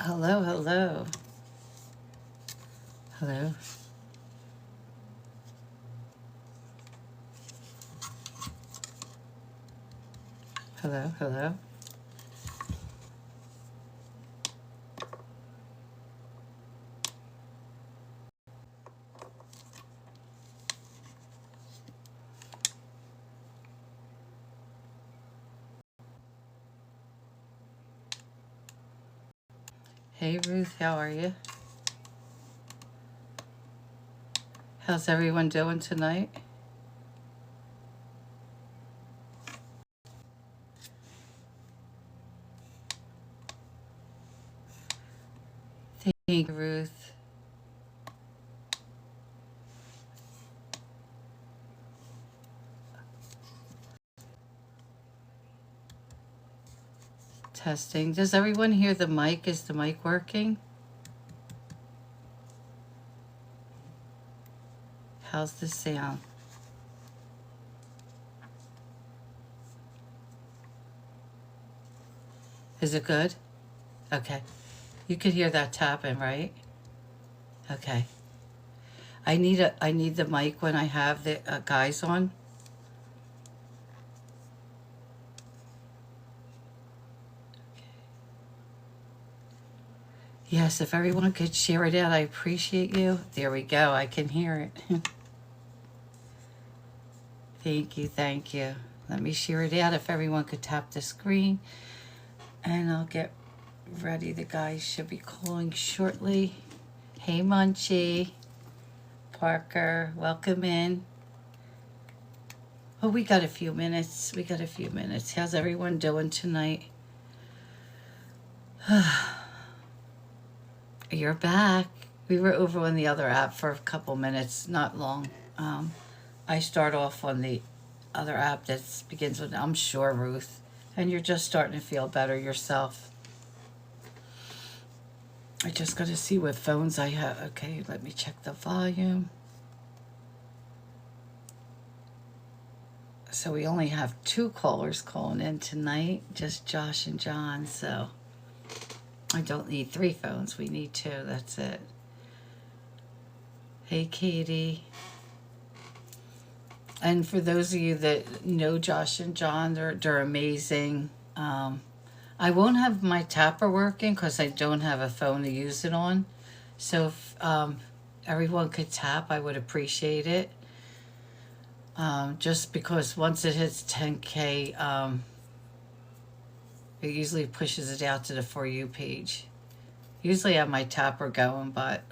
Hello, hello. Hello. Hello, hello. Hey, Ruth, how are you? How's everyone doing tonight? Thank you, Ruth. Testing. Does everyone hear the mic? Is the mic working? How's the sound? Is it good? Okay. You could hear that tapping, right? Okay. I need the mic when I have the guys on. Yes, if everyone could share it out, I appreciate you. There we go. I can hear it. Thank you, thank you. Let me share it out. If everyone could tap the screen, and I'll get ready. The guys should be calling shortly. Hey, Munchie. Parker, welcome in. Oh, we got a few minutes. We got a few minutes. How's everyone doing tonight? You're back. We were over on the other app for a couple minutes, not long. I start off on the other app that begins with, I'm sure, Ruth. And you're just starting to feel better yourself. I just got to see what phones I have. Okay, let me check the volume. So we only have 2 callers calling in tonight, just Josh and John. So I don't need 3 phones. We need 2. That's it. Hey, Katie. And for those of you that know Josh and John, they're amazing. I won't have my tapper working because I don't have a phone to use it on. So if everyone could tap, I would appreciate it. Just because once it hits 10K, it usually pushes it out to the For You page. Usually I have my tapper going, but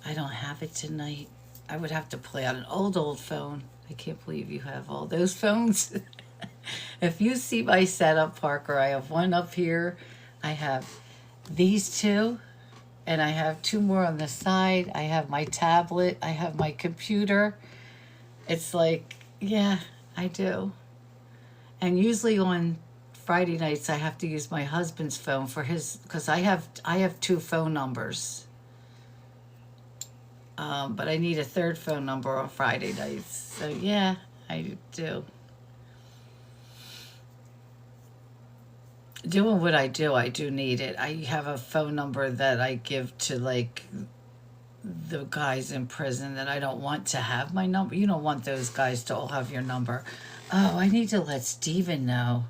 I don't have it tonight. I would have to play out an old phone. I can't believe you have all those phones. If you see my setup, Parker, I have one up here. I have these 2, and I have 2 more on the side. I have my tablet. I have my computer. It's like, yeah, I do. And usually on Friday nights, I have to use my husband's phone for his, because I have 2 phone numbers. But I need a 3rd phone number on Friday nights. So yeah, I do. Doing what I do need it. I have a phone number that I give to like the guys in prison that I don't want to have my number. You don't want those guys to all have your number. Oh, I need to let Steven know.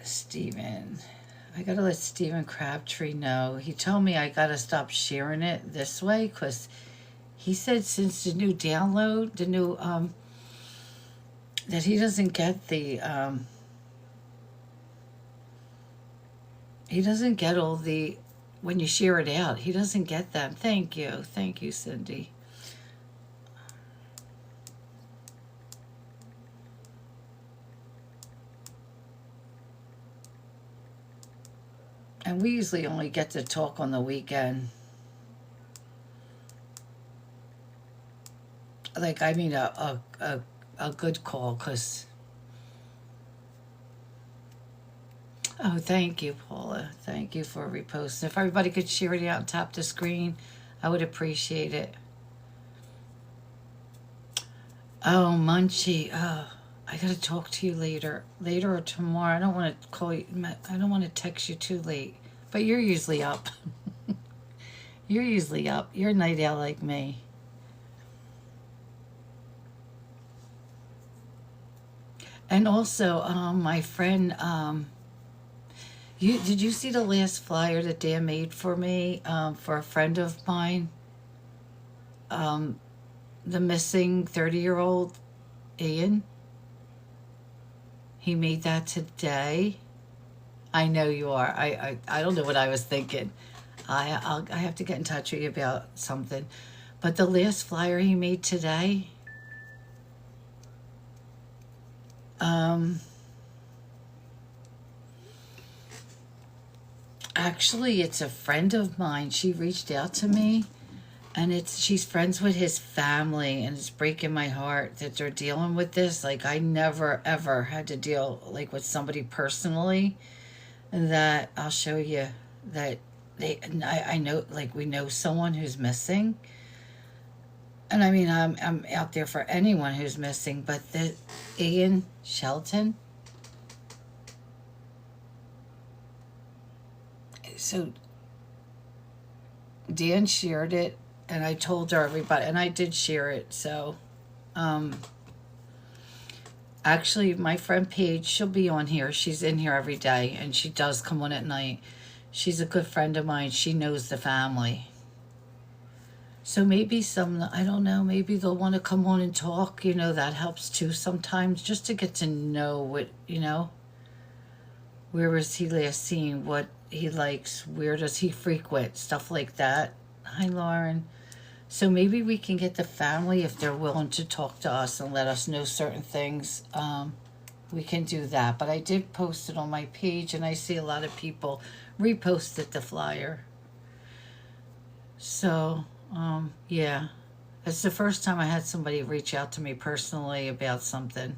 Steven. I gotta let Stephen Crabtree know. He told me I gotta stop sharing it this way because he said since the new download, the new, that he doesn't get the, he doesn't get all the, when you share it out, he doesn't get them. Thank you, Cindy. And we usually only get to talk on the weekend. Like, I mean, a good call, because... Oh, thank you, Paula. Thank you for reposting. If everybody could share it out and tap the screen, I would appreciate it. Oh, Munchie. Oh, I gotta talk to you later or tomorrow. I don't want to call you. I don't want to text you too late. But you're usually up. You're usually up. You're a night owl like me. And also, my friend, did you see the last flyer that Dan made for me for a friend of mine? The missing 30-year-old Ian. He made that today. I know you are. I don't know what I was thinking. I have to get in touch with you about something. But the last flyer he made today, actually it's a friend of mine. She reached out to me, and she's friends with his family, and it's breaking my heart that they're dealing with this. Like, I never ever had to deal like with somebody personally that I'll show you that I know, like, we know someone who's missing. And I mean, I'm out there for anyone who's missing, but the Ian Shelton. So Dan shared it, and I told her everybody, and I did share it. So, actually, my friend Paige, she'll be on here. She's in here every day, and she does come on at night. She's a good friend of mine. She knows the family. So maybe I don't know, maybe they'll want to come on and talk. You know, that helps too sometimes, just to get to know what, where was he last seen, what he likes, where does he frequent, stuff like that. Hi, Lauren. So maybe we can get the family, if they're willing to talk to us and let us know certain things. We can do that. But I did post it on my page, and I see a lot of people reposted the flyer. So, yeah. It's the first time I had somebody reach out to me personally about something.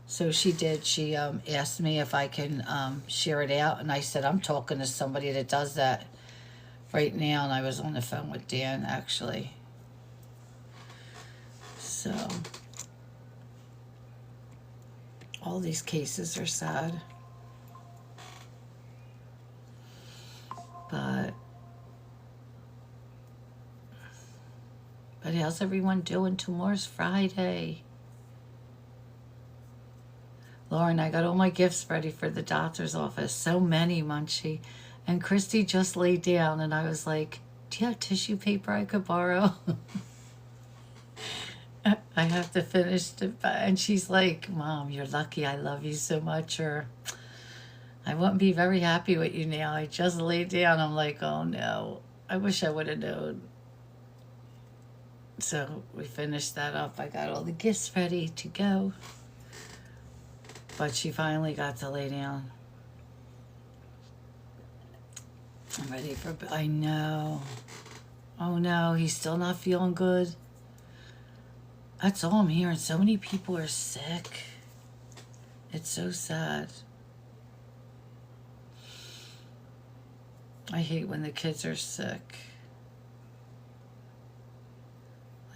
So she did. She asked me if I can share it out, and I said, I'm talking to somebody that does that right now, and I was on the phone with Dan, actually. So, all these cases are sad. But how's everyone doing? Tomorrow's Friday. Lauren, I got all my gifts ready for the doctor's office. So many, Munchie. And Christy just laid down, and I was like, do you have tissue paper I could borrow? I have to finish it. And she's like, Mom, you're lucky. I love you so much. Or I wouldn't be very happy with you now. I just laid down. I'm like, oh no. I wish I would have known. So we finished that up. I got all the gifts ready to go. But she finally got to lay down. I'm ready for... I know. Oh no, he's still not feeling good. That's all I'm hearing. So many people are sick. It's so sad. I hate when the kids are sick.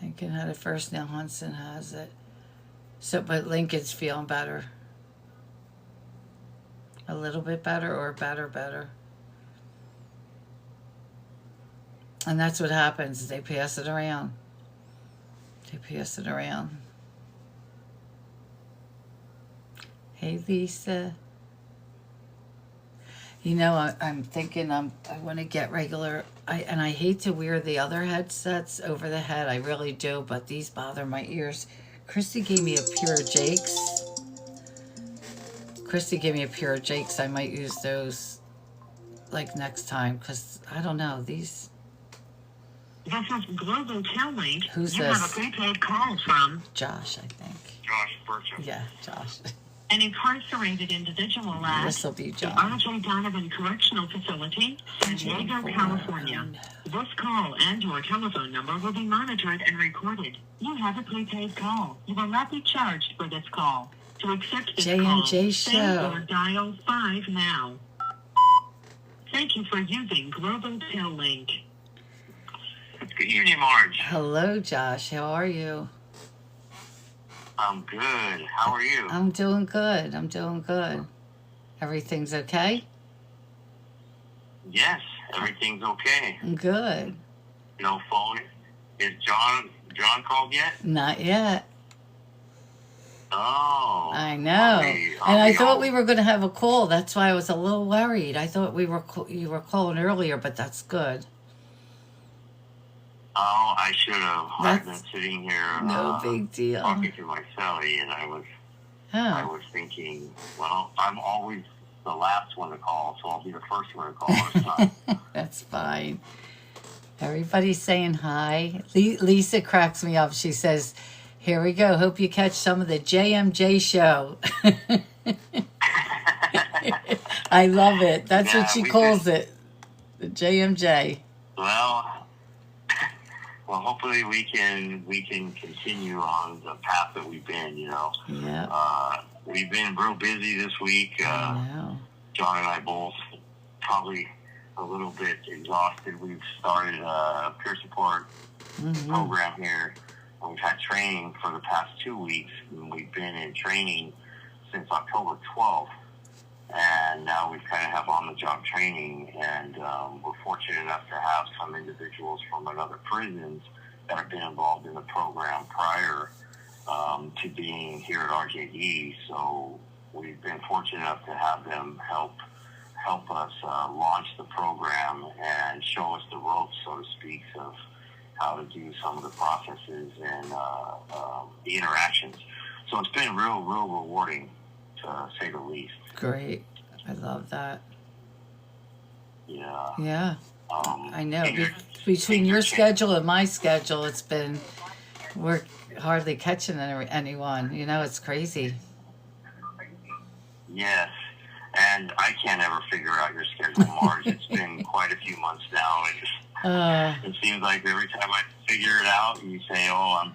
Lincoln had it first, now Hunson has it. So, but Lincoln's feeling better. A little bit better, or better. And that's what happens. They pass it around. Hey, Lisa. You know, I'm thinking I want to get regular. And I hate to wear the other headsets over the head. I really do, but these bother my ears. Christy gave me a pair of Jakes. I might use those like next time, because I don't know, these. This is Global Tel-Link. Who's you this? Have a prepaid call from Josh, I think. Josh Burcham. Yeah, Josh. An incarcerated individual at This will be the John. R.J. Donovan Correctional Facility, San Diego, California. This call and your telephone number will be monitored and recorded. You have a prepaid call. You will not be charged for this call. To accept this call, J&J say Show. or dial 5 now. Thank you for using Global Tel-Link. Good evening, Marge. Hello, Josh. How are you? I'm good. How are you? I'm doing good. I'm doing good. Everything's okay? Yes, everything's okay. Good. No phone. Is John called yet? Not yet. Oh. I know. And I thought we were going to have a call. That's why I was a little worried. I thought you were calling earlier, but that's good. Oh, I should have. I've been sitting here. No big deal. Talking to my cellie, and I was thinking, well, I'm always the last one to call, so I'll be the first one to call this time. That's fine. Everybody's saying hi. Lisa cracks me up. She says, "Here we go. Hope you catch some of the JMJ show." I love it. That's what she calls it. The JMJ. Well, hopefully we can continue on the path that we've been. Yeah. We've been real busy this week. I know. John and I both probably a little bit exhausted. We've started a peer support program here. We've had training for the past 2 weeks, and we've been in training since October 12th. And now we kind of have on-the-job training, and we're fortunate enough to have some individuals from another prisons that have been involved in the program prior to being here at RJD. So we've been fortunate enough to have them help us launch the program and show us the ropes, so to speak, of how to do some of the processes and the interactions. So it's been real rewarding, to say the least. Great. I love that. Yeah. Yeah. I know. Between your schedule and my schedule, we're hardly catching anyone. It's crazy. Yes. And I can't ever figure out your schedule, Marge. It's been quite a few months now. It seems like every time I figure it out, you say, "Oh, I'm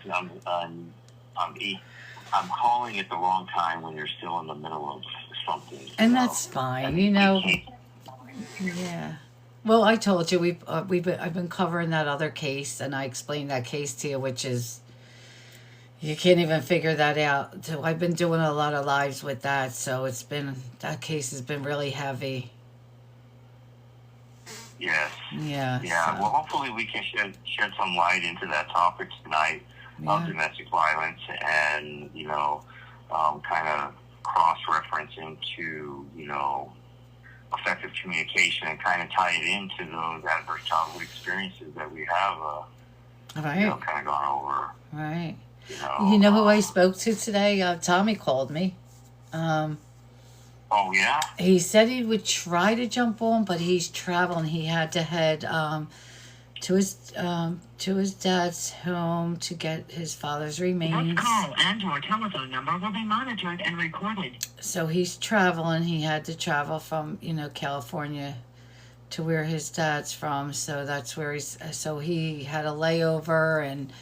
calling at the wrong time when you're still in the middle of something." And that's fine, Yeah. Well, I told you I've been covering that other case, and I explained that case to you, which is you can't even figure that out. So I've been doing a lot of lives with that, so that case has been really heavy. Yes. Yeah. Yeah. So. Well, hopefully we can shed some light into that topic tonight of domestic violence, and kind of cross-reference into effective communication, and kind of tie it into those adverse childhood experiences that we have kind of gone over. Right. You know who I spoke to today? Tommy called me. Oh yeah. He said he would try to jump on, but he's traveling. He had to head to his dad's home to get his father's remains. This call and your telephone number will be monitored and recorded. So he's traveling. He had to travel from California to where his dad's from. So that's where he had a layover, and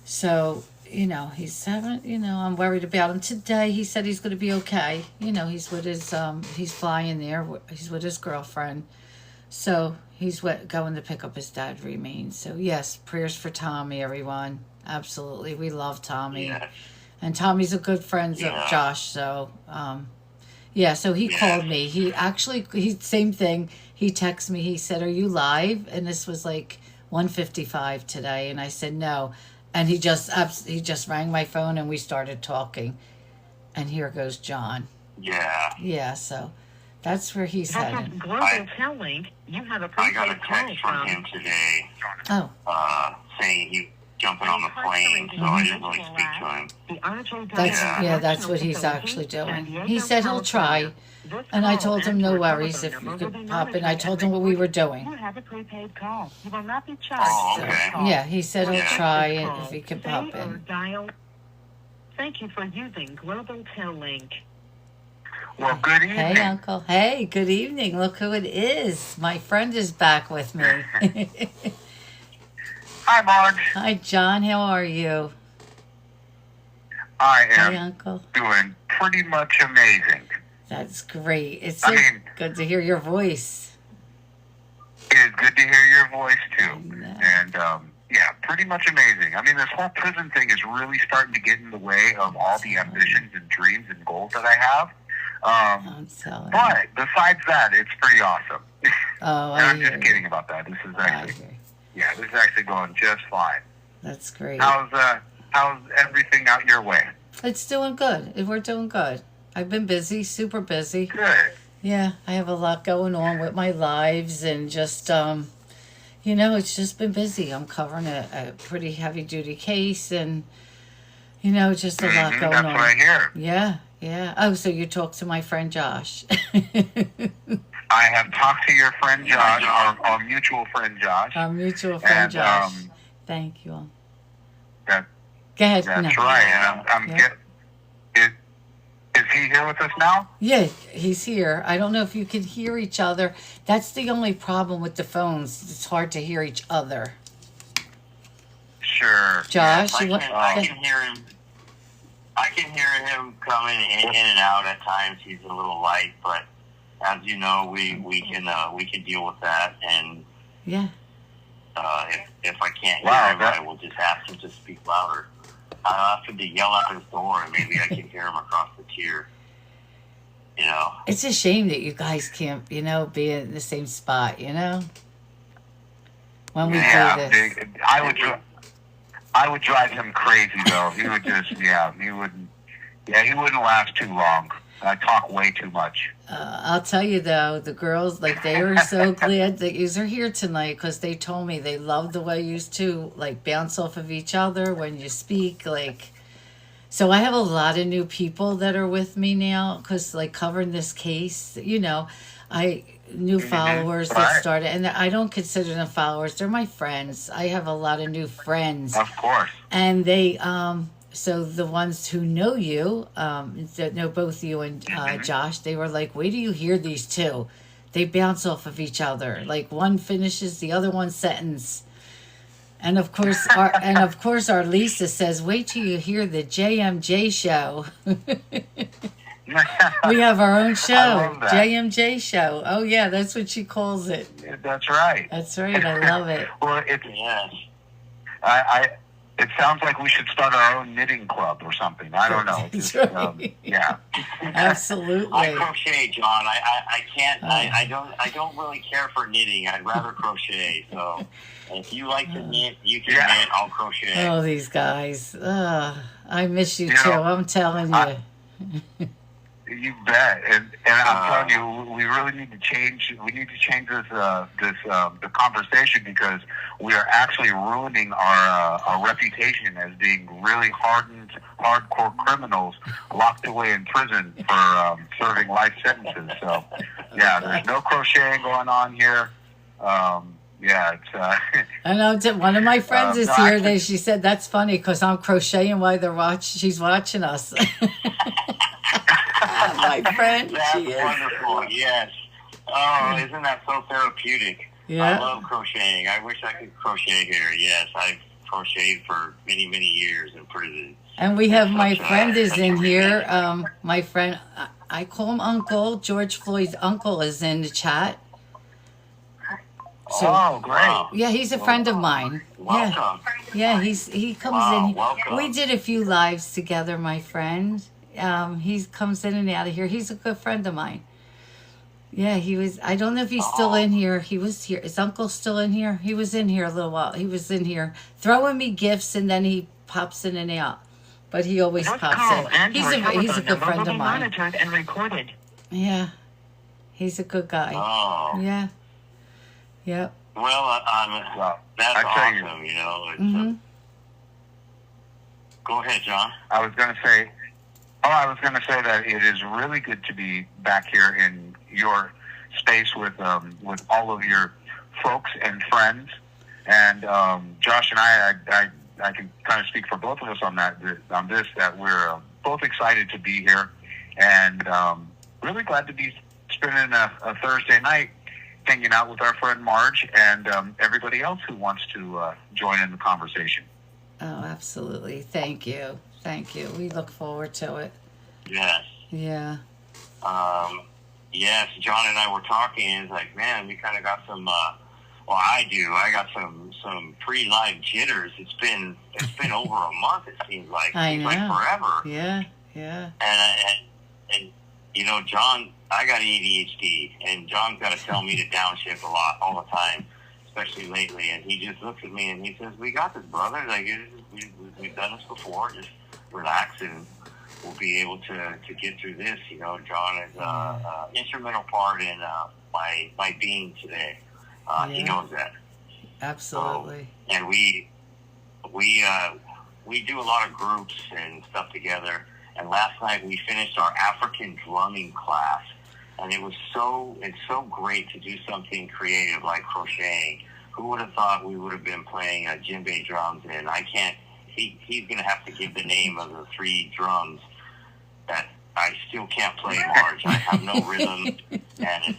so he's having. I'm worried about him today. He said he's going to be okay. He's with his he's flying there. He's with his girlfriend. So he's going to pick up his dad's remains. So yes, prayers for Tommy, everyone. Absolutely, we love Tommy, and Tommy's a good friend of Josh. So so he called me. He same thing. He texted me. He said, "Are you live?" And this was like 1:55 today, and I said no. And he just rang my phone, and we started talking. And here goes John. Yeah. Yeah. So. That's where he's headed. Global Tel Link, you have a prepaid I got a text from him today. Saying he jumping on the plane, so I didn't really speak to him. That's what he's actually doing. He said he'll try, and I told him no worries if you could pop in. I told him what we were doing. You have a prepaid call. You will not be charged. Oh, okay. Yeah, he said he'll try if he can pop in. Thank you for using Global Tel Link. Well, good evening. Hey, Uncle. Hey, good evening. Look who it is. My friend is back with me. Hi, Marge. Hi, John. How are you? I am Hey, Uncle. doing pretty much amazing. That's great. It's so good to hear your voice. It is good to hear your voice, too. And, pretty much amazing. I mean, this whole prison thing is really starting to get in the way of all the ambitions and dreams and goals that I have. I'm telling you. But besides that, it's pretty awesome. Oh, And I'm just kidding about that. This is actually going just fine. That's great. How's everything out your way? It's doing good. We're doing good. I've been busy, super busy. Good. Yeah, I have a lot going on with my lives and just, it's just been busy. I'm covering a pretty heavy-duty case and, just a lot going on. That's what I hear. Yeah. Oh, so you talked to my friend Josh. I have talked to your friend Josh, our mutual friend Josh. Our mutual friend Josh. Thank you. Go ahead. That's right. And is he here with us now? Yeah, he's here. I don't know if you can hear each other. That's the only problem with the phones. It's hard to hear each other. Sure. Josh, I can hear him. I can hear him coming in and out at times. He's a little light, but as you know, we can deal with that. And yeah, if I can't hear him, I will just ask him to speak louder. I'll ask him to yell out his door, and maybe I can hear him across the tier. It's a shame that you guys can't, be in the same spot. When we do this, I would drive him crazy though. He would just, he wouldn't last too long. I talk way too much. I'll tell you though, the girls, they were so glad that you are here tonight because they told me they love the way you two, bounce off of each other when you speak, So I have a lot of new people that are with me now because, covering this case, new followers that started, and I don't consider them followers. They're my friends. I have a lot of new friends. Of course. And they, so the ones who know you, that know both you and Josh, they were like, wait till you hear these two. They bounce off of each other. One finishes the other one's sentence. And of course, our Lisa says, wait till you hear the JMJ show. We have our own show, JMJ show. Oh yeah, that's what she calls it. That's right. That's right. I love it. Well, it sounds like we should start our own knitting club or something. I don't know. That's right. Yeah. Absolutely. I crochet, John. I can't. I don't really care for knitting. I'd rather crochet. So if you like to knit, you can knit. I'll crochet. Oh, these guys. I miss you too. I'm telling you. You bet, and I'm telling you, we really need to change. We need to change the conversation because we are actually ruining our reputation as being really hardened, hardcore criminals locked away in prison for serving life sentences. So, there's no crocheting going on here. It's. I know. One of my friends is here. She said that's funny because I'm crocheting while she's watching us. My friend, that's she is wonderful. Yes. Oh, isn't that so therapeutic? Yeah. I love crocheting. I wish I could crochet here. Yes, I've crocheted for many, many years in prison. And we have my friend is in here. My friend, I call him Uncle. George Floyd's uncle is in the chat. So, great. Yeah, he's a friend of mine. Welcome. Yeah, he comes in. Welcome. We did a few lives together, my friend. He comes in and out of here. He's a good friend of mine. Yeah, he was. I don't know if he's still in here. He was here. Is Uncle still in here? He was in here a little while. He was in here throwing me gifts, and then he pops in and out. But he always pops in. He's a good friend of mine. Monitored and recorded. Yeah, he's a good guy. Oh. Yeah. Yep. Well, that's awesome. Go ahead, John. I was going to say that it is really good to be back here in your space with all of your folks and friends. And Josh and I can kind of speak for both of us on that we're both excited to be here and really glad to be spending a Thursday night hanging out with our friend Marge and everybody else who wants to join in the conversation. Oh, absolutely. Thank you. We look forward to it. Yes. Yeah. Yes, John and I were talking, and it's like, man, we kind of got some, I got some some pre-live jitters. It's been over a month. It seems like I it seems know. like forever. Yeah. And you know, John, I got ADHD, and John's got to tell me to downshift a lot all the time, especially lately. And he just looks at me and he says, "We got this, brother. Like we've done this before. Just relax and we'll be able to get through this." You know, John is an instrumental part in my being today. He knows that. Absolutely. So, and we do a lot of groups and stuff together. And last night we finished our African drumming class, and it's so great to do something creative like crocheting. Who would have thought we would have been playing djembe drums? And I can't. He's going to have to give the name of the 3 drums that I still can't play, Marge. I have no rhythm, and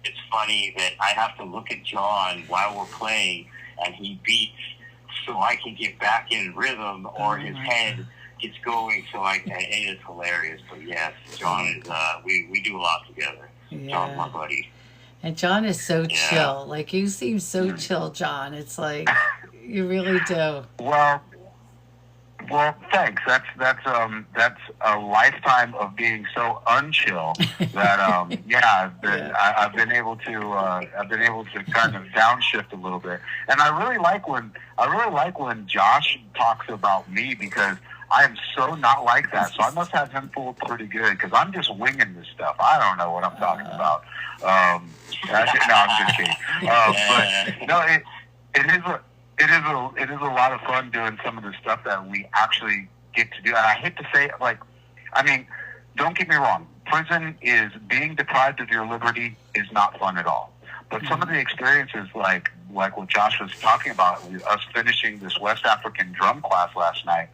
it's funny that I have to look at John while we're playing, and he beats so I can get back in rhythm, or his head gets going. So it is hilarious. But yes, John is. We do a lot together. Yeah. John's my buddy. And John is so chill. Like, you seem so chill, John. It's like, you really do. Well, thanks. That's a lifetime of being so unchill that I've been able to kind of downshift a little bit. And I really like when Josh talks about me, because I am so not like that. So I must have him fooled pretty good, because I'm just winging this stuff. I don't know what I'm talking about. I'm just kidding. But no, it is a lot of fun doing some of the stuff that we actually get to do. And I hate to say it, like, I mean, don't get me wrong. Prison is being deprived of your liberty is not fun at all. But some of the experiences, like what Josh was talking about, us finishing this West African drum class last night,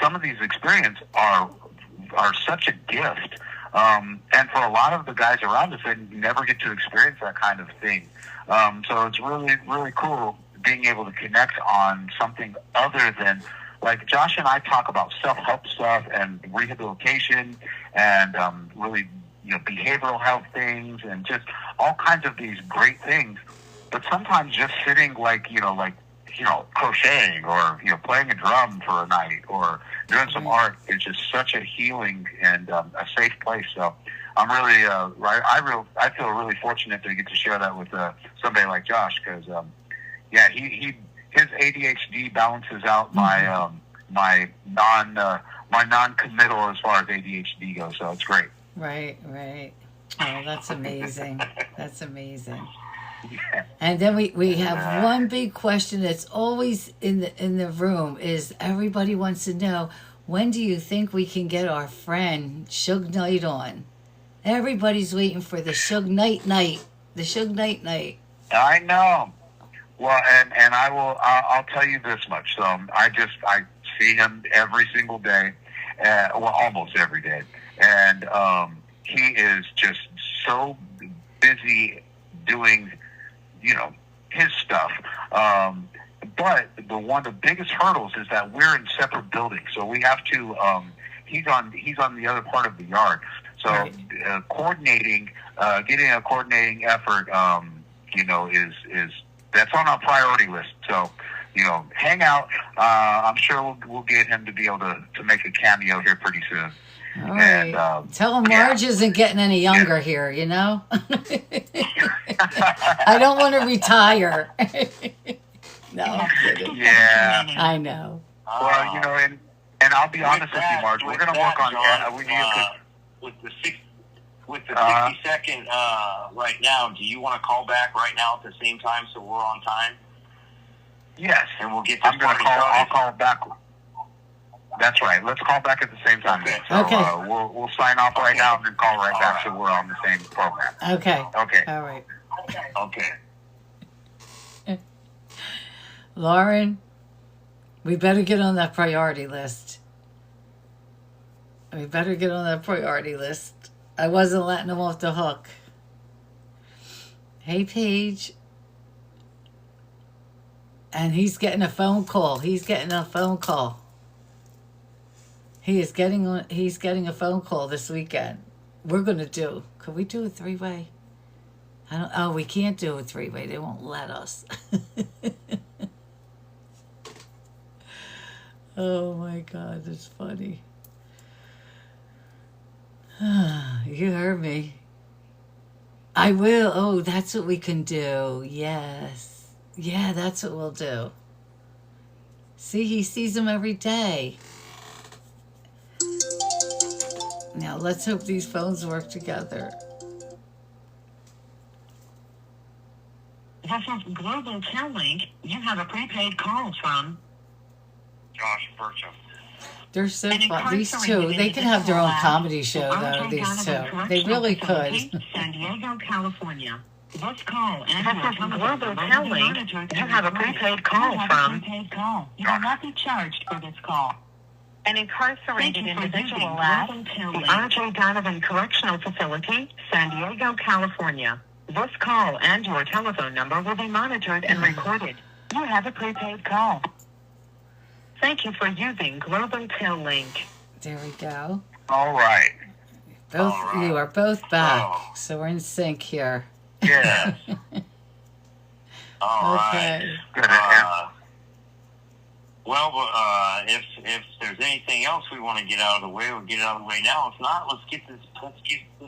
some of these experiences are such a gift. And for a lot of the guys around us, they never get to experience that kind of thing. So it's really, really cool being able to connect on something other than, like, Josh and I talk about self-help stuff and rehabilitation and really, behavioral health things and just all kinds of these great things. But sometimes just sitting crocheting or, playing a drum for a night or doing some art is just such a healing and a safe place. So I'm really, I feel really fortunate to get to share that with somebody like Josh, because, his ADHD balances out my my non-committal as far as ADHD goes. So it's great. Right. Oh, that's amazing. That's amazing. And then we have one big question that's always in the room is everybody wants to know, when do you think we can get our friend Suge Knight on? Everybody's waiting for the Suge Knight night. The Suge Knight night. I know. Well, and I'll tell you this much. So I see him every single day, almost every day, and he is just so busy doing, his stuff. But one of the biggest hurdles is that we're in separate buildings, so we have to. He's on the other part of the yard, so coordinating, getting a coordinating effort, is that's on our priority list. So, hang out. I'm sure we'll get him to be able to make a cameo here pretty soon. All right. And, tell him Marge isn't getting any younger here, I don't want to retire. No, I'm kidding. Yeah. I know. Well, and I'll be honest with you, Marge. We're going to work on with the 60-second right now. Do you want to call back right now at the same time so we're on time? Yes. And we'll get this party started. I'll call back. That's right. Let's call back at the same time. Okay. So we'll sign off right now and then call right back so we're on the same program. Okay. Okay. All right. Okay. Lauren, we better get on that priority list. I wasn't letting him off the hook. Hey, Paige. And he's getting a phone call. He is getting a phone call this weekend. Could we do a 3-way? We can't do a three-way. They won't let us. Oh my God, that's funny. You heard me. I will. Oh, that's what we can do. Yes. Yeah, that's what we'll do. See, he sees them every day. Now, let's hope these phones work together. This is Global Tel-Link. You have a prepaid call from Josh Burcham. They're so fun. These two, they could have their own comedy show, though, these two. They really could. San Diego, California. This call and this is Global Tel-Link. You have a prepaid call from. You will not be charged for this call. An incarcerated individual at the MargeC Donovan Correctional Facility, San Diego, California. This call and your telephone number will be monitored and recorded. You have a prepaid call. Thank you for using Global Tel-Link. There we go. All right. Both All right. You are both back, Oh. so we're in sync here. Yes. All Okay. right. If there's anything else we want to get out of the way, we'll get it out of the way now. If not, let's get.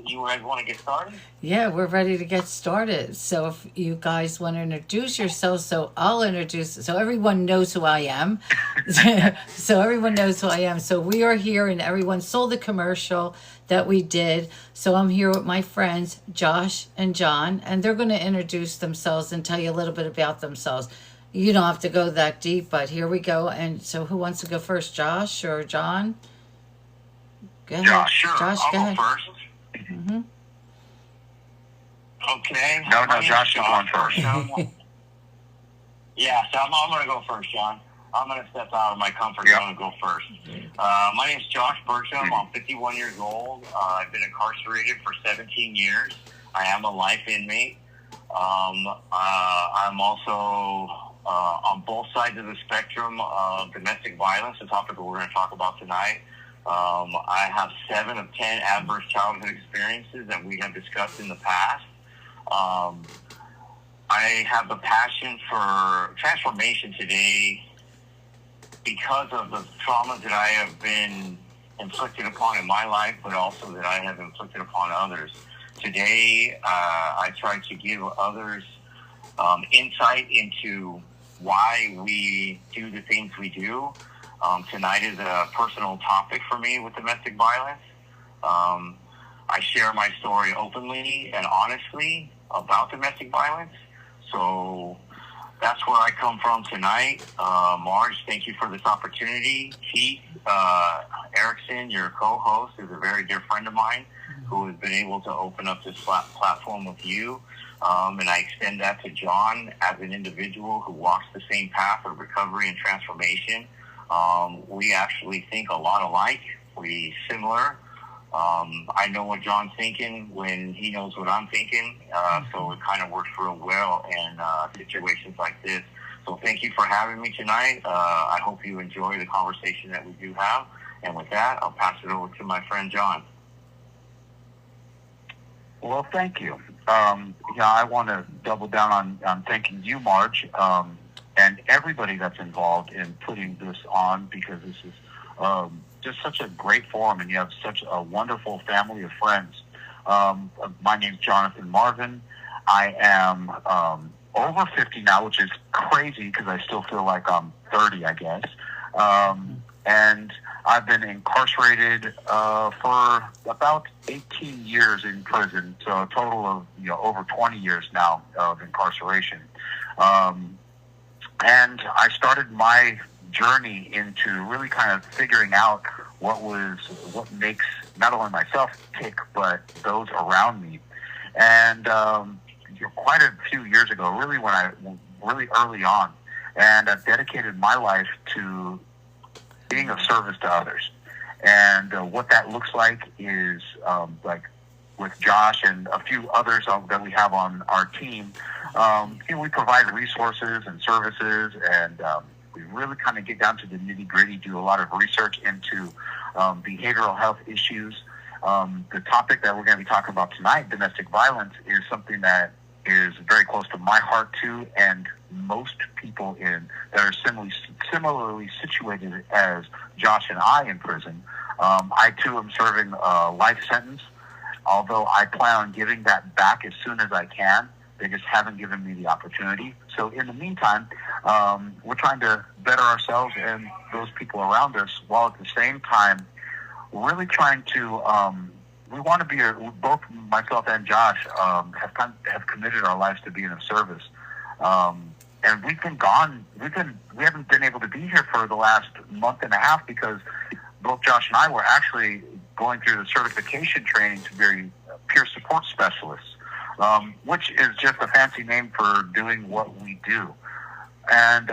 You guys want to get started? Yeah, we're ready to get started. So if you guys want to introduce yourselves, so I'll introduce, so everyone knows who I am. So everyone knows who I am. So we are here and everyone saw the commercial that we did. So I'm here with my friends, Josh and John, and they're going to introduce themselves and tell you a little bit about themselves. You don't have to go that deep, but here we go. And so who wants to go first, Josh or John? Go ahead. Josh, sure. Josh, I'll go ahead. first. Mm-hmm. Okay. No, My name's Josh is going first. Yeah, so I'm going to go first, John. I'm going to step out of my comfort zone and go first. My name's Josh Burcham. I'm 51 years old. I've been incarcerated for 17 years. I am a life inmate. I'm also on both sides of the spectrum of domestic violence, the topic that we're going to talk about tonight. I have 7 of 10 adverse childhood experiences that we have discussed in the past. I have the passion for transformation today because of the trauma that I have been inflicted upon in my life, but also that I have inflicted upon others. Today, I try to give others insight into why we do the things we do. Tonight is a personal topic for me with domestic violence. I share my story openly and honestly about domestic violence. So that's where I come from tonight. Marge, thank you for this opportunity. Keith Erickson, your co-host, is a very dear friend of mine who has been able to open up this platform with you. And I extend that to John as an individual who walks the same path of recovery and transformation. We actually think a lot alike. We similar. I know what John's thinking when he knows what I'm thinking. So it kind of works real well in situations like this. So thank you for having me tonight. I hope you enjoy the conversation that we do have. And with that, I'll pass it over to my friend John. Well, thank you. I want to double down on thanking you, Marge, and everybody that's involved in putting this on, because this is just such a great forum, and you have such a wonderful family of friends. My name's Jonathan Marvin. I am over 50 now, which is crazy because I still feel like I'm 30, I guess. And I've been incarcerated for about 18 years in prison, so a total of over 20 years now of incarceration. And I started my journey into really kind of figuring out what makes not only myself tick, but those around me. And quite a few years ago, really early on, and I've dedicated my life to being of service to others. And what that looks like is like with Josh and a few others that we have on our team, we provide resources and services, and we really kind of get down to the nitty-gritty, do a lot of research into behavioral health issues. The topic that we're going to be talking about tonight, domestic violence, is something that is very close to my heart too, and most people that are similarly situated as Josh and I in prison. I too am serving a life sentence, although I plan on giving that back as soon as I can. They just haven't given me the opportunity. So in the meantime, we're trying to better ourselves and those people around us, while at the same time really trying to, we want to be, both myself and Josh have committed our lives to being of service. And we've been gone, we haven't been able to be here for the last month and a half because both Josh and I were actually going through the certification training to be peer support specialists. Which is just a fancy name for doing what we do. And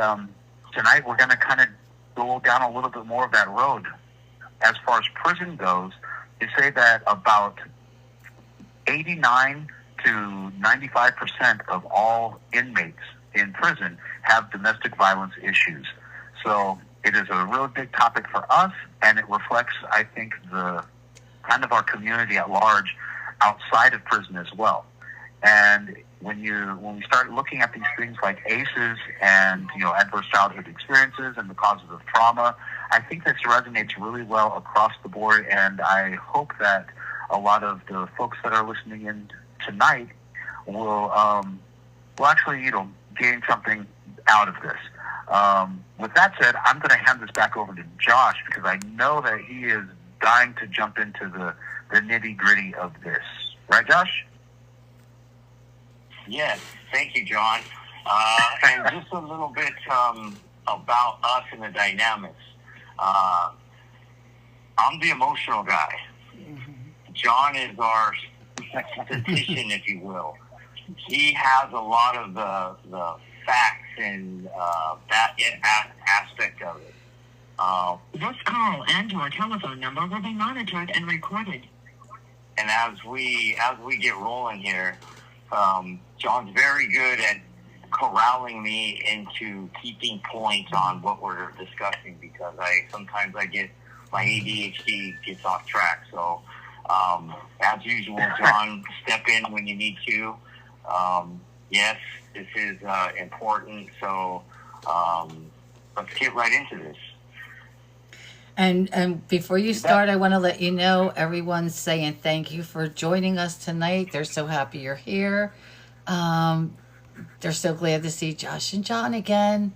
tonight we're going to kind of go down a little bit more of that road. As far as prison goes, they say that about 89 to 95% of all inmates in prison have domestic violence issues. So it is a really big topic for us, and it reflects, I think, the kind of our community at large outside of prison as well. And when we start looking at these things like ACEs and, adverse childhood experiences and the causes of trauma, I think this resonates really well across the board. And I hope that a lot of the folks that are listening in tonight will actually, gain something out of this. With that said, I'm going to hand this back over to Josh because I know that he is dying to jump into the nitty-gritty of this. Right, Josh? Yes, thank you, John. And just a little bit about us and the dynamics. I'm the emotional guy. John is our statistician, if you will. He has a lot of the facts and that aspect of it. This call and your telephone number will be monitored and recorded. And as we get rolling here, John's very good at corralling me into keeping points on what we're discussing because sometimes I get my ADHD gets off track. So as usual, John, step in when you need to. Yes, this is important. So let's get right into this. And before you start, I want to let you know everyone's saying thank you for joining us tonight. They're so happy you're here. They're so glad to see Josh and John again.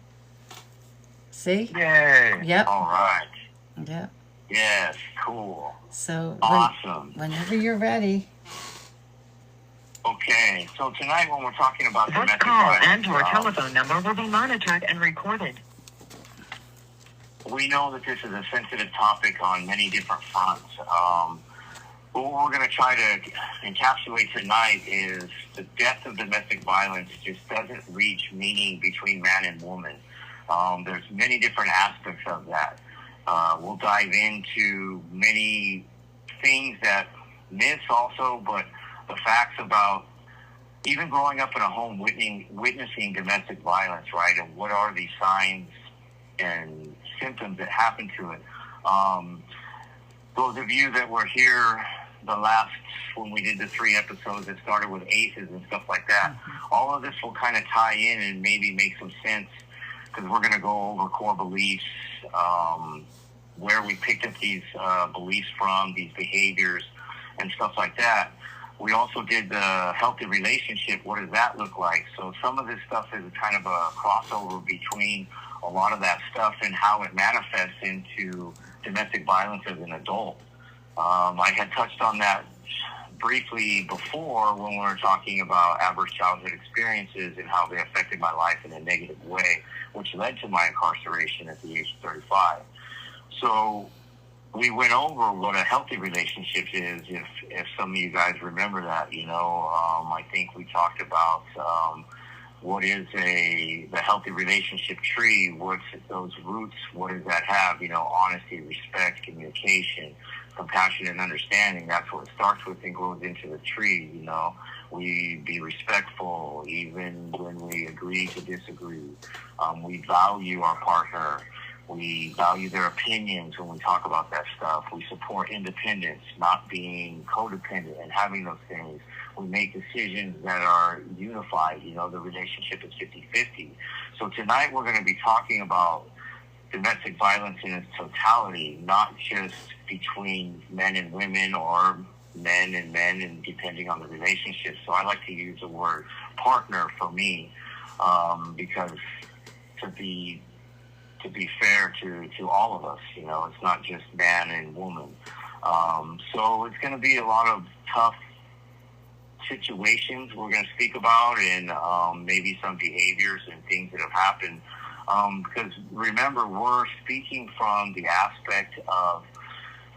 See? Yay! Yep. All right. Yep. Yes, cool. So awesome. Whenever you're ready. Okay, so tonight when we're talking about this domestic call violence, and your telephone number will be monitored and recorded. We know that this is a sensitive topic on many different fronts. But what we're going to try to encapsulate tonight is the depth of domestic violence just doesn't reach meaning between man and woman. There's many different aspects of that. We'll dive into many things that myths also, but the facts about even growing up in a home witnessing domestic violence, right? And what are these signs and symptoms that happen to it? Those of you that were here when we did the 3 episodes that started with ACEs and stuff like that, all of this will kind of tie in and maybe make some sense because we're going to go over core beliefs, where we picked up these beliefs from, these behaviors and stuff like that. We also did the healthy relationship. What does that look like? So some of this stuff is kind of a crossover between a lot of that stuff and how it manifests into domestic violence as an adult. I had touched on that briefly before when we were talking about adverse childhood experiences and how they affected my life in a negative way, which led to my incarceration at the age of 35. So we went over what a healthy relationship is, if some of you guys remember that. I think we talked about what is the healthy relationship tree, what's those roots, what does that have? Honesty, respect, communication, compassion, and understanding. That's what it starts with and goes into the tree. We be respectful even when we agree to disagree. We value our partner. We value their opinions when we talk about that stuff. We support independence, not being codependent and having those things. we make decisions that are unified. You know, the relationship is 50-50. So tonight we're going to be talking about domestic violence in its totality, not just between men and women or men and men, and depending on the relationship. So I like to use the word partner for me, because to be fair to all of us, you know, it's not just man and woman. So it's going to be a lot of tough situations we're going to speak about, and maybe some behaviors and things that have happened. Because remember, we're speaking from the aspect of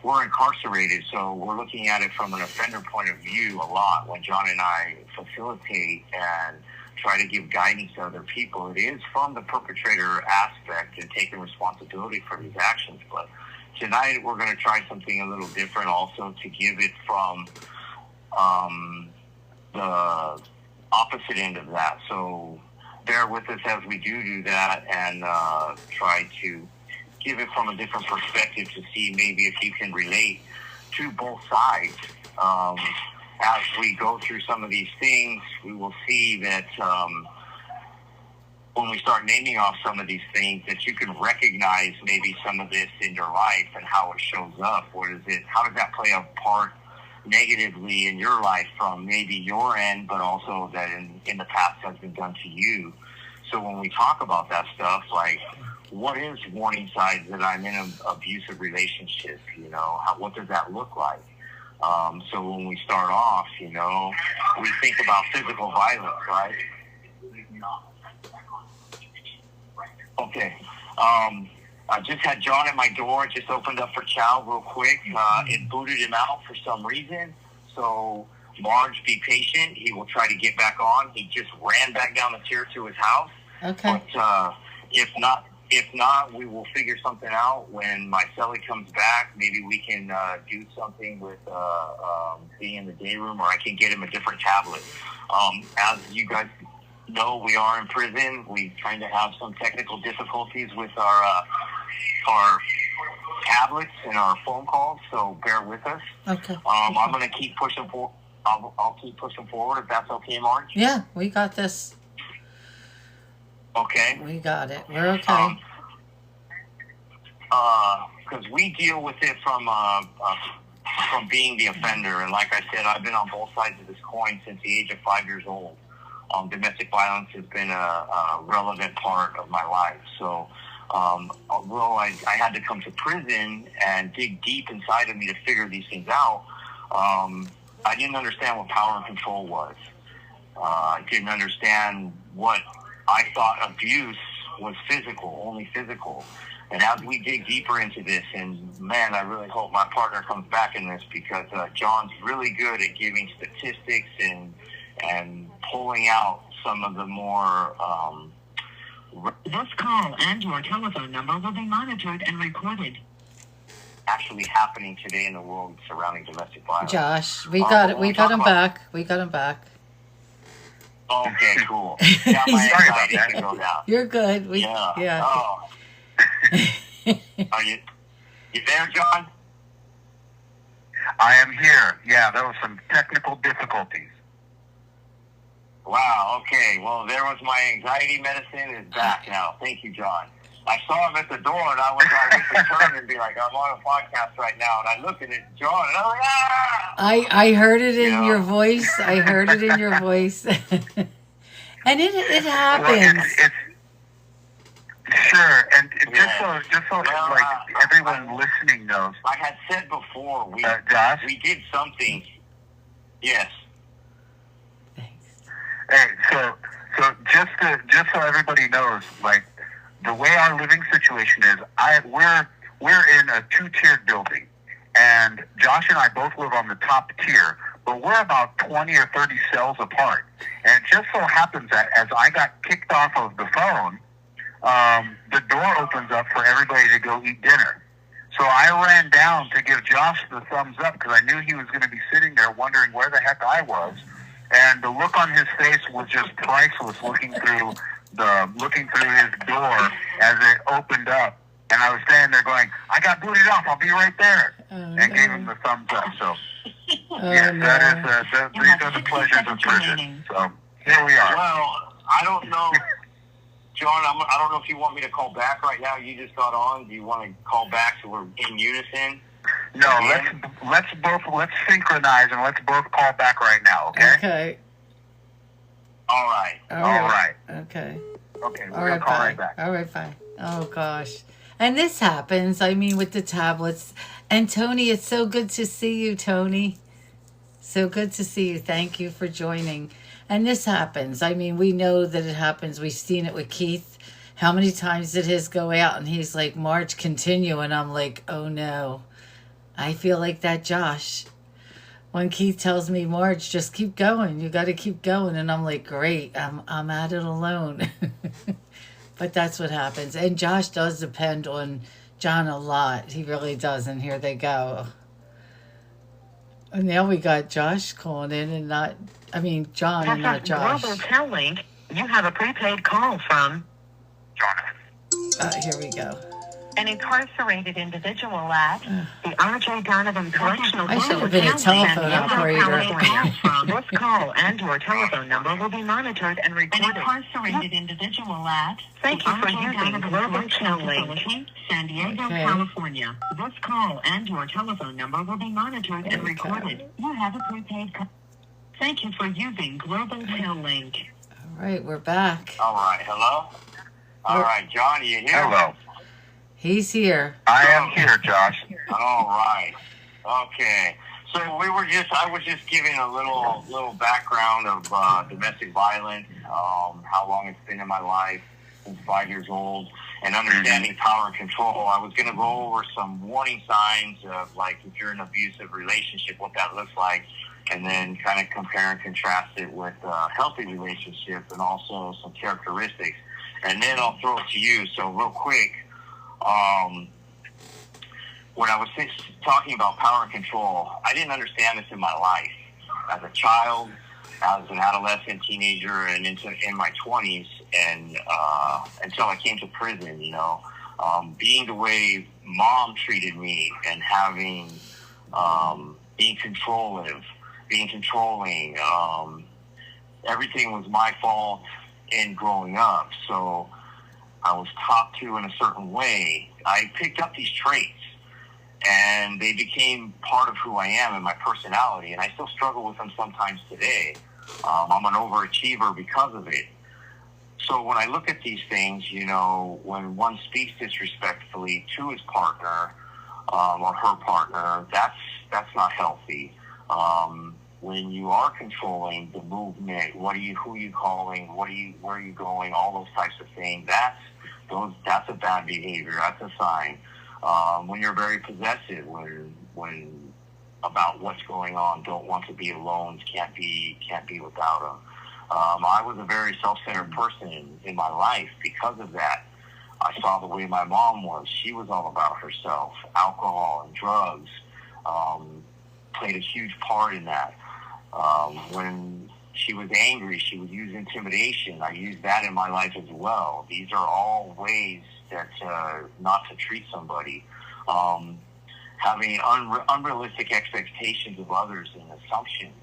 we're incarcerated, so we're looking at it from an offender point of view a lot. When John and I facilitate and try to give guidance to other people, it is from the perpetrator aspect and taking responsibility for these actions. But tonight we're going to try something a little different also, to give it from the opposite end of that. So bear with us as we do that, and try to give it from a different perspective to see maybe if you can relate to both sides. As we go through some of these things, we will see that when we start naming off some of these things, that you can recognize maybe some of this in your life and how it shows up. How does that play a part negatively in your life from maybe your end, but also that in the past has been done to you? So when we talk about that stuff, like, what is warning signs that I'm in an abusive relationship? You know, what does that look like? So when we start off, you know, we think about physical violence, right? Okay. I just had John at my door. Just opened up for Chow real quick. It booted him out for some reason. So Marge, be patient. He will try to get back on. He just ran back down the stairs to his house. Okay. But if not, we will figure something out when my cellie comes back. Maybe we can do something with being in the day room, or I can get him a different tablet. As you guys know, we are in prison. We kind of have some technical difficulties with our tablets and our phone calls, so bear with us. Okay. I'm going to keep pushing forward. I'll keep pushing forward if that's okay, Marge. Yeah, we got this. Okay. We got it. We're okay. Because we deal with it from being the offender, and like I said, I've been on both sides of this coin since the age of 5 years old. Domestic violence has been a relevant part of my life. So, although I had to come to prison and dig deep inside of me to figure these things out, I didn't understand what power and control was. I didn't understand what I thought abuse was physical, only physical. And as we dig deeper into this, and man, I really hope my partner comes back in this, because John's really good at giving statistics and pulling out some of the more... This call and your telephone number will be monitored and recorded. actually happening today in the world surrounding domestic violence. Josh, we got it. We got him back. We got him back. Okay, cool. Yeah, my anxiety can go down. You're good. Yeah. Oh. Are you there, John? I am here. Yeah, there was some technical difficulties. Wow, okay. Well, there was my anxiety medicine is back now. Thank you, John. I saw him at the door, and I went to turn and be like, I'm on a podcast right now. And I looked at it, John, and I was like, ah! I heard it in your voice. I heard it in your voice. And it happens. Well, it's sure, and just so like everyone listening knows. I had said before, we did something. Yes. Hey, so just so everybody knows, like the way our living situation is, we're in a 2-tiered building, and Josh and I both live on the top tier, but we're about 20 or 30 cells apart. And it just so happens that as I got kicked off of the phone, the door opens up for everybody to go eat dinner. So I ran down to give Josh the thumbs up because I knew he was going to be sitting there wondering where the heck I was. And the look on his face was just priceless, looking through his door as it opened up. And And I was standing there going, I got booted off. I'll be right there. Oh, And gave him the thumbs up. So, Oh, yes, no. that is, these are the pleasures of prison. So, here we are. Well, I don't know, John. I don't know if you want me to call back right now. You just got on. Do you want to call back so we're in unison? No, let's synchronize and let's both call back right now. Okay. Okay. All right. All right. Okay. Okay. We're All gonna right, call bye. right back. All right, bye. Oh, gosh. And this happens, I mean, with the tablets. And Tony, it's so good to see you, Tony. So good to see you. Thank you for joining. And this happens. I mean, we know that it happens. We've seen it with Keith. How many times did his go out? And he's like, Marge, continue. And I'm like, oh, no. I feel like that Josh. When Keith tells me, Marge, just keep going. You got to keep going. And I'm like, great. I'm at it alone. But that's what happens. And Josh does depend on John a lot. He really does. And here they go. And now we got Josh calling in and John and not Josh. Global Tel Link. You have a prepaid call from Jonathan. Here we go. an incarcerated individual at the R.J. Donovan Correctional I should have Facility been a telephone in operator. California. This call and your telephone number will be monitored and recorded. An incarcerated individual at Thank you for using Global Tel Link. San Diego, Okay. California. This call and your telephone number will be monitored and recorded. You have a prepaid call. Thank you for using Global Tel Link. All right, we're back. All right. Hello? All right, John, are you here? Hello. He's here. I am here, Josh. All right. Okay. So I was just giving a little background of domestic violence, how long it's been in my life, since 5 years old, and understanding power and control. I was going to go over some warning signs of, like, if you're in an abusive relationship, what that looks like, and then kind of compare and contrast it with a healthy relationship and also some characteristics. And then I'll throw it to you. So real quick, when I was talking about power and control, I didn't understand this in my life. As a child, as an adolescent, teenager, and in my 20s, and until I came to prison, being the way mom treated me and having, being controlling, everything was my fault in growing up. So I was taught to in a certain way. I picked up these traits, and they became part of who I am and my personality, and I still struggle with them sometimes today. I'm an overachiever because of it. So when I look at these things, when one speaks disrespectfully to his partner or her partner, that's not healthy. When you are controlling the movement, who are you calling, where are you going, all those types of things, that's a bad behavior. That's a sign. When you're very possessive, when about what's going on, don't want to be alone, can't be without them. I was a very self-centered person in my life because of that. I saw the way my mom was. She was all about herself. Alcohol and drugs played a huge part in that. When she was angry, she would use intimidation. I used that in my life as well. These are all ways that not to treat somebody. Having unrealistic expectations of others and assumptions.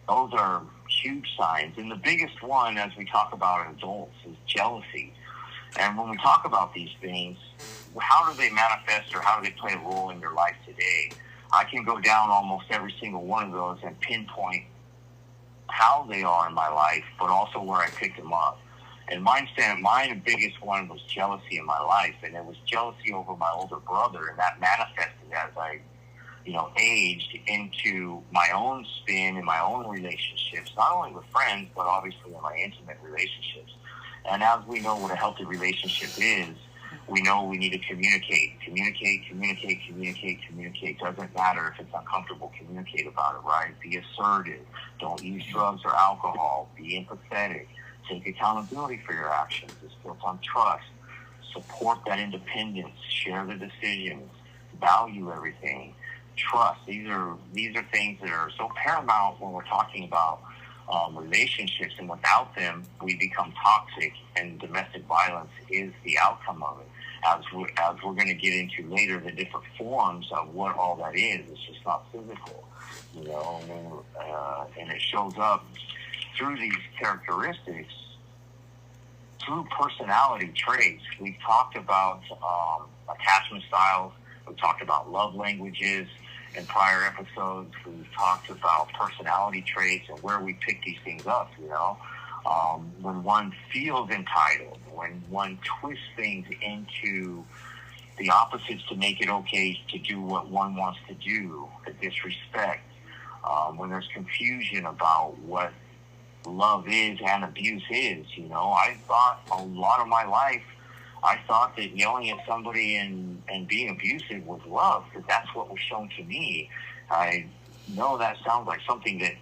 Those are huge signs. And the biggest one, as we talk about in adults, is jealousy. And when we talk about these things, how do they manifest or how do they play a role in your life today? I can go down almost every single one of those and pinpoint how they are in my life, but also where I picked them up. And mine, the biggest one was jealousy in my life, and it was jealousy over my older brother, and that manifested as I, aged into my own spin in my own relationships, not only with friends, but obviously in my intimate relationships. And as we know what a healthy relationship is, we know we need to communicate. Doesn't matter if it's uncomfortable, communicate about it, right? Be assertive. Don't use drugs or alcohol. Be empathetic. Take accountability for your actions. It's built on trust. Support that independence. Share the decisions. Value everything. Trust. These are things that are so paramount when we're talking about relationships, and without them, we become toxic, and domestic violence is the outcome of it. as we're going to get into later, the different forms of what all that is. It's just not physical, you know, and it shows up through these characteristics, through personality traits. We've talked about attachment styles. We've talked about love languages in prior episodes. We've talked about personality traits and where we pick these things up, you know. When one feels entitled, when one twists things into the opposites to make it okay to do what one wants to do, the disrespect, when there's confusion about what love is and abuse is, you know. I thought a lot of my life, I thought that yelling at somebody and being abusive was love, because that's what was shown to me. I know that sounds like something that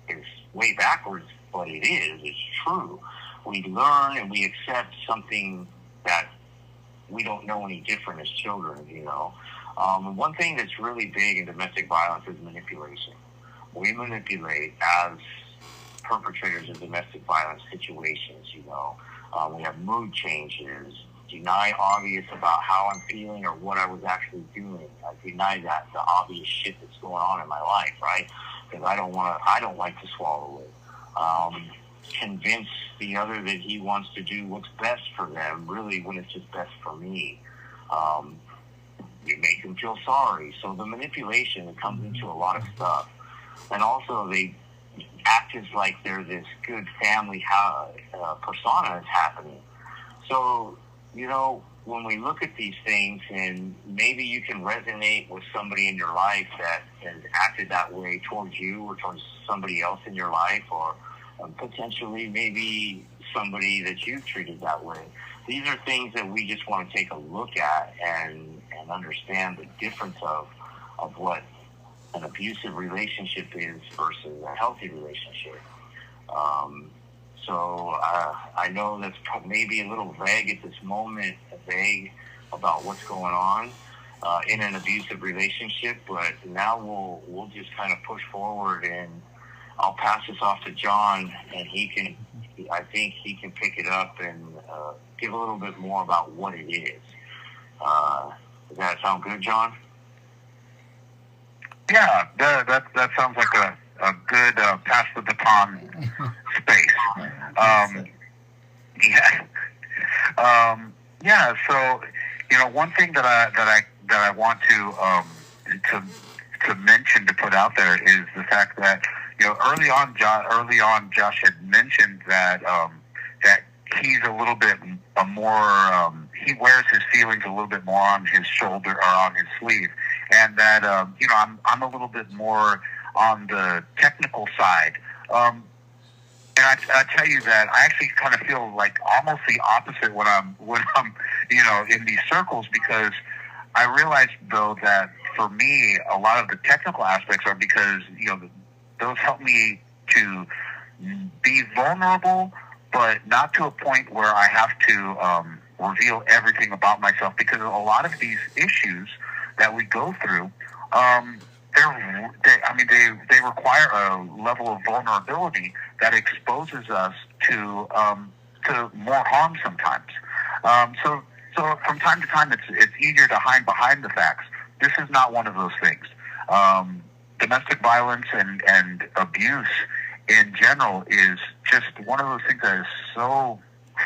is way backwards, but it is. It's true. We learn and we accept something that we don't know any different as children, you know. One thing that's really big in domestic violence is manipulation. We manipulate as perpetrators of domestic violence situations, you know. We have mood changes, deny obvious about how I'm feeling or what I was actually doing. I deny that, the obvious shit that's going on in my life, right? Because I don't like to swallow it. Convince the other that he wants to do what's best for them, really, when it's just best for me. You make them feel sorry. So the manipulation that comes into a lot of stuff. And also they act as like they're this good family persona that's happening. So, you know, when we look at these things, and maybe you can resonate with somebody in your life that has acted that way towards you or towards somebody else in your life, or potentially maybe somebody that you've treated that way. These are things that we just want to take a look at and understand the difference of what an abusive relationship is versus a healthy relationship. So I know that's maybe a little vague at this moment, vague about what's going on in an abusive relationship, but now we'll just kind of push forward, and I'll pass this off to John, and I think he can pick it up and give a little bit more about what it is. Does that sound good, John? Yeah, that sounds like a good pass the baton space. Yeah. So, you know, one thing that I want to mention, to put out there, is the fact that, you know, early on Josh had mentioned that that he's a little bit more, he wears his feelings a little bit more on his shoulder or on his sleeve, and that you know, I'm a little bit more on the technical side. And I tell you that I actually kind of feel like almost the opposite when I'm you know, in these circles, because I realize, though, that for me a lot of the technical aspects are because, you know, those help me to be vulnerable, but not to a point where I have to reveal everything about myself, because a lot of these issues that we go through, they require a level of vulnerability that exposes us to more harm sometimes. So from time to time, it's easier to hide behind the facts. This is not one of those things. Domestic violence and abuse in general is just one of those things that is so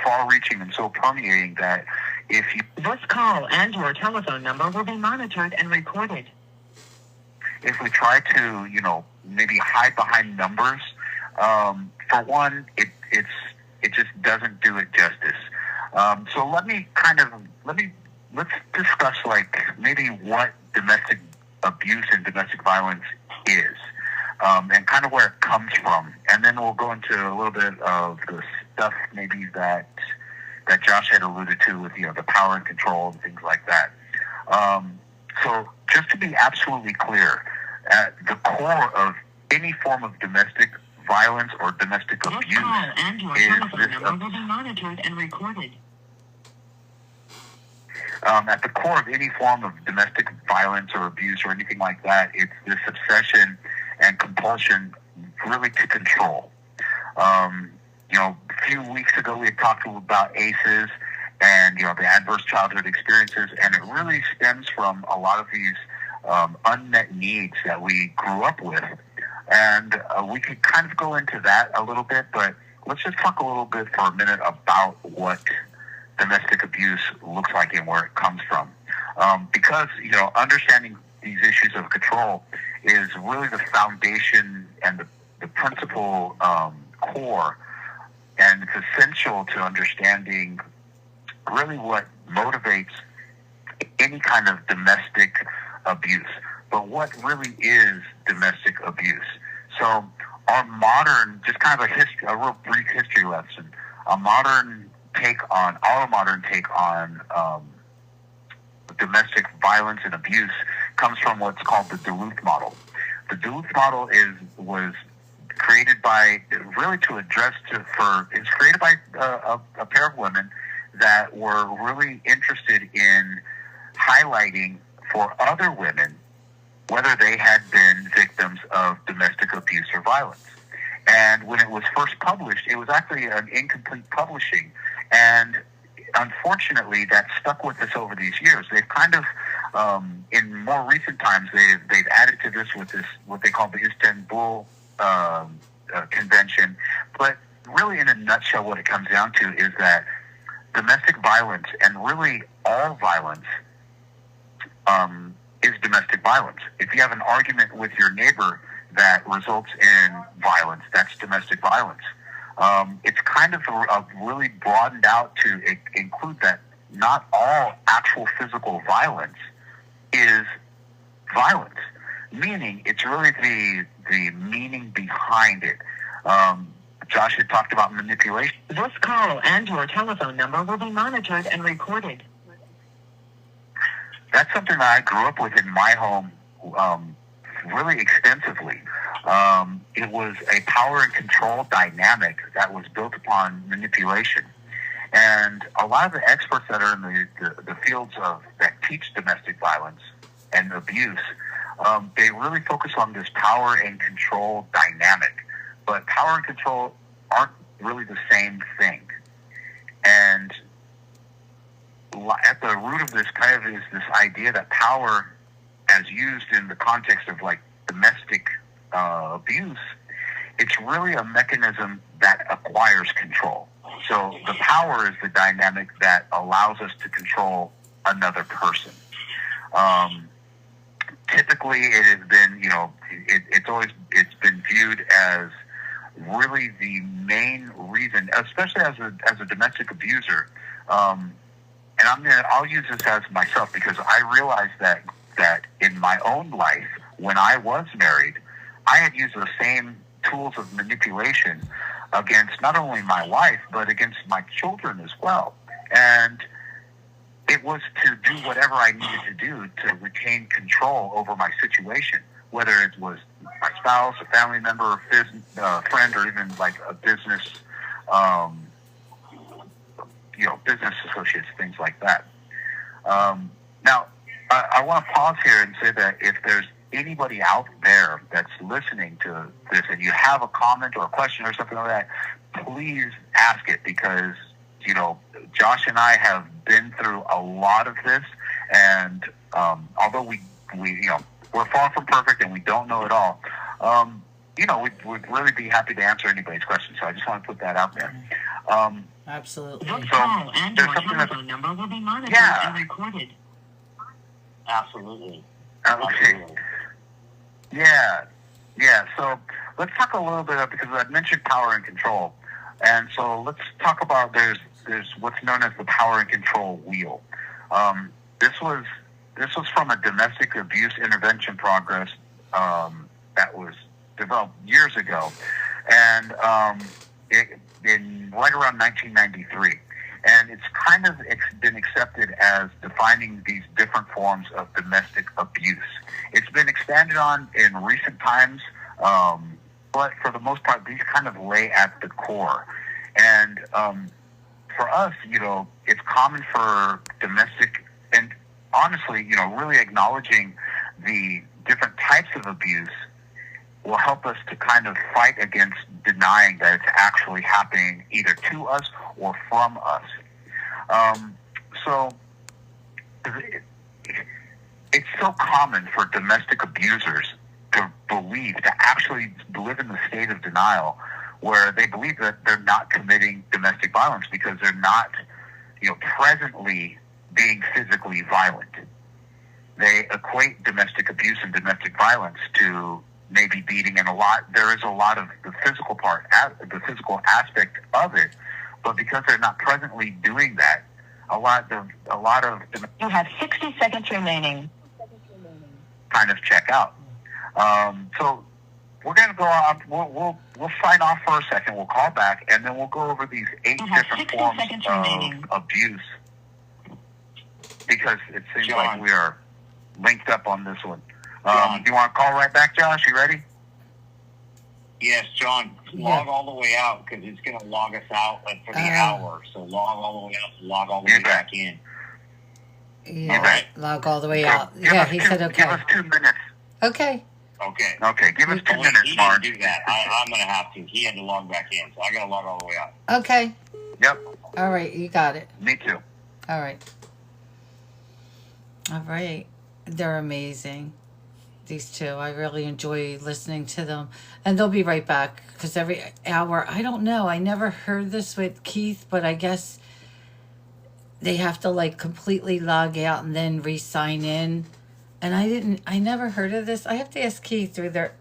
far-reaching and so permeating that if you... This call and your telephone number will be monitored and recorded. If we try to, you know, maybe hide behind numbers, for one, it just doesn't do it justice. So let's discuss, like, maybe what domestic abuse and domestic violence is, and kind of where it comes from, and then we'll go into a little bit of the stuff maybe that Josh had alluded to with, you know, the power and control and things like that. So just to be absolutely clear, at the core of any form of domestic violence or domestic abuse This call and your telephone number will be monitored and recorded. At the core of any form of domestic violence or abuse or anything like that, it's this obsession and compulsion really to control. You know, a few weeks ago we had talked about ACEs, and, the adverse childhood experiences. And it really stems from a lot of these unmet needs that we grew up with. And we could kind of go into that a little bit, but let's just talk a little bit for a minute about what domestic abuse looks like and where it comes from. Because, understanding these issues of control is really the foundation and the principal core, and it's essential to understanding really what motivates any kind of domestic abuse. But what really is domestic abuse? So our modern, just kind of a real brief history lesson, our modern take on domestic violence and abuse comes from what's called the Duluth model. The Duluth model was created it's created by a pair of women that were really interested in highlighting for other women whether they had been victims of domestic abuse or violence. And when it was first published, it was actually an incomplete publishing. And unfortunately, that stuck with us over these years. They've kind of, in more recent times, they've added to this with this, what they call the Istanbul Convention. But really, in a nutshell, what it comes down to is that domestic violence, and really all violence, is domestic violence. If you have an argument with your neighbor that results in violence, that's domestic violence. It's kind of really broadened out to include that not all actual physical violence is violence, meaning it's really the meaning behind it. Josh had talked about manipulation. This call and your telephone number will be monitored and recorded. That's something that I grew up with in my home really extensively. It was a power and control dynamic that was built upon manipulation. And a lot of the experts that are in the fields that teach domestic violence and abuse, they really focus on this power and control dynamic. But power and control aren't really the same thing. And at the root of this kind of is this idea that power, as used in the context of like domestic abuse, it's really a mechanism that acquires control. So the power is the dynamic that allows us to control another person. Typically, it has been, it's been viewed as really the main reason, especially as a domestic abuser. And I'll use this as myself, because I realized that in my own life, when I was married, I had used the same tools of manipulation against not only my wife, but against my children as well. And it was to do whatever I needed to do to retain control over my situation, whether it was my spouse, a family member, a friend, or even like a business, business associates, things like that. Now, I want to pause here and say that if there's anybody out there that's listening to this and you have a comment or a question or something like that, please ask it, because, Josh and I have been through a lot of this, and although we're far from perfect and we don't know it all, we'd really be happy to answer anybody's question. So I just want to put that out there. Absolutely. This call and your telephone number will be monitored and recorded. Absolutely. Okay. Yeah. So let's talk a little bit because I mentioned power and control, and so let's talk about there's what's known as the power and control wheel. This was from a domestic abuse intervention progress that was developed years ago, and in right around 1993. And it's been accepted as defining these different forms of domestic abuse. It's been expanded on in recent times, but for the most part, these kind of lay at the core. And for us, it's common for domestic, and honestly, really acknowledging the different types of abuse will help us to kind of fight against denying that it's actually happening either to us or from us. So it's so common for domestic abusers to believe, to actually live in the state of denial where they believe that they're not committing domestic violence because they're not, presently being physically violent. They equate domestic abuse and domestic violence to maybe beating, and there is a lot of the physical part, the physical aspect of it, but because they're not presently doing that, a lot of You have 60 seconds remaining. kind of check out. So we're going to go on. We'll sign off for a second. We'll call back, and then we'll go over these 8 different forms of abuse, because it seems like we are linked up on this one. Do you want to call right back, Josh? You ready? Yes, John, log all the way out because it's going to log us out for the hour. So log all the way out, log all the way back in. Yeah, all right. log all the way So out. Yeah, he said okay. Give us 2 minutes. Okay. Okay. Give us 2 minutes, He Marge. didn't do that. I'm going to have to. He had to log back in, so I got to log all the way out. Okay. Yep. All right, you got it. Me too. All right. All right. They're amazing. These two. I really enjoy listening to them. And they'll be right back because every hour, I don't know. I never heard this with Keith, but I guess they have to completely log out and then re-sign in. And I never heard of this. I have to ask Keith through their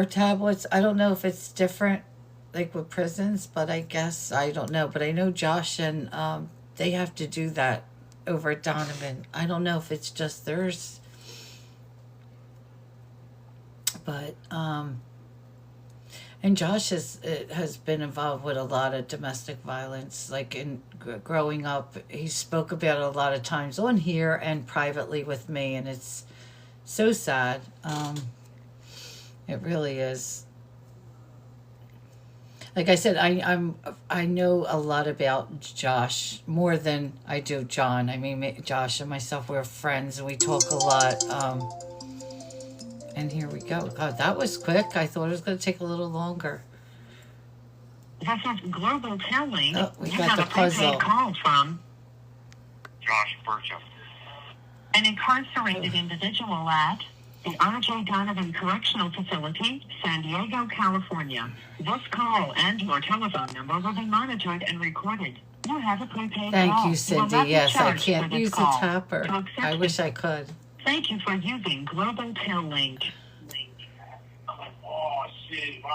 tablets. I don't know if it's different with prisons, but I guess I don't know. But I know Josh and they have to do that over at Donovan. I don't know if it's just theirs. But and Josh has been involved with a lot of domestic violence, in growing up. He spoke about it a lot of times on here and privately with me, and it's so sad. It really is. Like I said, I know a lot about Josh more than I do John. I mean, Josh and myself, we're friends and we talk a lot. And here we go. God, that was quick. I thought it was going to take a little longer. This is Global Telling. Oh, we you got have the a prepaid puzzle. call from Josh Burcham. an incarcerated individual at the R.J. Donovan Correctional Facility, San Diego, California. This call and your telephone number will be monitored and recorded. You have a prepaid Thank call. you, will not Cindy. be Yes, I charged can't for this use the call. tapper. To accept I wish I could. Thank you for using Global Tel Link.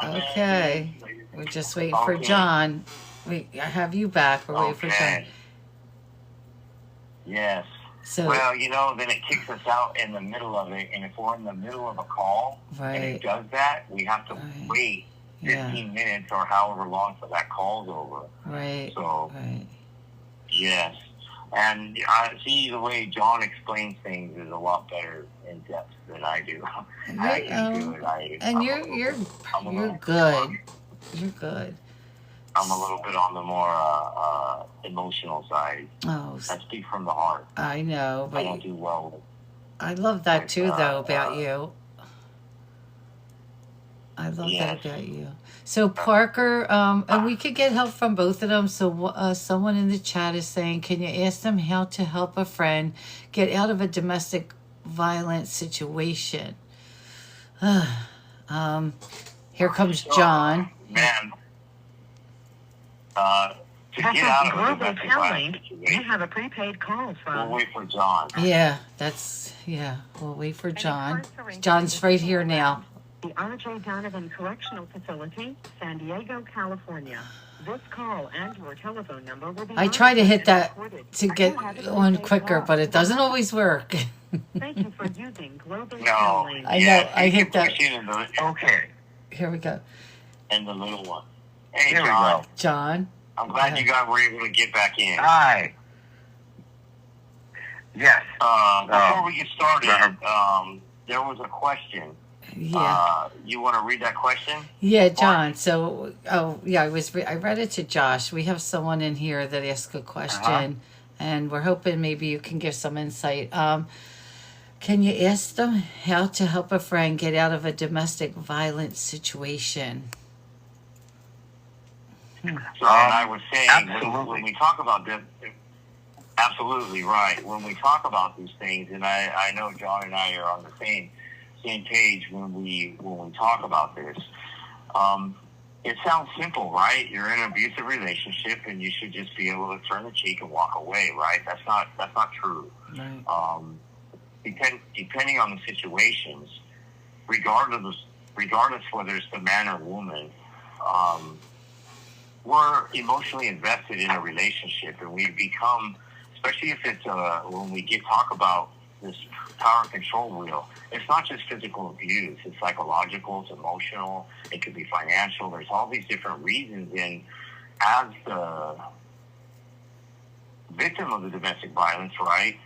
Okay. We're just waiting for John. I have you back. We're waiting for John. Yes. So, Well, then it kicks us out in the middle of it, and if we're in the middle of a call and it right. does that, we have to Right. wait 15 Yeah. minutes or however long till that call's over. Right. So, Right. yes. And I see the way John explains things is a lot better in depth than I do. I can do it. And you're good. You're good. I'm a little bit on the more emotional side. Oh, I speak from the heart. I know, I don't but do well with I love that too, though, about you. I love Yes. that about you. So Parker, and we could get help from both of them. So someone in the chat is saying, can you ask them how to help a friend get out of a domestic violence situation? Here comes John. Man, to This get is out of a Global domestic Tel violence Link. You situation, have a prepaid call we'll from wait for John. Yeah, we'll wait for John. John's right here now. the R.J. Donovan Correctional Facility, San Diego, California. This call and your telephone number will be I try to hit that recorded. to get on quicker, but it doesn't always work. Thank you for using Global No, Tel Link. I know, I you hit can that. push in the, Okay. Here we go. and the little one. Hey, Here we John. go. John. I'm glad you guys were able to get back in. Hi. Yes. Before we get started, there was a question. Yeah. You want to read that question? Yeah, John. So, I read it to Josh. We have someone in here that asked a question, and we're hoping maybe you can give some insight. Can you ask them how to help a friend get out of a domestic violence situation? So I was saying, absolutely. when we talk about this, absolutely right. When we talk about these things, and I know John and I are on the same page when we talk about this. It sounds simple, right? You're in an abusive relationship, and you should just be able to turn the cheek and walk away, right? That's not true. Right. Depending on the situations, regardless whether it's the man or woman, we're emotionally invested in a relationship, and we become, especially if it's when we talk about this power and control wheel, it's not just physical abuse. It's psychological, it's emotional, it could be financial. There's all these different reasons. And as the victim of the domestic violence, right,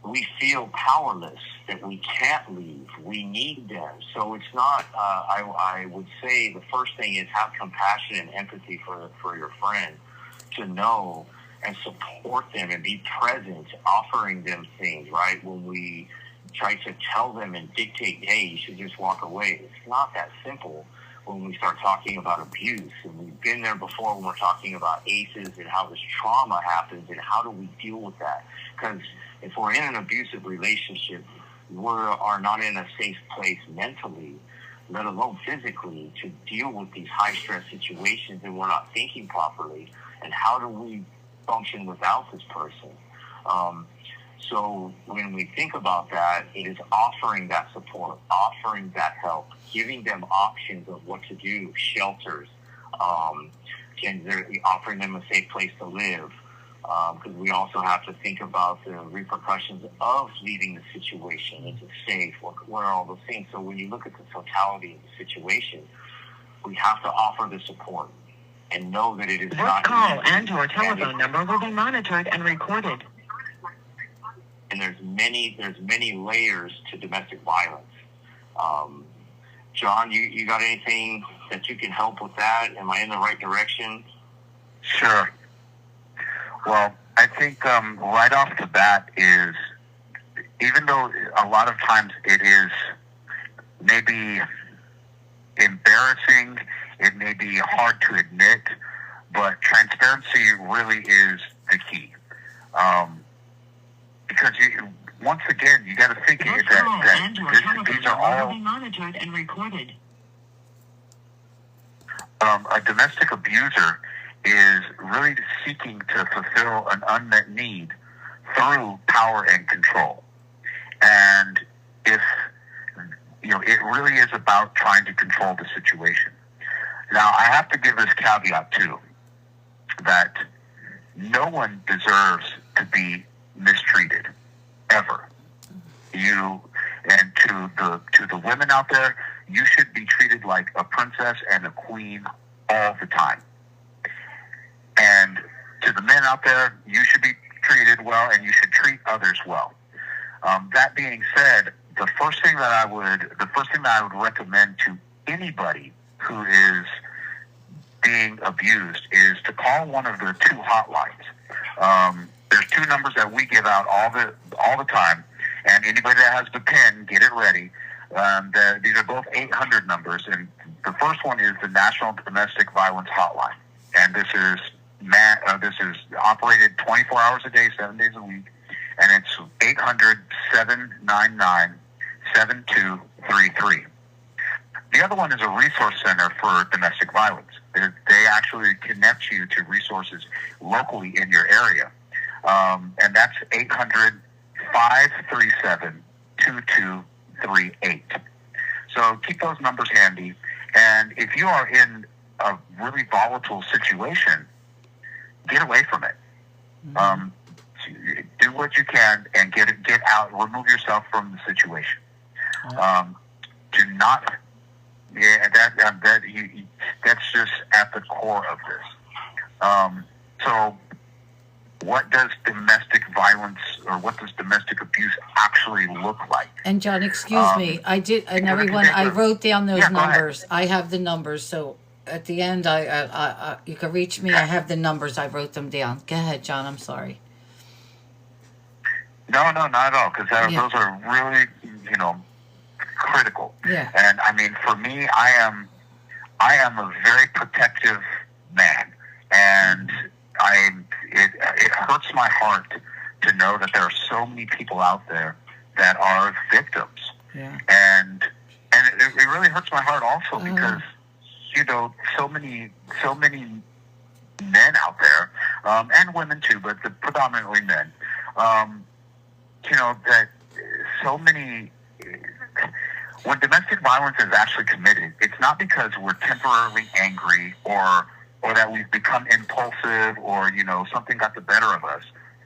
we feel powerless, that we can't leave. We need them. So it's not, I would say the first thing is have compassion and empathy for your friend, to know and support them and be present, offering them things, right? When we try to tell them and dictate, hey, you should just walk away. It's not that simple when we start talking about abuse. And we've been there before when we're talking about ACEs and how this trauma happens and how do we deal with that. Because if we're in an abusive relationship, we are not in a safe place mentally, let alone physically, to deal with these high-stress situations, and we're not thinking properly. And how do we function without this person? So when we think about that, it is offering that support, offering that help, giving them options of what to do, shelters, offering them a safe place to live, because we also have to think about the repercussions of leaving the situation. Is it safe? What are all those things? So when you look at the totality of the situation, we have to offer the support and know that it is not This call and your telephone number will be monitored and recorded. And there's many layers to domestic violence. John, you got anything that you can help with that? Am I in the right direction? Sure. Well, I think right off the bat is, even though a lot of times it is maybe embarrassing, it may be hard to admit, but transparency really is the key. Because once again, you got to think that these are all monitored and recorded. A domestic abuser is really seeking to fulfill an unmet need through power and control. And if, it really is about trying to control the situation. Now, I have to give this caveat too, that no one deserves to be mistreated, ever. And to the women out there, you should be treated like a princess and a queen all the time. And to the men out there, you should be treated well, and you should treat others well. That being said, the first thing that I would recommend to anybody who is being abused is to call one of the two hotlines. There's two numbers that we give out all the time, and anybody that has the pen, get it ready. These are both 800 numbers, and the first one is the National Domestic Violence Hotline, and this is operated 24 hours a day, 7 days a week, and it's 800-799-7233. The other one is a resource center for domestic violence. They actually connect you to resources locally in your area. And that's 800-537-2238. So keep those numbers handy. And if you are in a really volatile situation, get away from it. Do what you can and get out. Remove yourself from the situation. Do not. Yeah, that's just at the core of this. So, what does domestic violence or what does domestic abuse actually look like? And John, excuse me, I did, and everyone, I wrote down those numbers. I have the numbers, so at the end, I you can reach me. I have the numbers. I wrote them down. Go ahead, John. I'm sorry. No, not at all, because those are really, critical. Yeah. And I mean, for me, I am a very protective man, and it hurts my heart to know that there are so many people out there that are victims. Yeah. And it really hurts my heart also because, so many men out there, and women too, but predominantly men, that so many, when domestic violence is actually committed, it's not because we're temporarily angry or that we've become impulsive or, something got the better of us.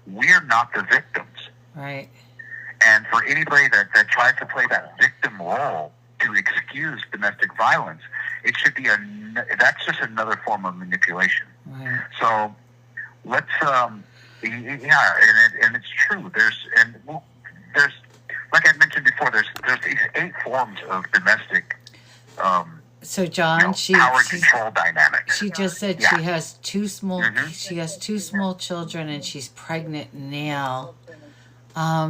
We're not the victims. Right. And for anybody that tries to play that victim role to excuse domestic violence, it should be that's just another form of manipulation. Right. So let's, and it's true. There's, like I mentioned before, there's these 8 forms of domestic, so John, power and control dynamic. She just said Yeah. she has 2 small. Mm-hmm. She has 2 small children, and she's pregnant now.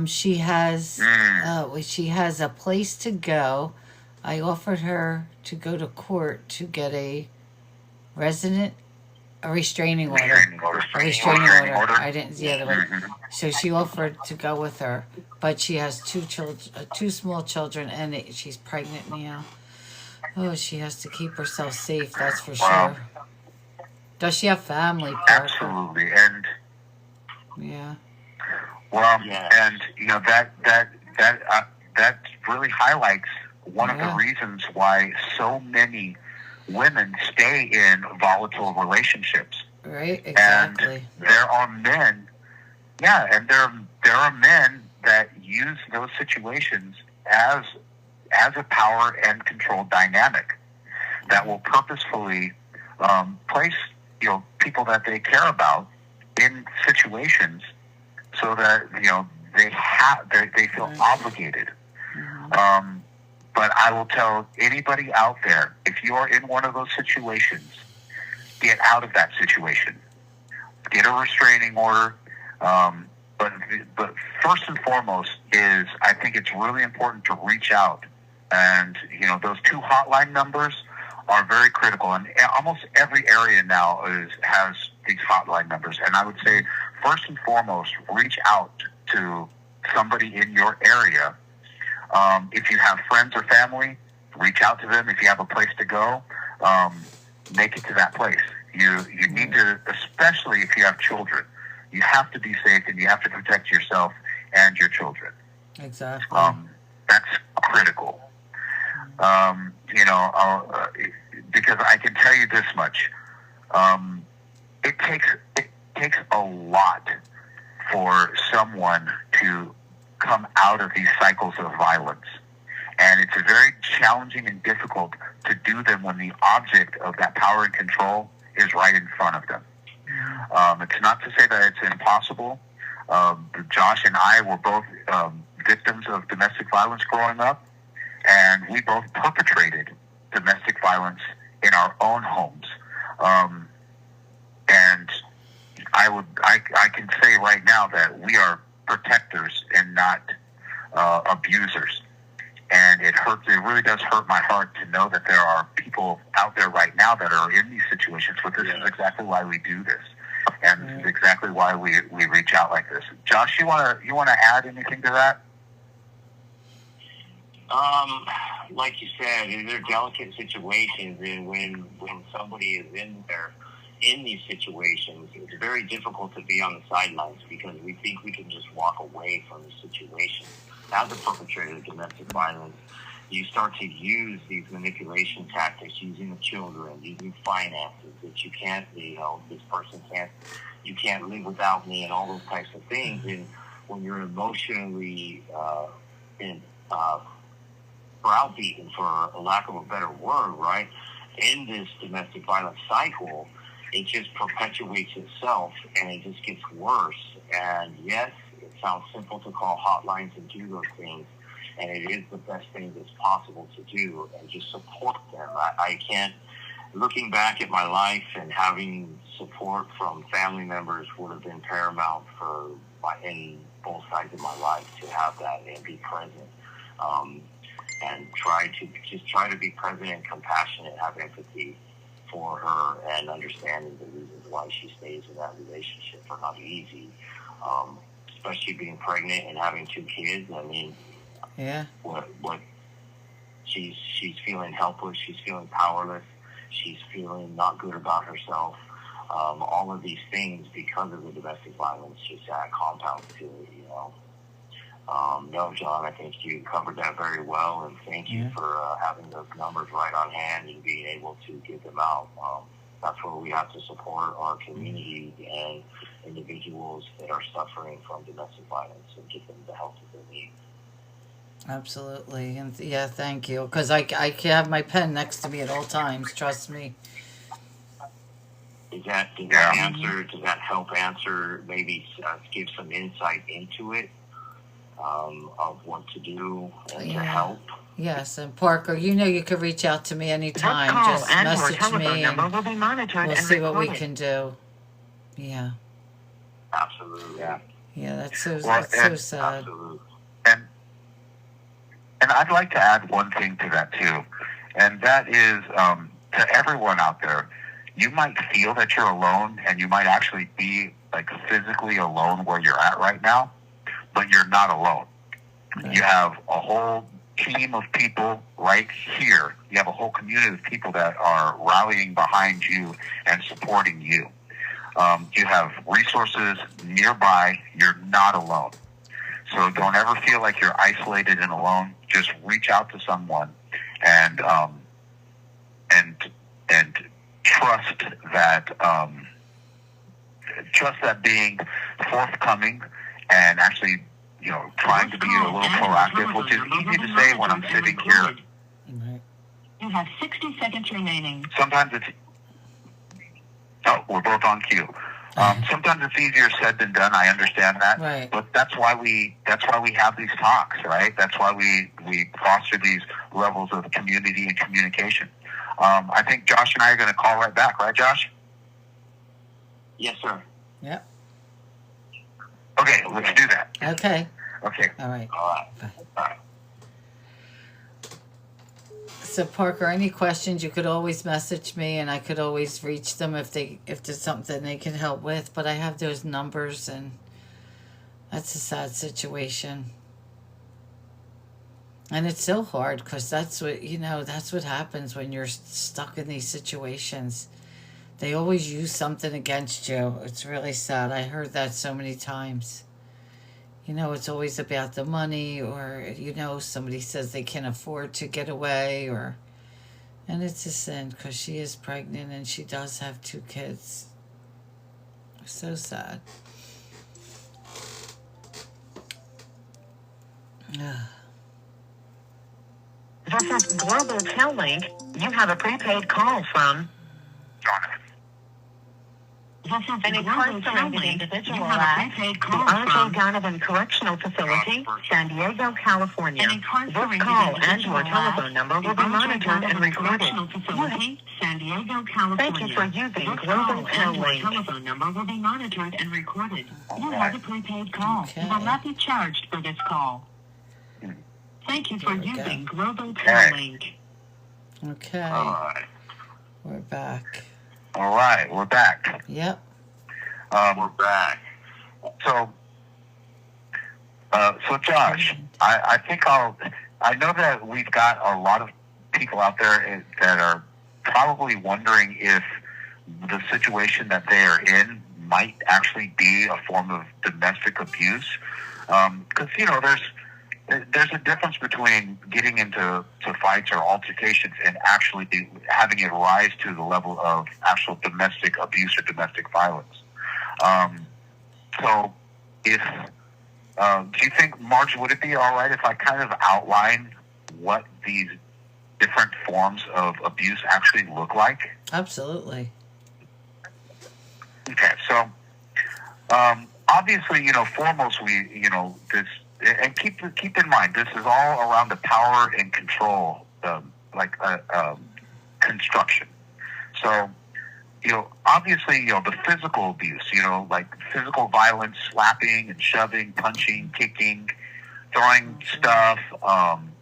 She has. She has a place to go. I offered her to go to court to get a restraining order. A restraining order. I didn't. Yeah. So she offered to go with her, but she has 2 children, 2 small children, and she's pregnant now. Oh, she has to keep herself safe. That's for sure. Does she have family? Parker? Absolutely, and yeah. Well, Yeah. and that really highlights one of the reasons why so many women stay in volatile relationships. Right, exactly. And there are men, and there are men that use those situations as a power and control dynamic that will purposefully place people that they care about in situations so that they feel obligated. But I will tell anybody out there, if you are in one of those situations, get out of that situation. Get a restraining order. But first and foremost is, I think it's really important to reach out. And, those 2 hotline numbers are very critical. And almost every area now has these hotline numbers. And I would say, first and foremost, reach out to somebody in your area. If you have friends or family, reach out to them. If you have a place to go, make it to that place. You need to, especially if you have children, you have to be safe and you have to protect yourself and your children. Exactly. That's critical. Because I can tell you this much. It takes a lot for someone to come out of these cycles of violence. And it's very challenging and difficult to do them when the object of that power and control is right in front of them. It's not to say that it's impossible. Josh and I were both victims of domestic violence growing up, and we both perpetrated domestic violence in our own homes. And I can say right now that we are protectors and not abusers. And it hurts. It really does hurt my heart to know that there are people out there right now that are in these situations. But this is exactly why we do this, and this is exactly why we reach out like this. Josh, you want to add anything to that? Like you said, they're delicate situations, and when somebody is in these situations, it's very difficult to be on the sidelines because we think we can just walk away from the situation. As a perpetrator of domestic violence, you start to use these manipulation tactics, using the children, using finances, that you can't, this person you can't live without me, and all those types of things. And when you're emotionally browbeaten, for a lack of a better word, right, in this domestic violence cycle, it just perpetuates itself, and it just gets worse. And yes, it sounds simple to call hotlines and do those things, and it is the best thing that's possible to do, and just support them. I can't, looking back at my life and having support from family members would have been paramount in both sides of my life, to have that and be present, and try to be present and compassionate, have empathy, for her and understanding the reasons why she stays in that relationship are not easy. Especially being pregnant and having 2 kids. I mean, Yeah. what she's feeling helpless. She's feeling powerless. She's feeling not good about herself. All of these things because of the domestic violence just add compound to it, you know. No, John, I think you covered that very well, and thank you for having those numbers right on hand and being able to get them out. That's where we have to support our community and individuals that are suffering from domestic violence and give them the help that they need. Absolutely. And yeah, thank you. Because I have my pen next to me at all times. Trust me. Does that answer? Does that help answer? Maybe give some insight into it of what to do and to help. Yes, and Parker, you could reach out to me anytime. Just message me, and we'll see what we can do. Yeah. Absolutely. Yeah, that's so sad. Absolutely. And I'd like to add one thing to that too, and that is to everyone out there, you might feel that you're alone, and you might actually be like physically alone where you're at right now, but you're not alone. Right. You have a whole team of people right here. You have a whole community of people that are rallying behind you and supporting you. You have resources nearby. You're not alone. So don't ever feel like you're isolated and alone. Just reach out to someone and trust that being forthcoming and actually, trying to be a little proactive, which is easy to say when I'm sitting here. You have 60 seconds remaining. Sometimes we're both on cue. Sometimes it's easier said than done. I understand that, right. But that's why we have these talks, right? That's why we foster these levels of community and communication. I think Josh and I are going to call right back, right, Josh? Yes, sir. Yep. Okay, let's do that. Okay. Okay. All right. Bye. Bye. So Parker, any questions, you could always message me, and I could always reach them if there's something they can help with. But I have those numbers, and that's a sad situation. And it's so hard because that's what happens when you're stuck in these situations. They always use something against you. It's really sad. I heard that so many times. It's always about the money, or, somebody says they can't afford to get away, and it's a sin because she is pregnant and she does have 2 kids. So sad. This is Global Tel Link. You have a prepaid call from Jonathan. This is an incarcerated individual at the MargeC Donovan Correctional Facility, San Diego, California. This call and your telephone number will be monitored and recorded. San Diego, California. Thank you for using Global Tel Link. Your telephone number will be monitored and recorded. You have a prepaid call. You will not be charged for this call. Thank you for using Global Tel Link. Okay. All right. We're back. All right, we're back. Yep. We're back. So Josh, I think I know that we've got a lot of people out there that are probably wondering if the situation that they are in might actually be a form of domestic abuse. Because, there's a difference between getting into fights or altercations and actually having it rise to the level of actual domestic abuse or domestic violence. So do you think, Marge, would it be all right if I kind of outline what these different forms of abuse actually look like? Absolutely. Okay, so obviously, foremost, this. And keep in mind, this is all around the power and control, construction. So, obviously, the physical abuse, like physical violence, slapping and shoving, punching, kicking, throwing stuff,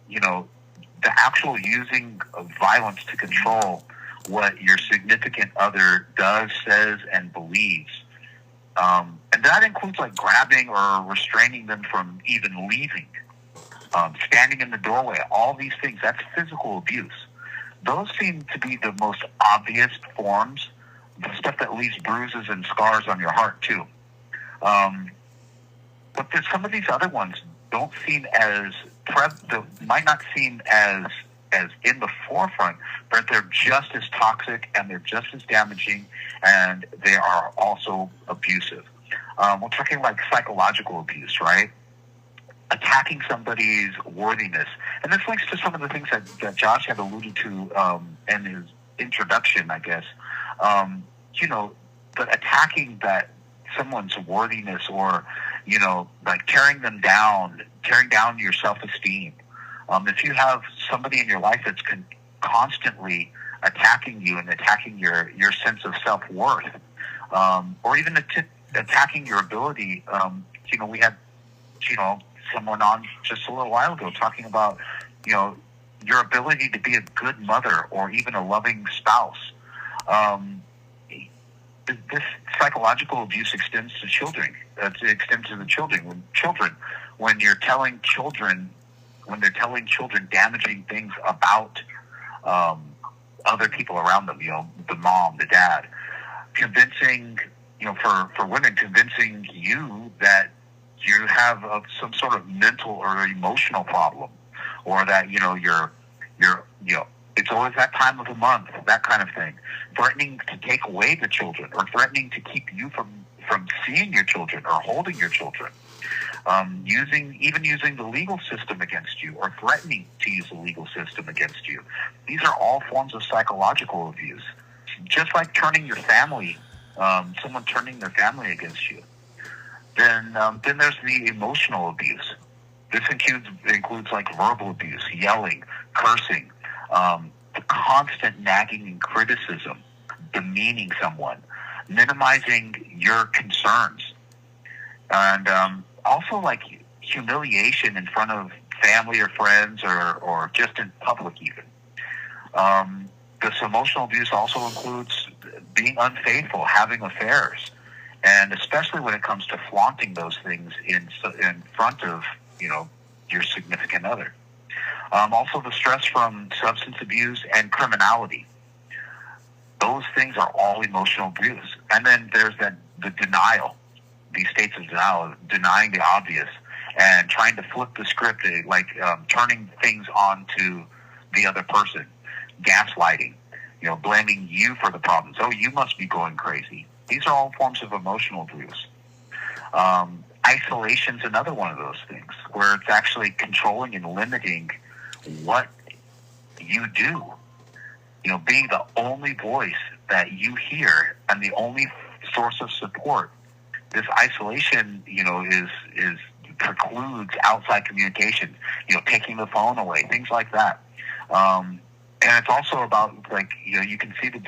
the actual using of violence to control what your significant other does, says, and believes. And that includes like grabbing or restraining them from even leaving, standing in the doorway, all these things. That's physical abuse. Those seem to be the most obvious forms, the stuff that leaves bruises and scars on your heart too. But there's some of these other ones don't seem as might not seem as in the forefront, but they're just as toxic and they're just as damaging, and they are also abusive. We're talking like psychological abuse, right? Attacking somebody's worthiness. And this links to some of the things that Josh had alluded to in his introduction, I guess. But attacking that someone's worthiness, or, like tearing down your self-esteem. If you have somebody in your life that's constantly attacking you and attacking your sense of self-worth, or even attacking your ability, we had, someone on just a little while ago talking about, your ability to be a good mother or even a loving spouse. This psychological abuse extends to children. It extends to the children. When you're telling children, damaging things about other people around them, the mom, the dad, convincing, for women, convincing you that you have some sort of mental or emotional problem, or that you're it's always that time of the month, that kind of thing. Threatening to take away the children, or threatening to keep you from seeing your children or holding your children. Using the legal system against you, or threatening to use the legal system against you. These are all forms of psychological abuse. Just like turning your family, someone turning their family against you. Then there's the emotional abuse. This includes like verbal abuse, yelling, cursing, the constant nagging and criticism, demeaning someone, minimizing your concerns, and also like humiliation in front of family or friends, or just in public even. This emotional abuse also includes being unfaithful, having affairs, and especially when it comes to flaunting those things in front of your significant other. Also, the stress from substance abuse and criminality. Those things are all emotional abuse. And then there's the denial, these states of denial, denying the obvious and trying to flip the script, like turning things on to the other person, gaslighting, blaming you for the problems. Oh, you must be going crazy. These are all forms of emotional abuse. Isolation's another one of those things, where it's actually controlling and limiting what you do. Being the only voice that you hear and the only source of support. This isolation, is precludes outside communication. Taking the phone away, things like that. And it's also about you can see the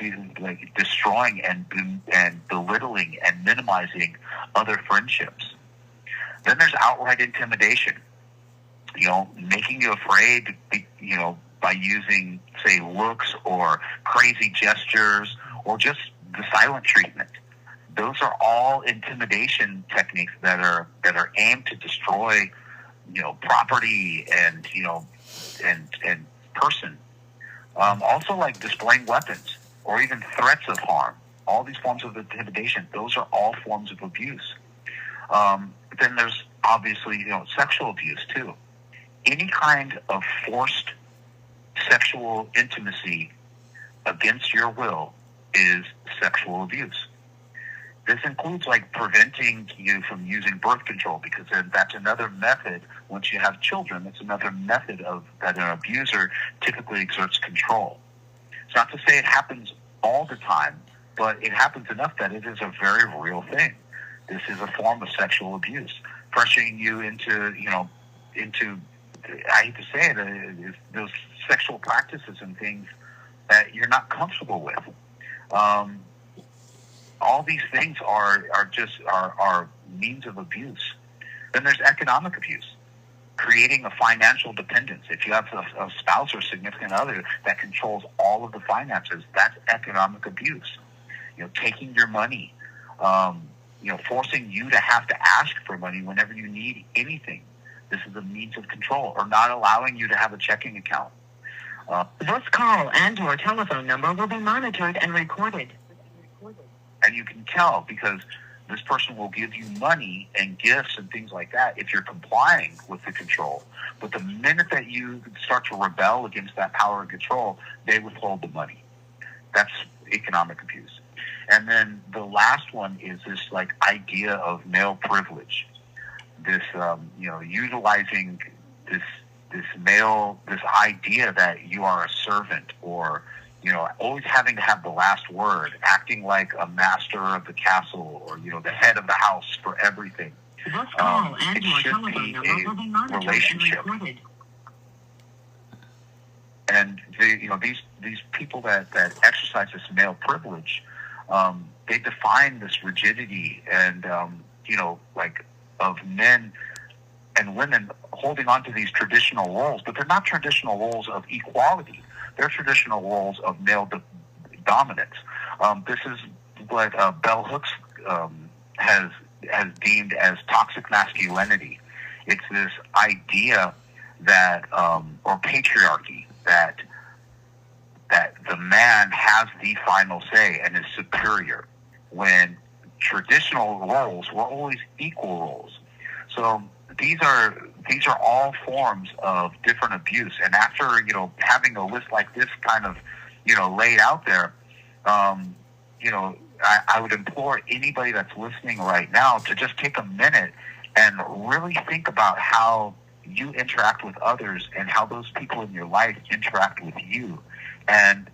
destroying and belittling and minimizing other friendships. Then there's outright intimidation. Making you afraid, by using, say, looks or crazy gestures, or just the silent treatment. Those are all intimidation techniques that are aimed to destroy, property and person. Also, like displaying weapons or even threats of harm. All these forms of intimidation. Those are all forms of abuse. Then there's obviously, sexual abuse too. Any kind of forced sexual intimacy against your will is sexual abuse. This includes like preventing you from using birth control, because then that's another method. Once you have children, that's another method that an abuser typically exerts control. It's not to say it happens all the time, but it happens enough that it is a very real thing. This is a form of sexual abuse, pressuring you into I hate to say it, those sexual practices and things that you're not comfortable with. All these things are means of abuse. Then there's economic abuse. creating a financial dependence. If you have a spouse or significant other that controls all of the finances, that's economic abuse. Taking your money, forcing you to have to ask for money whenever you need anything. This is a means of control, or not allowing you to have a checking account. This call and your telephone number will be monitored and recorded. And you can tell because this person will give you money and gifts and things like that if you're complying with the control. But the minute that you start to rebel against that power and control, they withhold the money. That's economic abuse. And then the last one is this idea of male privilege. This, utilizing this idea that you are a servant, or, always having to have the last word, acting like a master of the castle, or, the head of the house for everything. This call and it your should telephone be number will be a monitored relationship. and recorded. And these people that exercise this male privilege, they define this rigidity and of men and women holding on to these traditional roles, but they're not traditional roles of equality. They're traditional roles of male dominance. This is what Bell Hooks has deemed as toxic masculinity. It's this idea that, or patriarchy, that the man has the final say and is superior, when traditional roles were always equal roles. So these are all forms of different abuse. And after having a list like this kind of laid out there, I would implore anybody that's listening right now to just take a minute and really think about how you interact with others and how those people in your life interact with you, and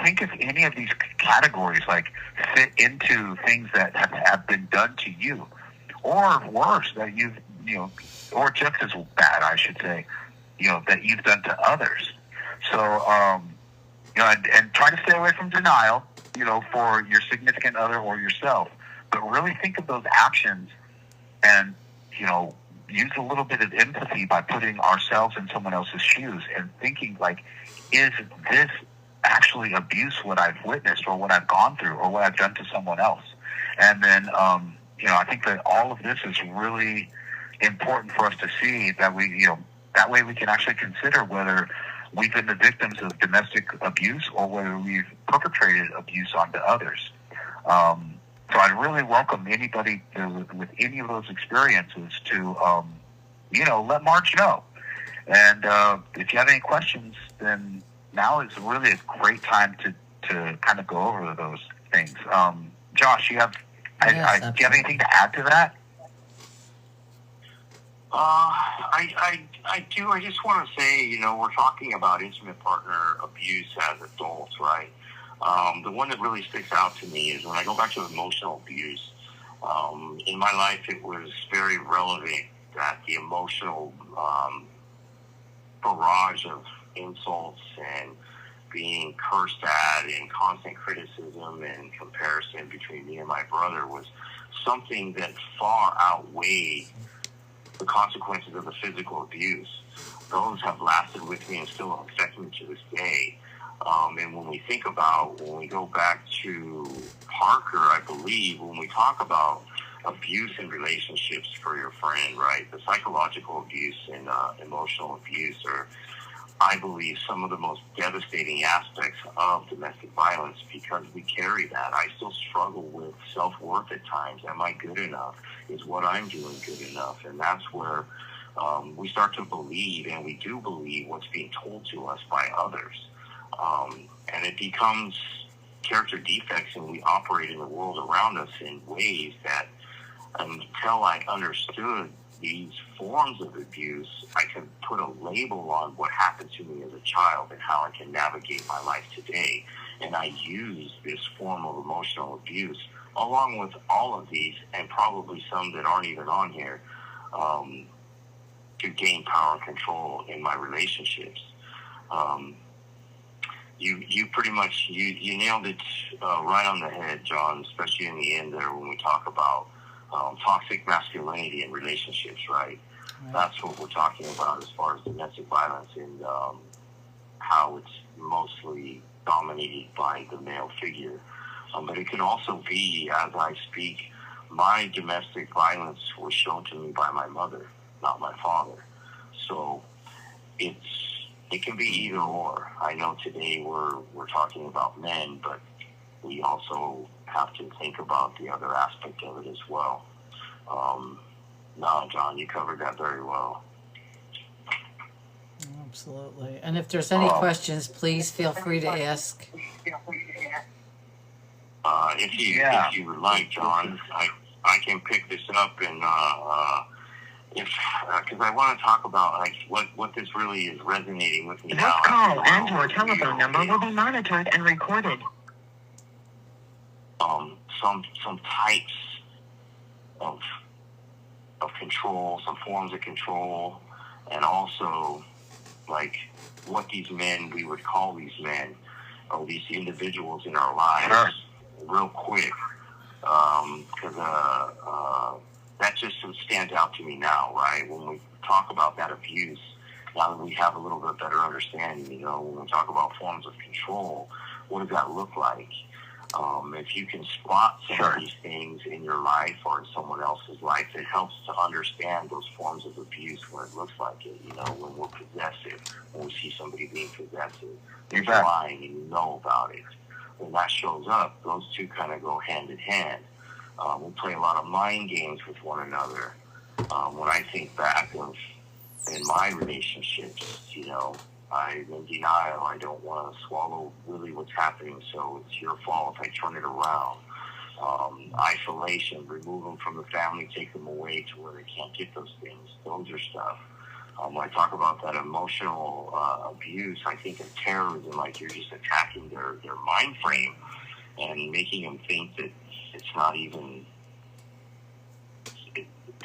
think if any of these categories fit into things that have been done to you, or worse, that you've or just as bad, I should say, that you've done to others. So and try to stay away from denial, for your significant other or yourself, but really think of those actions and use a little bit of empathy by putting ourselves in someone else's shoes and thinking is this actually abuse, what I've witnessed or what I've gone through or what I've done to someone else? And then, I think that all of this is really important for us to see, that that way we can actually consider whether we've been the victims of domestic abuse or whether we've perpetrated abuse onto others. So I'd really welcome anybody with any of those experiences to, let Marge know. And if you have any questions, then now is really a great time to kind of go over those things. Josh, do you have anything to add to that? I do. I just want to say, we're talking about intimate partner abuse as adults, right? The one that really sticks out to me is when I go back to emotional abuse. In my life, it was very relevant that the emotional barrage of insults and being cursed at and constant criticism and comparison between me and my brother was something that far outweighed the consequences of the physical abuse. Those have lasted with me and still affect me to this day. And when we go back to Parker, I believe, when we talk about abuse in relationships for your friend, right, the psychological abuse and emotional abuse are, I believe, some of the most devastating aspects of domestic violence, because we carry that. I still struggle with self-worth at times. Am I good enough? Is what I'm doing good enough? And that's where we start to believe, and we do believe, what's being told to us by others. And it becomes character defects, and we operate in the world around us in ways that, until I understood these forms of abuse, I can put a label on what happened to me as a child and how I can navigate my life today. And I use this form of emotional abuse, along with all of these, and probably some that aren't even on here, to gain power and control in my relationships. You pretty much, you nailed it right on the head, John, especially in the end there when we talk about toxic masculinity in relationships, right? That's what we're talking about as far as domestic violence and how it's mostly dominated by the male figure. But it can also be, as I speak, my domestic violence was shown to me by my mother, not my father. So it can be either or. I know today we're talking about men, but we also have to think about the other aspect of it as well. No, John, you covered that very well. Absolutely. And if there's any questions, please feel free to ask. If you would like, John, I can pick this up and because I want to talk about like what this really is resonating with me This now. call and your telephone number will be monitored and recorded. Some types of control, some forms of control, and also like what these men, we would call these men, or these individuals in our lives, real quick, because that just stands out to me now, right? When we talk about that abuse, now that we have a little bit better understanding, you know, when we talk about forms of control, what does that look like? If you can spot some of these things in your life or in someone else's life, it helps to understand those forms of abuse when it looks like it. You know, when we're possessive, when we see somebody being possessive, they're lying and you know about it. When that shows up, those two kind of go hand in hand. We play a lot of mind games with one another. When I think back in my relationships, you know, I'm in denial. I don't want to swallow really what's happening, so it's your fault. I turn it around. Isolation, remove them from the family, take them away to where they can't get those things. Those are stuff. When I talk about that emotional abuse, I think of terrorism, like you're just attacking their mind frame and making them think that it's not even...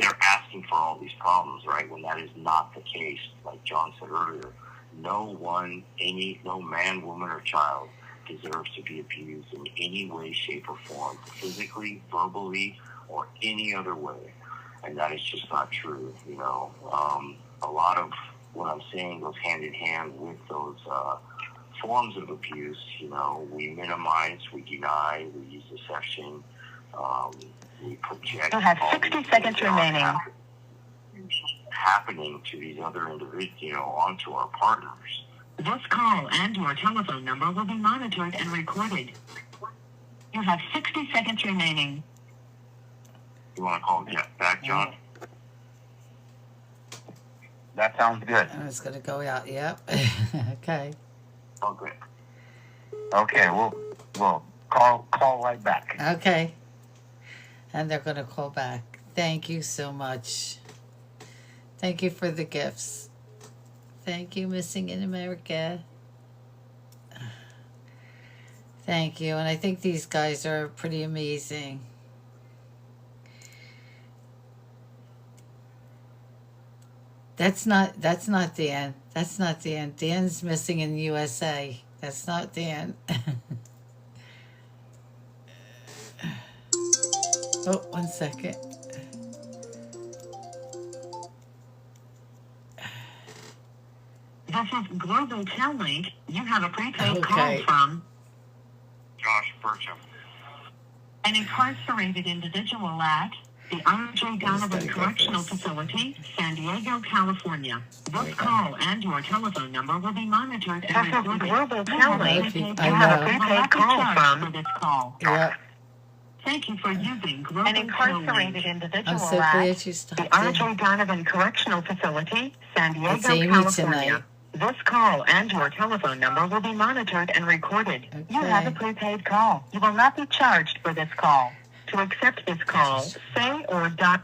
they're asking for all these problems, right? When that is not the case, like John said earlier. No man, woman, or child deserves to be abused in any way, shape, or form, physically, verbally, or any other way. And that is just not true, you know. A lot of what I'm saying goes hand in hand with those forms of abuse. You know, we minimize, we deny, we use deception, we project. You have 60 seconds remaining. Happening to these other individuals, you know, onto our partners. This call and your telephone number will be monitored and recorded. You have 60 seconds remaining. You want to call back, John? That sounds good. I was going to go out. Yep. Okay. Okay. Okay, we'll call right back. Okay. And they're going to call back. Thank you so much. Thank you for the gifts. Thank you, Missing in America. Thank you. And I think these guys are pretty amazing. That's not Dan. That's not Dan. Dan's missing in the USA. That's not Dan. Oh, 1 second. This is Global Tel-Link. You have a prepaid Okay. call from Josh Burcham. an incarcerated individual at the MargeC Donovan Correctional Facility, San Diego, California. This call and your telephone number will be monitored and recorded. This is Global Tel-Link. You have a prepaid call from this call. Yep. Thank you for using Global An incarcerated individual I'm so glad you stopped the MargeC Donovan Correctional Facility, San Diego, It's Amy California. tonight. This call and your telephone number will be monitored and recorded. Okay. You have a prepaid call. You will not be charged for this call. To accept this call, say or dot.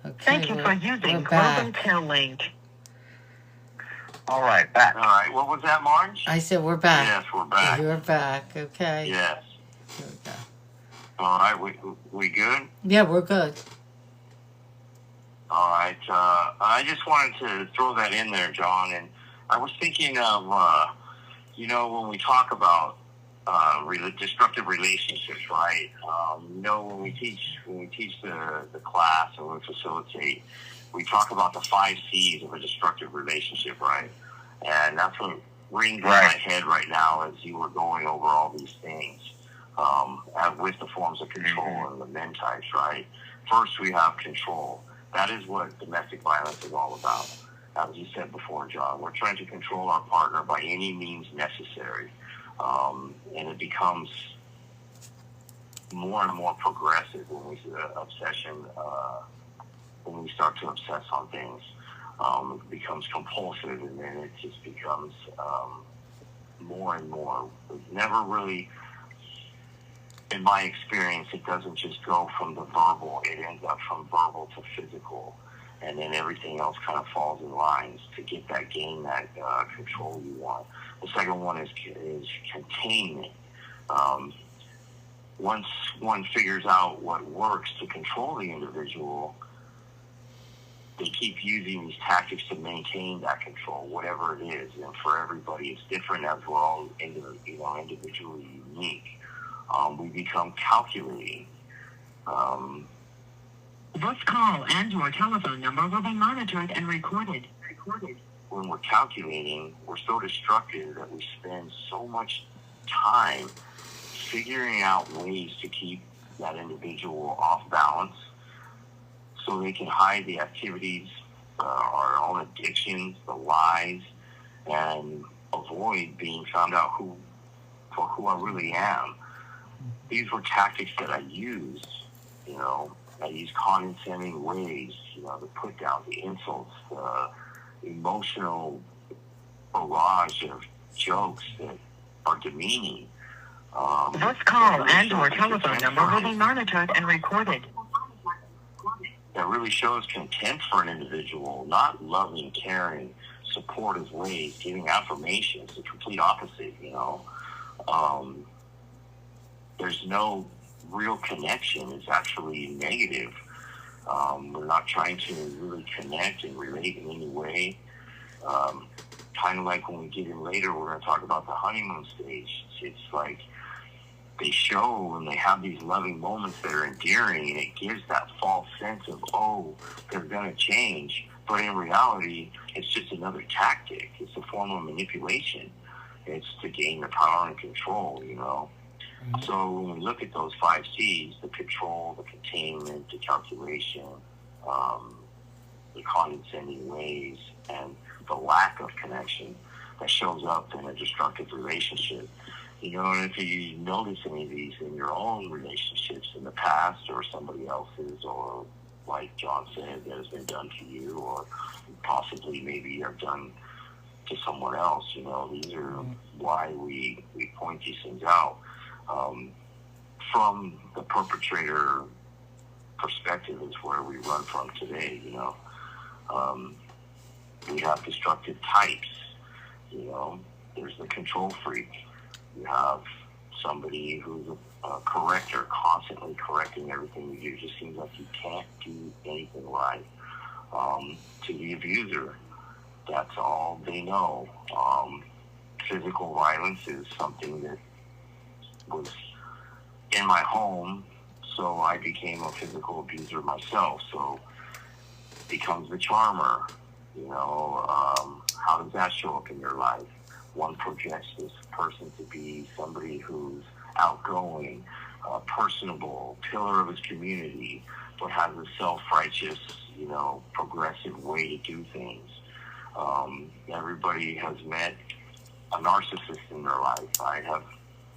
Okay, Thank you for using Global Tel-Link. All right, back. All right. What was that, Marge? I said we're back. Yes, we're back. You're back. Okay. Yes. Here we go. All right. We good? Yeah, we're good. All right. I just wanted to throw that in there, John. And I was thinking of, you know, when we talk about destructive relationships, right? When we teach the class and we facilitate, we talk about the 5 C's of a destructive relationship, right? And that's what rings in my head right now as you were going over all these things with the forms of control and the men types, right? First, we have control. That is what domestic violence is all about. As you said before, John, we're trying to control our partner by any means necessary. And it becomes more and more progressive when we see the obsession, when we start to obsess on things. It becomes compulsive, and then it just becomes more and more. It never really, in my experience, it doesn't just go from the verbal. It ends up from verbal to physical. And then everything else kind of falls in lines to gain that control you want. The second one is containment. Once one figures out what works to control the individual, they keep using these tactics to maintain that control, whatever it is. And for everybody, it's different as we're all individually unique. We become calculating. This call and your telephone number will be monitored and recorded. When we're calculating, we're so destructive that we spend so much time figuring out ways to keep that individual off balance so they can hide the activities, our own addictions, the lies, and avoid being found out for who I really am. These were tactics that I used, I use condescending ways, the put down, the insults, the emotional barrage of jokes that are demeaning. This call and your telephone number will be monitored and recorded. That really shows contempt for an individual, not loving, caring, supportive ways, giving affirmations, the complete opposite, There's no real connection. It's actually negative. We're not trying to really connect and relate in any way. Kind of like when we get in later, we're going to talk about the honeymoon stage. It's like they show and they have these loving moments that are endearing, and it gives that false sense of, they're going to change. But in reality, it's just another tactic. It's a form of manipulation. It's to gain the power and control, So when we look at those 5 C's, the control, the containment, the calculation, the condescending ways, and the lack of connection that shows up in a destructive relationship. And if you notice any of these in your own relationships in the past or somebody else's, or like John said, that has been done to you, or possibly maybe you have done to someone else, these are why we point these things out. From the perpetrator perspective is where we run from today, We have destructive types, There's the control freak. You have somebody who's a corrector, constantly correcting everything you do. It just seems like you can't do anything right. To the abuser, that's all they know. Physical violence is something that was in my home, so I became a physical abuser myself. So becomes the charmer. How does that show up in your life? One projects this person to be somebody who's outgoing, personable, pillar of his community, but has a self-righteous, progressive way to do things. Everybody has met a narcissist in their life. I have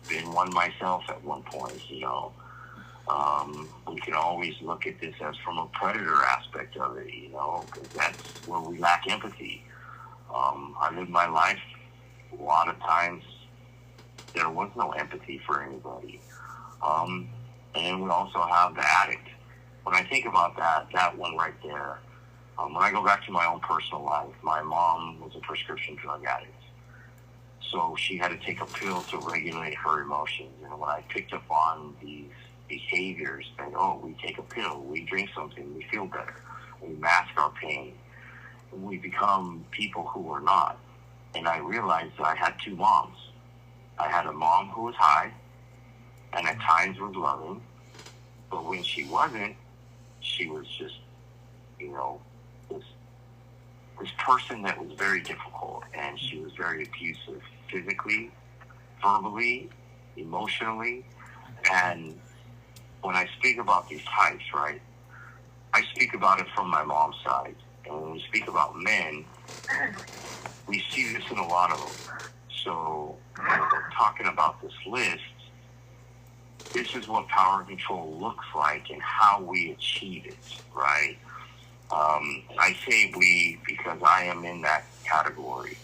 been one myself at one point, We can always look at this as from a predator aspect of it, because that's where we lack empathy. I lived my life, a lot of times there was no empathy for anybody. And we also have the addict. When I think about that one right there, when I go back to my own personal life, my mom was a prescription drug addict. So she had to take a pill to regulate her emotions. And when I picked up on these behaviors that, we take a pill, we drink something, we feel better, we mask our pain, and we become people who are not. And I realized that I had 2 moms. I had a mom who was high and at times was loving, but when she wasn't, she was just, this person that was very difficult, and she was very abusive physically, verbally, emotionally. And when I speak about these types, right, I speak about it from my mom's side. And when we speak about men, we see this in a lot of them. So when we're talking about this list, this is what power and control looks like and how we achieve it, right? I say we because I am in that category.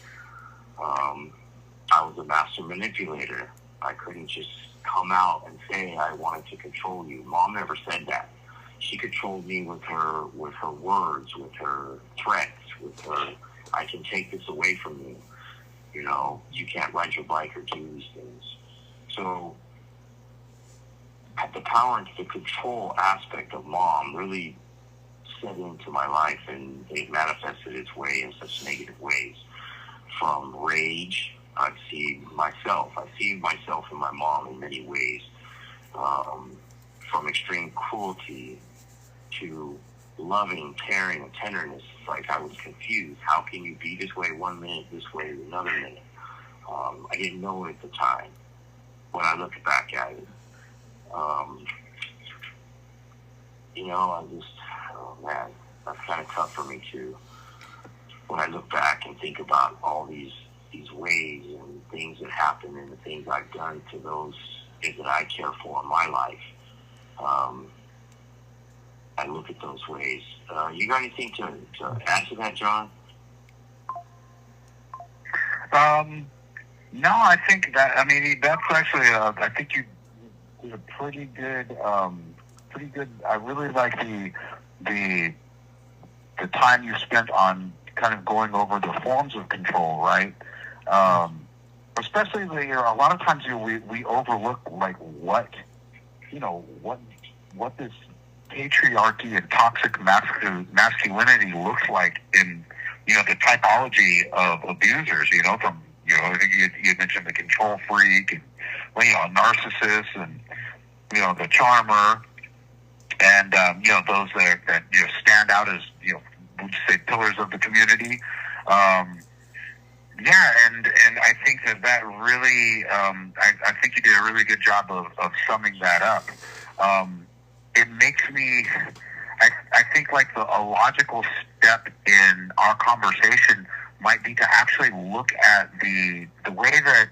I was a master manipulator. I couldn't just come out and say I wanted to control you. Mom never said that. She controlled me with her words, with her threats, with her, I can take this away from you. You can't ride your bike or do these things. So the power and the control aspect of mom really set into my life, and it manifested its way in such negative ways. From rage, I see myself in my mom in many ways. From extreme cruelty to loving, caring, and tenderness. It's like I was confused. How can you be this way one minute, this way another minute? I didn't know it at the time. When I look back at it, I just, oh man, that's kind of tough for me too. When I look back and think about all these ways and things that happen and the things I've done to those things that I care for in my life, I look at those ways. You got anything to add to that, John? No, I think that, that's actually, I think you did a pretty good, I really like the time you spent on kind of going over the forms of control, right? Especially a lot of times we overlook like what this patriarchy and toxic masculinity looks like in the typology of abusers. From I think you mentioned the control freak and a narcissist and the charmer and those that stand out as would you say pillars of the community. And I think that really I think you did a really good job of summing that up. It makes me I think like a logical step in our conversation might be to actually look at the way that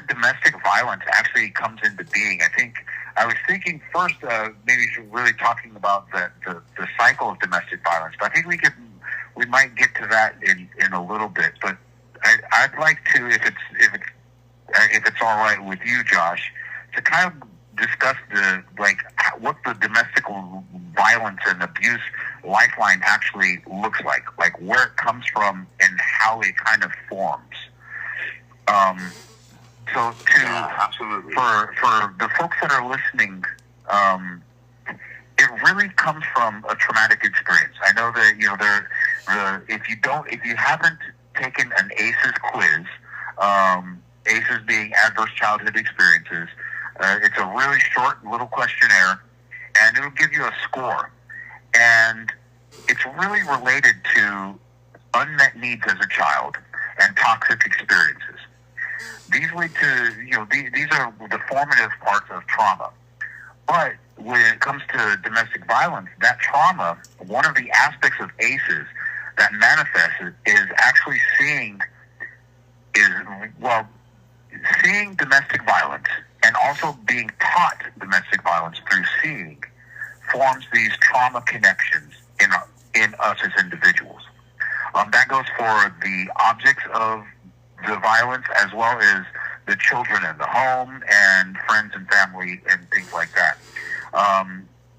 domestic violence actually comes into being. I think I was thinking first maybe really talking about the cycle of domestic violence, but I think we might get to that in a little bit. But I'd like to, if it's all right with you, Josh, to kind of discuss what the domestic violence and abuse lifeline actually looks like where it comes from and how it kind of forms. Absolutely. For the folks that are listening, it really comes from a traumatic experience. I know that if you haven't taken an ACEs quiz, ACEs being adverse childhood experiences, it's a really short little questionnaire, and it'll give you a score. And it's really related to unmet needs as a child and toxic experiences. These lead to, these are the formative parts of trauma. But when it comes to domestic violence, that trauma, one of the aspects of ACEs that manifests is actually seeing domestic violence and also being taught domestic violence through seeing forms these trauma connections in us as individuals. That goes for the objects of the violence as well as the children in the home and friends and family and things like that.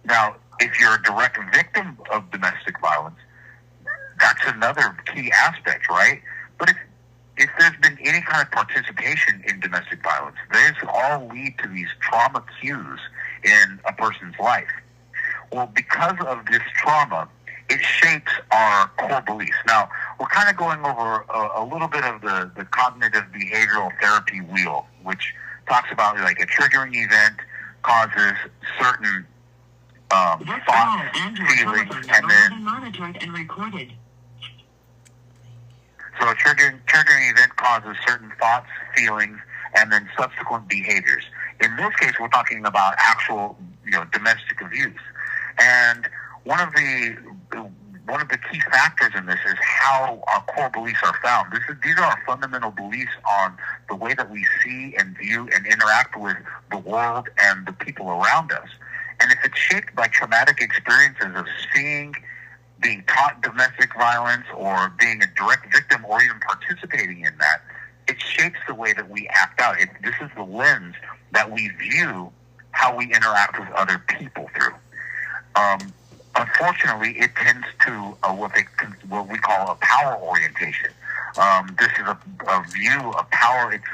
Now, if you're a direct victim of domestic violence, that's another key aspect, right? But if there's been any kind of participation in domestic violence, these all lead to these trauma cues in a person's life. Well, because of this trauma, it shapes our core beliefs. Now, we're kind of going over a little bit of the cognitive behavioral therapy wheel, which talks about like a triggering event causes certain thoughts, feelings, and then monitored and recorded. so a triggering event causes certain thoughts, feelings, and then subsequent behaviors. In this case, we're talking about actual, domestic abuse, and one of the key factors in this is how our core beliefs are found. These are our fundamental beliefs on the way that we see and view and interact with the world and the people around us. And if it's shaped by traumatic experiences of seeing, being taught domestic violence, or being a direct victim, or even participating in that, it shapes the way that we act out. This is the lens that we view how we interact with other people through. Unfortunately, it tends to what we call a power orientation. This is a view of power. It's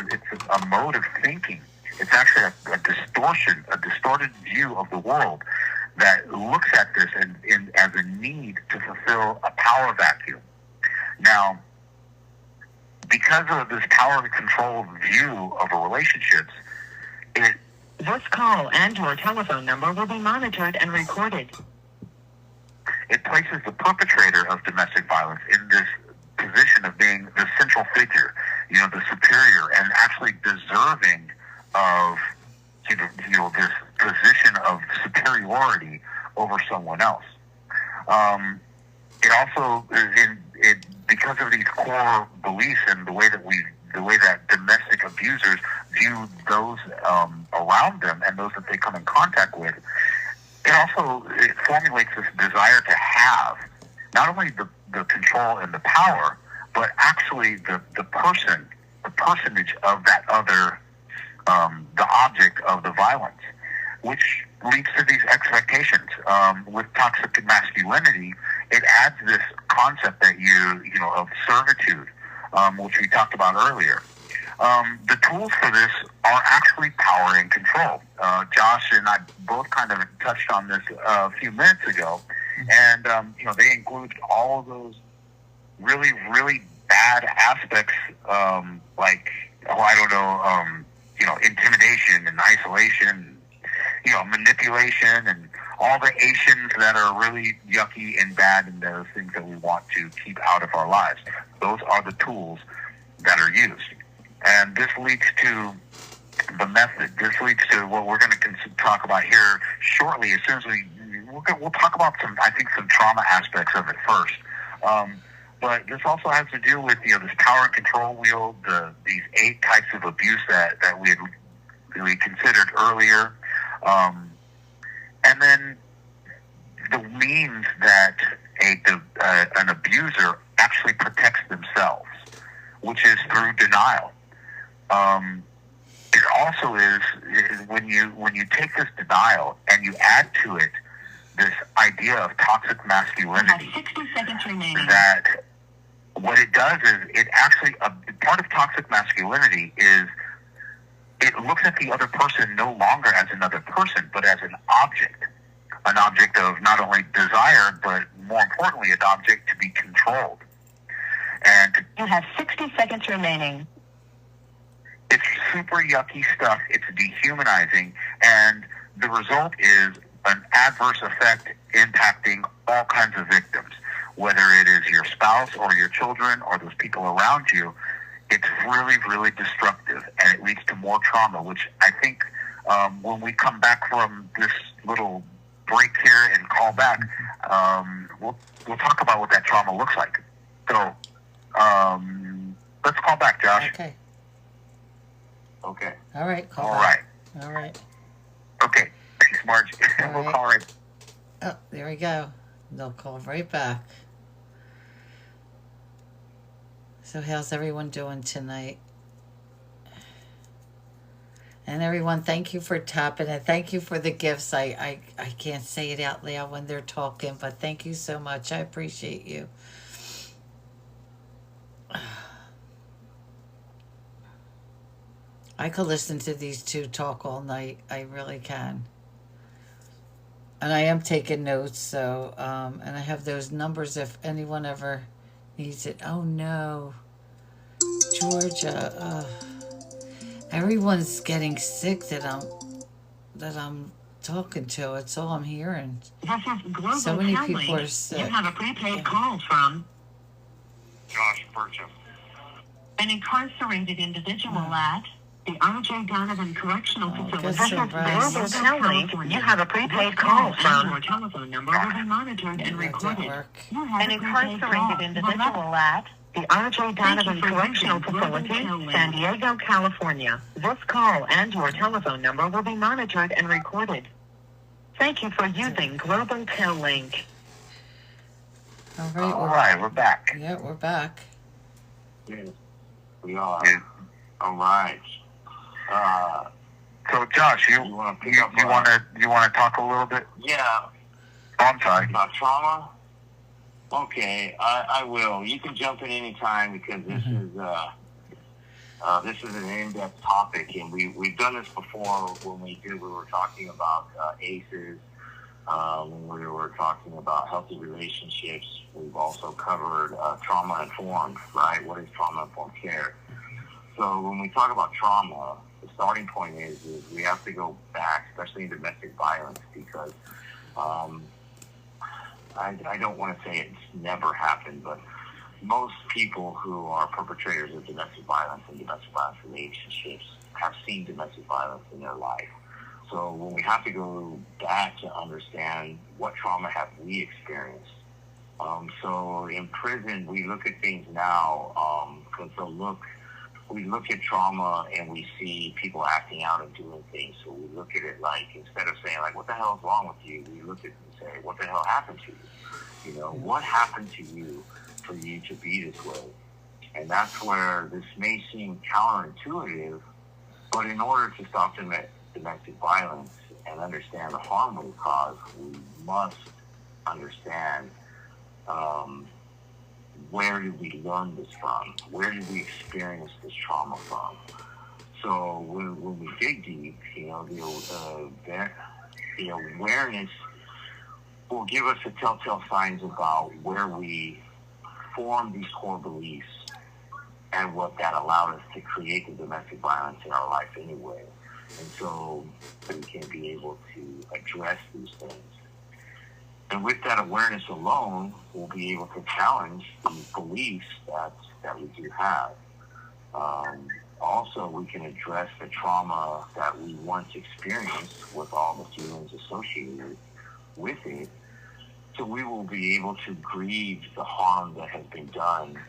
a mode of thinking. It's actually a distorted view of the world that looks at this as a need to fulfill a power vacuum. Now, because of this power and control view of a relationships, This call and your telephone number will be monitored and recorded. it places the perpetrator of domestic violence in this position of being the central figure, the superior, and actually deserving of this position of superiority over someone else. It also because of these core beliefs and the way that domestic abusers view those around them and those that they come in contact with. It formulates this desire to have not only the control and the power, but actually the personage of that other, the object of the violence, which leads to these expectations. With toxic masculinity, it adds this concept that of servitude, which we talked about earlier. The tools for this are actually power and control. Josh and I both kind of touched on this a few minutes ago, and they include all of those really, really bad aspects, intimidation and isolation, manipulation, and all the Asians that are really yucky and bad, and those things that we want to keep out of our lives. Those are the tools that are used. And this leads to the method. This leads to what we're going to talk about here shortly. As soon as we'll talk about some trauma aspects of it first. But this also has to do with this power and control wheel, these 8 types of abuse that we considered earlier, and then the means that an abuser actually protects themselves, which is through denial. It also is when you take this denial and you add to it this idea of toxic masculinity. You have 60 seconds remaining. That what it does is it actually part of toxic masculinity is it looks at the other person no longer as another person, but as an object of not only desire, but more importantly, an object to be controlled. And You have 60 seconds remaining. it's super yucky stuff. It's dehumanizing, and the result is an adverse effect impacting all kinds of victims, whether it is your spouse or your children or those people around you. It's really, really destructive, and it leads to more trauma, which I think when we come back from this little break here and call back, we'll talk about what that trauma looks like. So let's call back, Josh. Okay. Okay. All right. Call All back. right. All right. Okay. Thanks, Marge. All We'll right. call right. Oh, there we go. They'll call right back. So how's everyone doing tonight? And everyone, thank you for tapping and thank you for the gifts. I can't say it out loud when they're talking, but thank you so much. I appreciate you. I could listen to these two talk all night. I really can. And I am taking notes, so, and I have those numbers if anyone ever needs it. Oh no, Georgia. Everyone's getting sick that I'm talking to. It's all I'm hearing. This is Global So many Tel people Link. are sick. You have a prepaid call from Josh Burcham. an incarcerated individual at the RJ Donovan Correctional Facility. guess This some is rest. Global Tel Link. You have a prepaid call from your telephone number will be monitored and That didn't recorded. work. You have an incarcerated individual at the RJ Donovan Correctional Facility, San Diego, California. This call and your telephone number will be monitored and recorded. Thank you for using Global Tel Link. All right. All right, we're back. Yeah, we're back. Yes, we are. Yeah. All right. So, Josh, you You wanna pick you up, want to talk a little bit? Yeah, Oh, I'm sorry. about trauma. Okay, I will. You can jump in any time because this is an in-depth topic, and we've done this before when we were talking about ACEs, when we were talking about healthy relationships. We've also covered trauma-informed, right? What is trauma-informed care? So when we talk about trauma, the starting point is we have to go back, especially in domestic violence, because I don't want to say it's never happened, but most people who are perpetrators of domestic violence and domestic violence relationships have seen domestic violence in their life. So when we have to go back to understand what trauma have we experienced. So in prison, we look at things now, we look at trauma and we see people acting out and doing things. So we look at it like, instead of saying like, what the hell is wrong with you? We look at it and say, what the hell happened to you? You know, what happened to you for you to be this way? And that's where this may seem counterintuitive, but in order to stop domestic violence and understand the harm we cause, we must understand where did we learn this from? Where did we experience this trauma from? So when we dig deep, you know, the awareness will give us the telltale signs about where we formed these core beliefs and what that allowed us to create the domestic violence in our life anyway. And so we can be able to address these things. And with that awareness alone, we'll be able to challenge these beliefs that we do have. Also, we can address the trauma that we once experienced with all the feelings associated with it. So we will be able to grieve the harm that has been done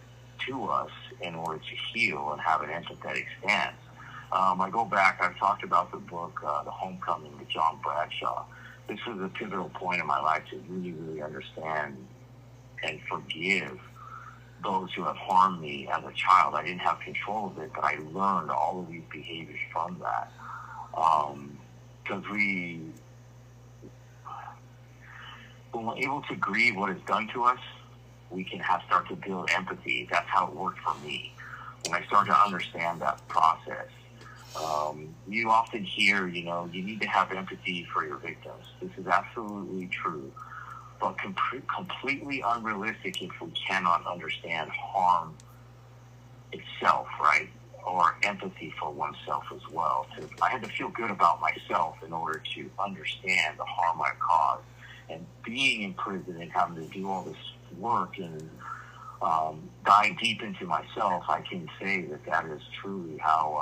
to us in order to heal and have an empathetic stance. I go back, I've talked about the book, The Homecoming with John Bradshaw. This was a pivotal point in my life to really, really understand and forgive those who have harmed me as a child. I didn't have control of it, but I learned all of these behaviors from that. Because when we're able to grieve what is done to us, we can start to build empathy. That's how it worked for me. When I started to understand that process, you often hear, you know, you need to have empathy for your victims. This is absolutely true, but completely unrealistic if we cannot understand harm itself, right? Or empathy for oneself as well. So I had to feel good about myself in order to understand the harm I caused. And being in prison and having to do all this work and dive deep into myself, I can say that is truly how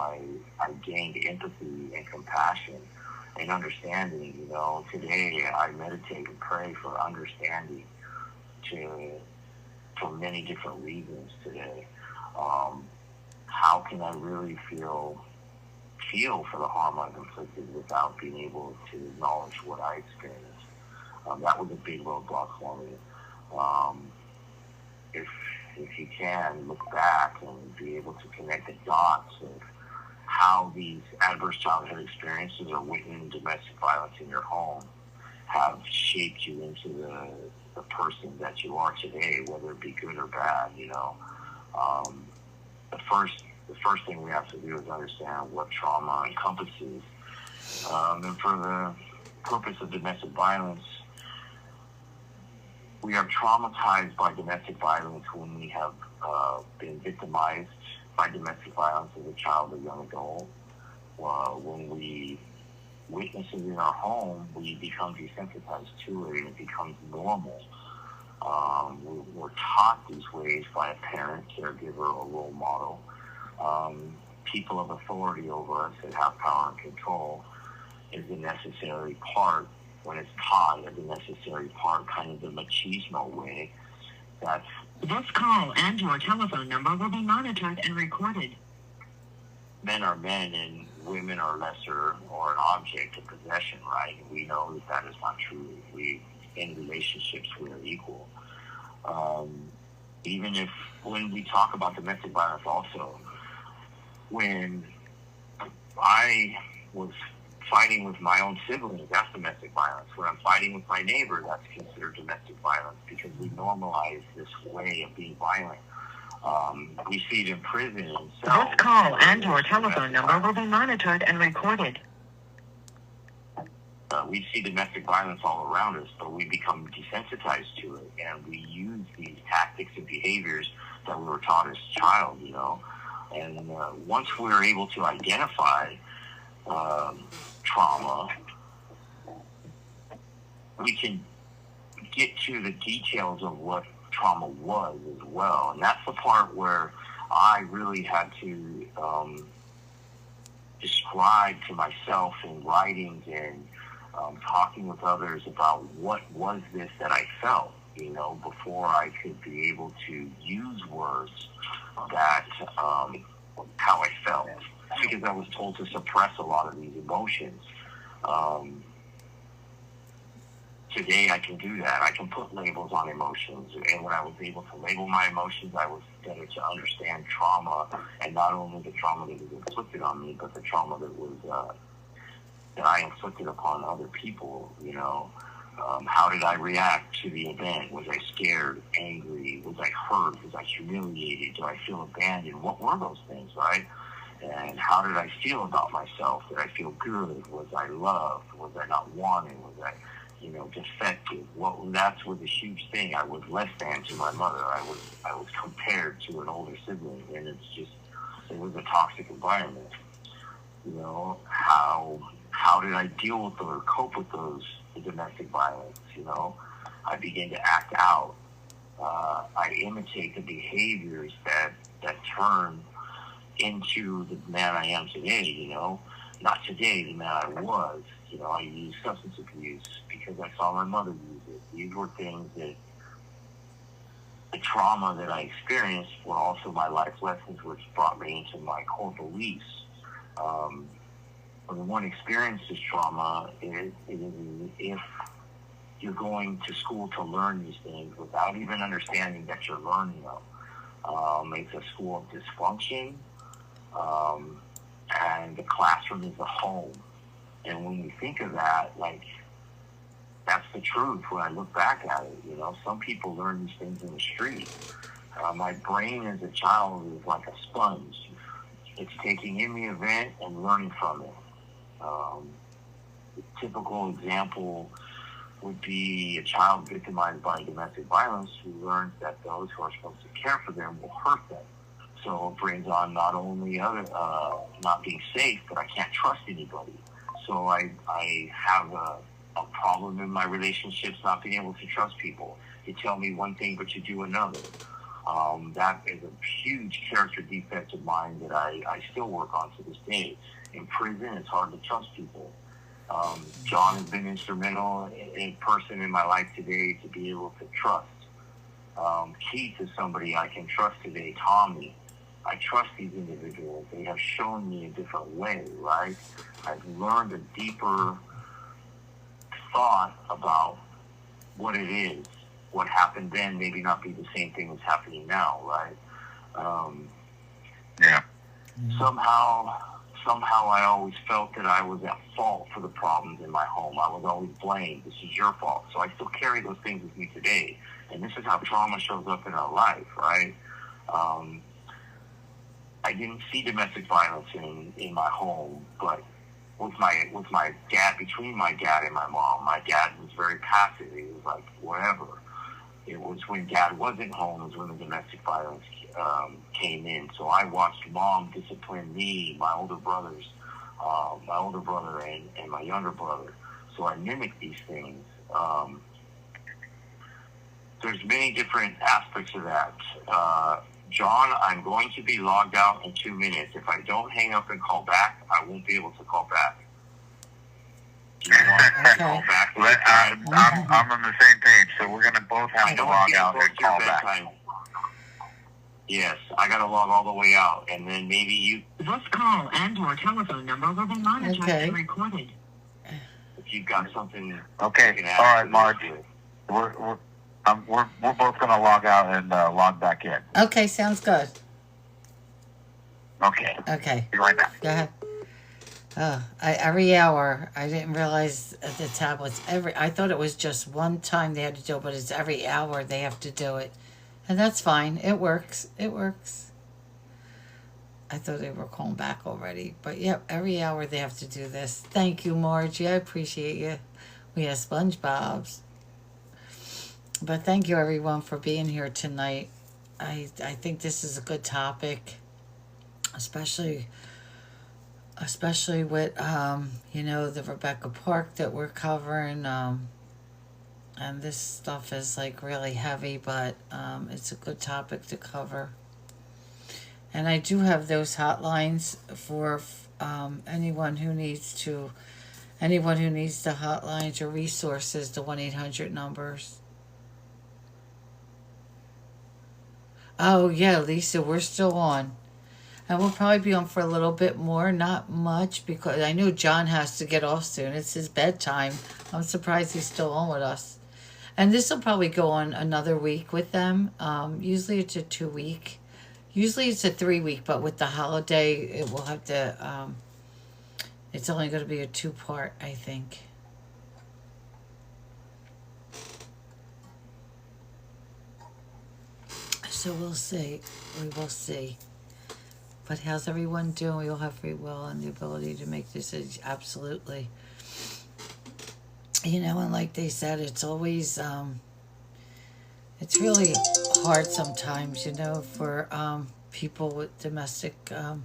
I gained empathy and compassion and understanding. You know, today I meditate and pray for understanding for many different reasons today. How can I really feel for the harm I've inflicted without being able to acknowledge what I experienced? That was a big roadblock for me. If you can look back and be able to connect the dots of how these adverse childhood experiences or witnessing domestic violence in your home have shaped you into the person that you are today, whether it be good or bad, you know. The first thing we have to do is understand what trauma encompasses. And for the purpose of domestic violence, we are traumatized by domestic violence when we have been victimized by domestic violence as a child or young adult. When we witness it in our home, we become desensitized to it and it becomes normal. We're taught these ways by a parent, caregiver, or role model. People of authority over us that have power and control is a necessary part, when it's taught as a necessary part, kind of the machismo way. That's This call and your telephone number will be monitored and recorded. men are men and women are lesser or an object of possession, right? We know that that is not true. In relationships, we are equal. Even if, when we talk about domestic violence also, when I was fighting with my own siblings, that's domestic violence. When I'm fighting with my neighbor, that's considered domestic violence because we normalize this way of being violent. We see it in prison and cells. This call and your telephone number will be monitored and recorded. We see domestic violence all around us, but we become desensitized to it, and we use these tactics and behaviors that we were taught as a child, you know. And once we're able to identify trauma, we can get to the details of what trauma was as well. And that's the part where I really had to describe to myself in writings and talking with others about what was this that I felt, you know, before I could be able to use words that how I felt, because I was told to suppress a lot of these emotions. Today I can do that. I can put labels on emotions, and when I was able to label my emotions, I was better to understand trauma, and not only the trauma that was inflicted on me, but the trauma that was that I inflicted upon other people. You know, how did I react to the event? Was I scared, angry? Was I hurt? Was I humiliated? Did I feel abandoned? What were those things, right? And how did I feel about myself? Did I feel good? Was I loved? Was I not wanted? Was I, you know, defective? Well, that was a huge thing. I was less than to my mother. I was compared to an older sibling, and it was a toxic environment. You know, how did I deal with or cope with the domestic violence? You know, I began to act out. I imitate the behaviors that turn into the man I am today. You know, not today, the man I was. You know, I used substance abuse because I saw my mother use it. These were things that the trauma that I experienced were also my life lessons, which brought me into my core beliefs. When one experiences trauma, if you're going to school to learn these things without even understanding that you're learning them, it's a school of dysfunction, and the classroom is the home. And when we think of that, like, that's the truth when I look back at it. You know, some people learn these things in the street. My brain as a child is like a sponge. It's taking in the event and learning from it. The typical example would be a child victimized by domestic violence who learns that those who are supposed to care for them will hurt them. So it brings on not only not being safe, but I can't trust anybody. So I have a problem in my relationships, not being able to trust people. You tell me one thing, but you do another. That is a huge character defect of mine that I still work on to this day. In prison, it's hard to trust people. John has been instrumental in person in my life today to be able to trust. Keith is somebody I can trust today. Tommy, I trust these individuals. They have shown me a different way, right? I've learned a deeper thought about what it is. What happened then maybe not be the same thing that's happening now, right? Yeah. Somehow I always felt that I was at fault for the problems in my home. I was always blamed. This is your fault. So I still carry those things with me today. And this is how trauma shows up in our life, right? I didn't see domestic violence in my home, but with my dad, between my dad and my mom, my dad was very passive. He was like, whatever. It was when Dad wasn't home. It was when the domestic violence came in. So I watched Mom discipline me, my older brothers, my older brother and my younger brother. So I mimicked these things. There's many different aspects of that. John, I'm going to be logged out in 2 minutes. If I don't hang up and call back, I won't be able to call back. Do you want to call back? I'm on the same page, so we're going to both have to log out and call back. Yes, I got to log all the way out, and then maybe you... This call and your telephone number will be monitored and recorded. If you've got something... Okay, all right, Marge. We're both going to log out and log back in. Okay, sounds good. Okay. Okay. Be right back. Go ahead. Every hour, I didn't realize the tablets, I thought it was just one time they had to do it, but it's every hour they have to do it. And that's fine. It works. It works. I thought they were calling back already. But yep, every hour they have to do this. Thank you, Margie. I appreciate you. We have SpongeBob's. But thank you, everyone, for being here tonight. I think this is a good topic, especially with the Rebecca Park that we're covering, and this stuff is like really heavy, but it's a good topic to cover. And I do have those hotlines for anyone who needs the hotlines or resources, the 1-800 numbers. Oh yeah, Lisa, we're still on. And we'll probably be on for a little bit more, not much, because I know John has to get off soon. It's his bedtime. I'm surprised he's still on with us. And this will probably go on another week with them. Usually it's a 2-week. Usually it's a 3-week, but with the holiday, it will have to, it's only going to be a 2-part, I think. So we'll see. We will see. But how's everyone doing? We all have free will and the ability to make decisions. Absolutely. And like they said, it's always, it's really hard sometimes, for people with domestic, that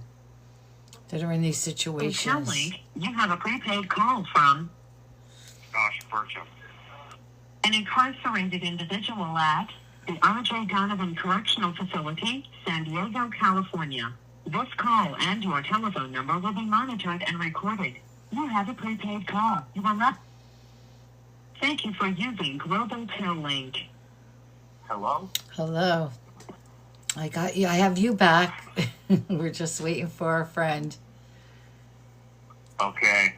are in these situations. Kelly, you have a prepaid call from Joshua Burcham. an incarcerated individual at the R.J. Donovan Correctional Facility, San Diego, California. This call and your telephone number will be monitored and recorded. You have a prepaid call. You will not... Thank you for using Global Tel Link. Hello? Hello. I got you. I have you back. We're just waiting for our friend. Okay.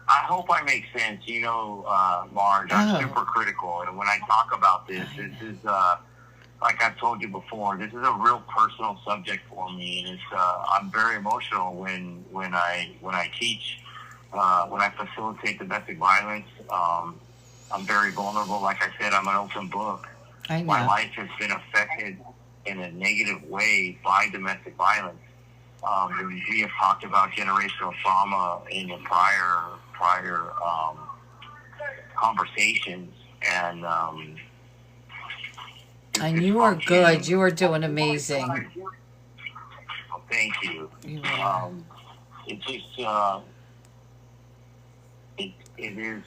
I hope I make sense. Marge, I'm super critical. And when I talk about this, this is, like I've told you before, this is a real personal subject for me. And it's, I'm very emotional when I teach, when I facilitate domestic violence. I'm very vulnerable. Like I said, I'm an open book. I know. My life has been affected in a negative way by domestic violence. We have talked about generational trauma in the prior conversations, and you are good. You are doing amazing. Thank you. It just it is.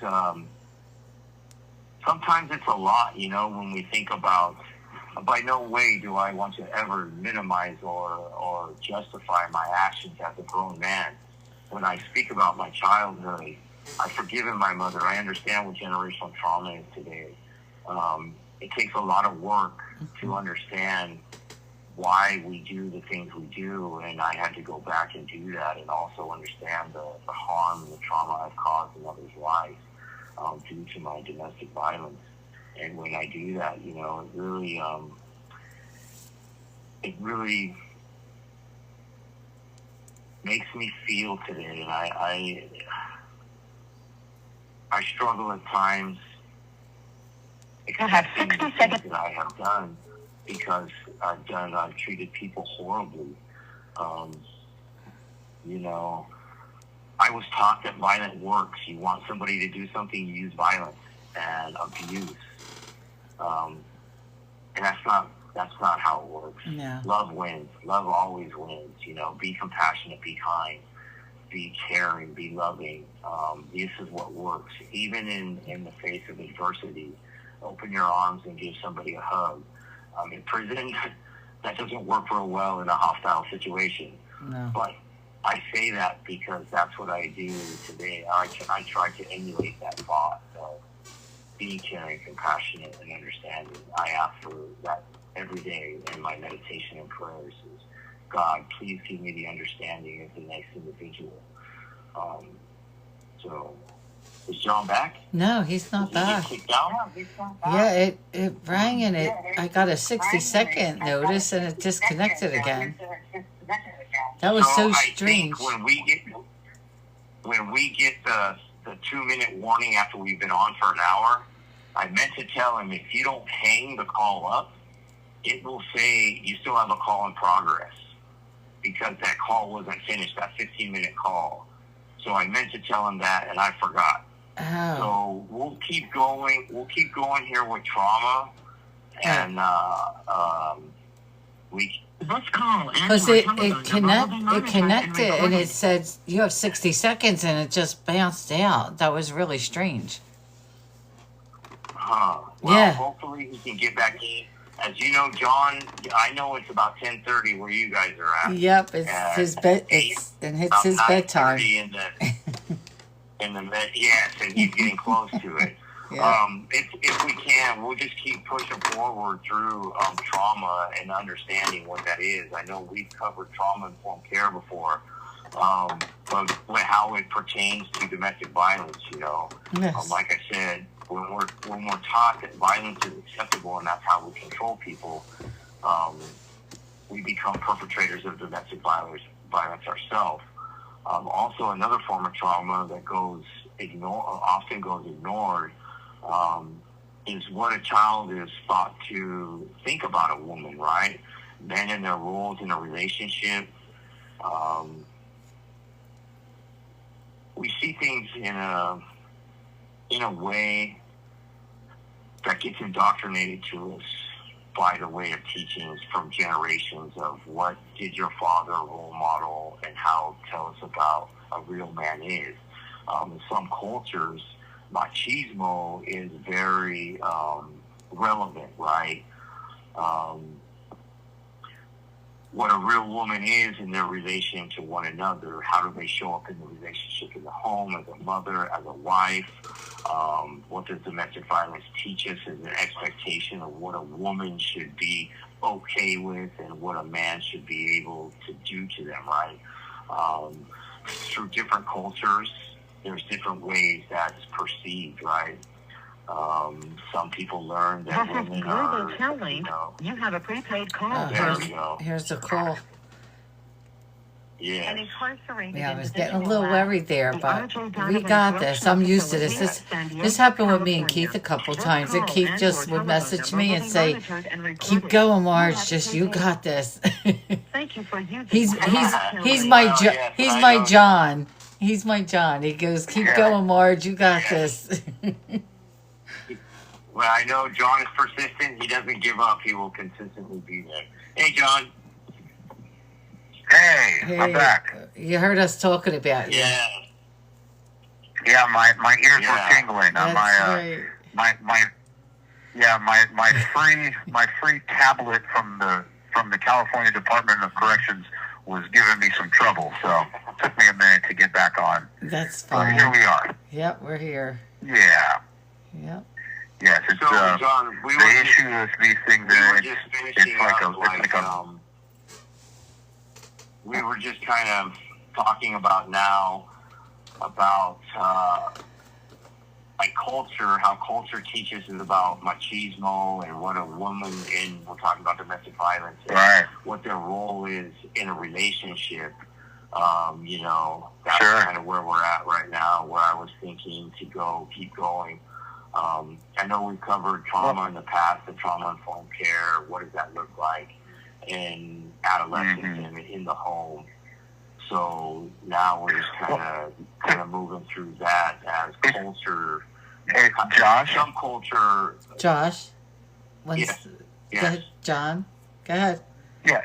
Sometimes it's a lot, when we think about. By no way do I want to ever minimize or justify my actions as a grown man. When I speak about my childhood, I've forgiven my mother. I understand what generational trauma is today. It takes a lot of work to understand why we do the things we do, and I had to go back and do that and also understand the harm and the trauma I've caused in others' lives due to my domestic violence. And when I do that, it really makes me feel today. And I struggle at times accepting the things that I have done because I've treated people horribly. I was taught that violence works. You want somebody to do something, you use violence and abuse. And that's not how it works. No. Love wins. Love always wins. Be compassionate, be kind, be caring, be loving. This is what works. Even in the face of adversity, open your arms and give somebody a hug. In prison, that doesn't work real well in a hostile situation. No. But I say that because that's what I do today. I try to emulate that thought of being caring, compassionate, and understanding. I ask for that every day in my meditation and prayers is, God, please give me the understanding of the next individual. So, is John back? No, he's not back. Did he get kicked out? Yeah, it rang and I got a 60-second notice and it disconnected again. That was so strange. I think when we get the 2-minute warning after we've been on for an hour, I meant to tell him if you don't hang the call up, it will say you still have a call in progress because that call wasn't finished, that 15-minute call. So I meant to tell him that, and I forgot. Oh. So we'll keep going. We'll keep going here with trauma, and This call because it connected and it said you have 60 seconds and it just bounced out. That was really strange. Well, yeah. Hopefully he can get back in. As you know, John, I know it's about 10:30 where you guys are at. Yep, it's his bed. It's his bedtime. Yes, and he's getting close to it. Yeah. If we can, we'll just keep pushing forward through trauma and understanding what that is. I know we've covered trauma-informed care before, but how it pertains to domestic violence. Yes. Like I said, when we're taught that violence is acceptable and that's how we control people, we become perpetrators of domestic violence ourselves. Also, another form of trauma that often goes ignored, is what a child is thought to think about a woman, right? Men and their roles in a relationship. We see things in a way that gets indoctrinated to us by the way of teachings from generations of what did your father role model and how tell us about a real man is. In some cultures, machismo is very relevant, right? What a real woman is in their relation to one another. How do they show up in the relationship in the home, as a mother, as a wife? What does domestic violence teach us as an expectation of what a woman should be okay with and what a man should be able to do to them, right? Through different cultures, there's different ways that's perceived, right? Some people learn that women are, you have a prepaid call. There we go. Here's the call. Yeah. Yeah, I was getting a little worried there, but we got this. I'm used to this. This happened with me and Keith a couple times, and Keith just would message me and say, "Keep going, Marge. Just you got this." He's my John. He's my John. He goes, "Keep going, Marge. You got this." Well, I know John is persistent. He doesn't give up. He will consistently be there. Hey, John. Hey, I'm back. You heard us talking about you. Yeah. Yeah, my ears were tingling. That's right. My free tablet from the California Department of Corrections was giving me some trouble, so it took me a minute to get back on. That's But fine. here we are. Yep, we're here. Yeah. Yep. Yes, it's John, the issue with these things. We were just kind of talking about now about like culture, how culture teaches us about machismo and what a woman, and we're talking about domestic violence, and right, what their role is in a relationship. That's kind of where we're at right now, where I was thinking to keep going. I know we've covered trauma in the past, the trauma-informed care. What does that look like in adolescence and in the home? So now we're just kind of moving through that as culture. Hey, Josh. Some culture. Josh. Once, Yes. Go ahead, John. Go ahead. Yeah,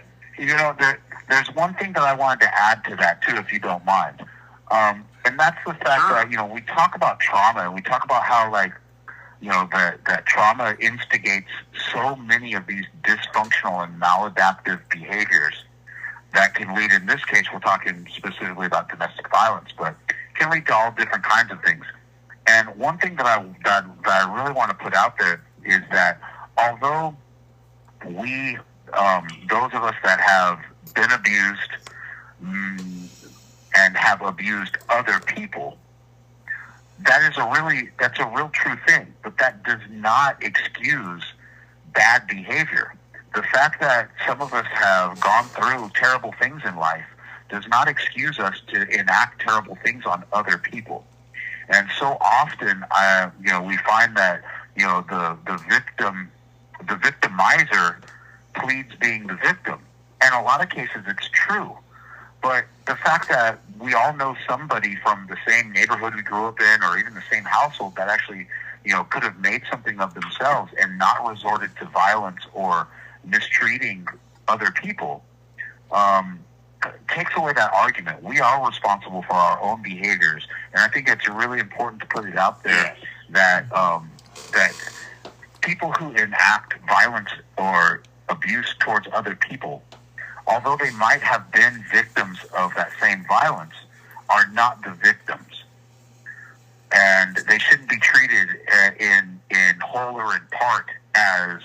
there's one thing that I wanted to add to that too, if you don't mind, and that's the fact that we talk about trauma and we talk about how that trauma instigates so many of these dysfunctional and maladaptive behaviors that can lead. In this case, we're talking specifically about domestic violence, but can lead to all different kinds of things. And one thing that I really want to put out there is that although we, those of us that have been abused and have abused other people, that's a real true thing. But that does not excuse bad behavior. The fact that some of us have gone through terrible things in life does not excuse us to enact terrible things on other people. And so often, we find that the victimizer pleads being the victim. And in a lot of cases, it's true. But the fact that we all know somebody from the same neighborhood we grew up in, or even the same household, that actually, could have made something of themselves and not resorted to violence or mistreating other people, takes away that argument. We are responsible for our own behaviors, and I think it's really important to put it out there that people who enact violence or abuse towards other people, although they might have been victims of that same violence, are not the victims, and they shouldn't be treated in whole or in part as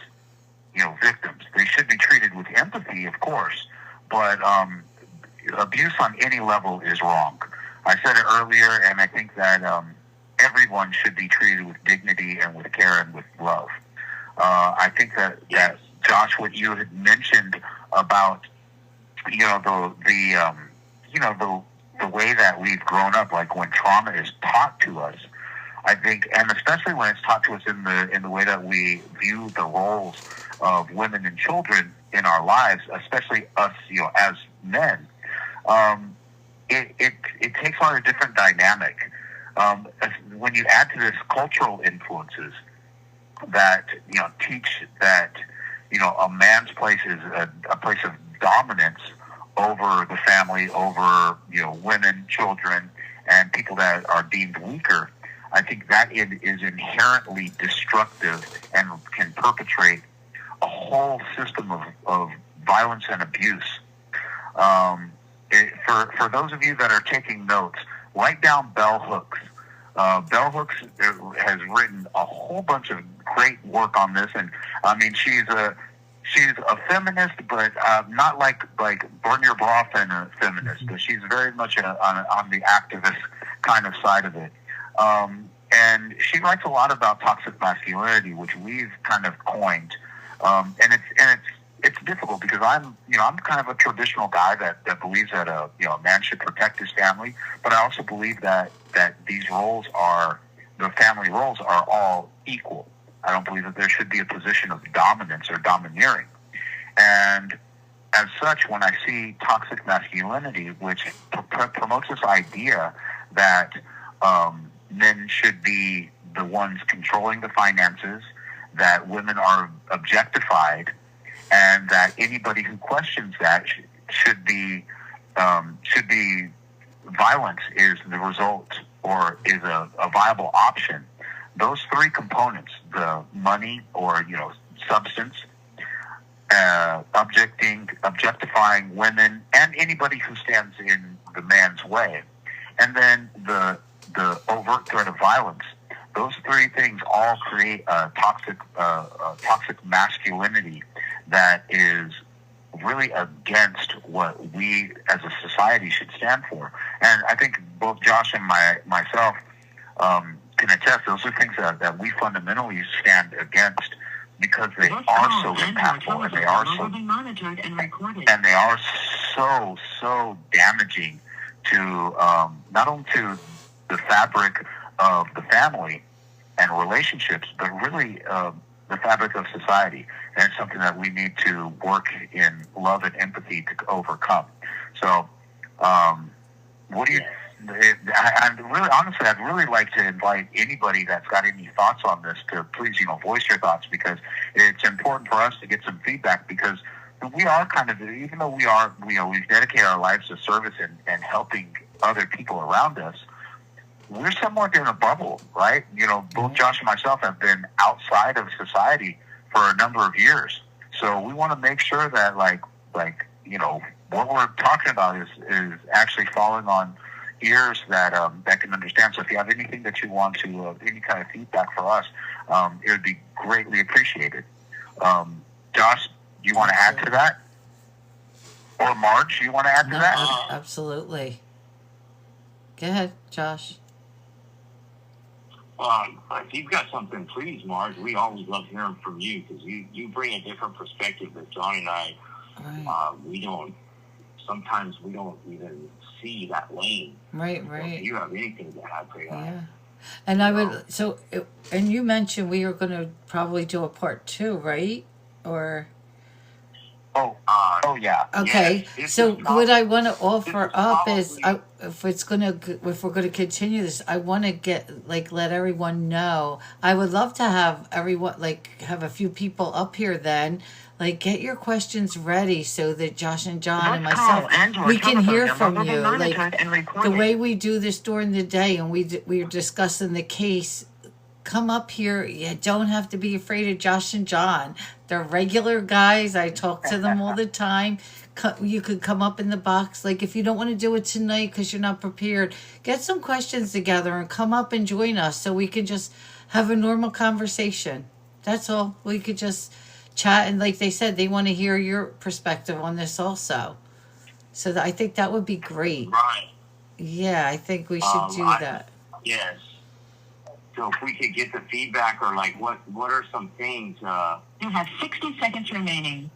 victims. They should be treated with empathy, of course, but abuse on any level is wrong. I said it earlier, and I think that everyone should be treated with dignity and with care and with love. I think that Josh, what you had mentioned about the way that we've grown up, like when trauma is taught to us, I think, and especially when it's taught to us in the way that we view the roles of women and children in our lives, especially us, as men, it takes on a different dynamic. When you add to this cultural influences that teach that a man's place is a place of dominance over the family, over women, children, and people that are deemed weaker, I think that it is inherently destructive and can perpetrate a whole system of violence and abuse. For those of you that are taking notes, write down Bell Hooks. Bell Hooks has written a whole bunch of great work on this, and I mean she's a feminist, but not like burn your bra feminist, but she's very much on the activist kind of side of it. And she writes a lot about toxic masculinity, which we've kind of coined. And it's difficult because I'm kind of a traditional guy that believes that a man should protect his family, but I also believe that these roles the family roles are all equal. I don't believe that there should be a position of dominance or domineering. And as such, when I see toxic masculinity, which promotes this idea that men should be the ones controlling the finances, that women are objectified, and that anybody who questions that should be violence is the result or is a viable option. Those three components, the money or substance, objectifying women and anybody who stands in the man's way, and then the overt threat of violence. Those three things all create a toxic masculinity that is really against what we as a society should stand for. And I think both Josh and myself can attest, those are things that we fundamentally stand against because they are so impactful and they are so monitored and recorded, and they are so damaging to not only to the fabric of the family and relationships, but really the fabric of society. And it's something that we need to work in love and empathy to overcome. So, what do you I'd really like to invite anybody that's got any thoughts on this to please, voice your thoughts, because it's important for us to get some feedback, because we are kind of, even though we dedicate our lives to service and helping other people around us, we're somewhat in a bubble, right? Both Josh and myself have been outside of society for a number of years. So we want to make sure that what we're talking about is actually falling on ears that can understand. So if you have anything that you want to, any kind of feedback for us, it would be greatly appreciated. Josh, you want to add to that? Or Marge, you want to add to that? Absolutely. Go ahead, Josh. If you've got something, please, Marge. We always love hearing from you, because you bring a different perspective that John and I, sometimes we don't even see that lane. Right. So if you have anything to add to that. Yeah. And I would, and you mentioned we are going to probably do a part 2, right? Or... Oh yeah. Okay, yes, so what I want to offer up is, if we're gonna continue this, I want to let everyone know. I would love to have everyone, have a few people up here then, get your questions ready so that Josh and John and myself, we can hear from you. The way we do this during the day, and we're discussing the case. Come up here. You don't have to be afraid of Josh and John. They're regular guys. I talk to them all the time. You could come up in the box. If you don't want to do it tonight because you're not prepared, get some questions together and come up and join us so we can just have a normal conversation. That's all. We could just chat. And like they said, they want to hear your perspective on this also. So I think that would be great. Right. Yeah, I think we should do that. Yes. So if we could get the feedback, or what are some things? You have 60 seconds remaining.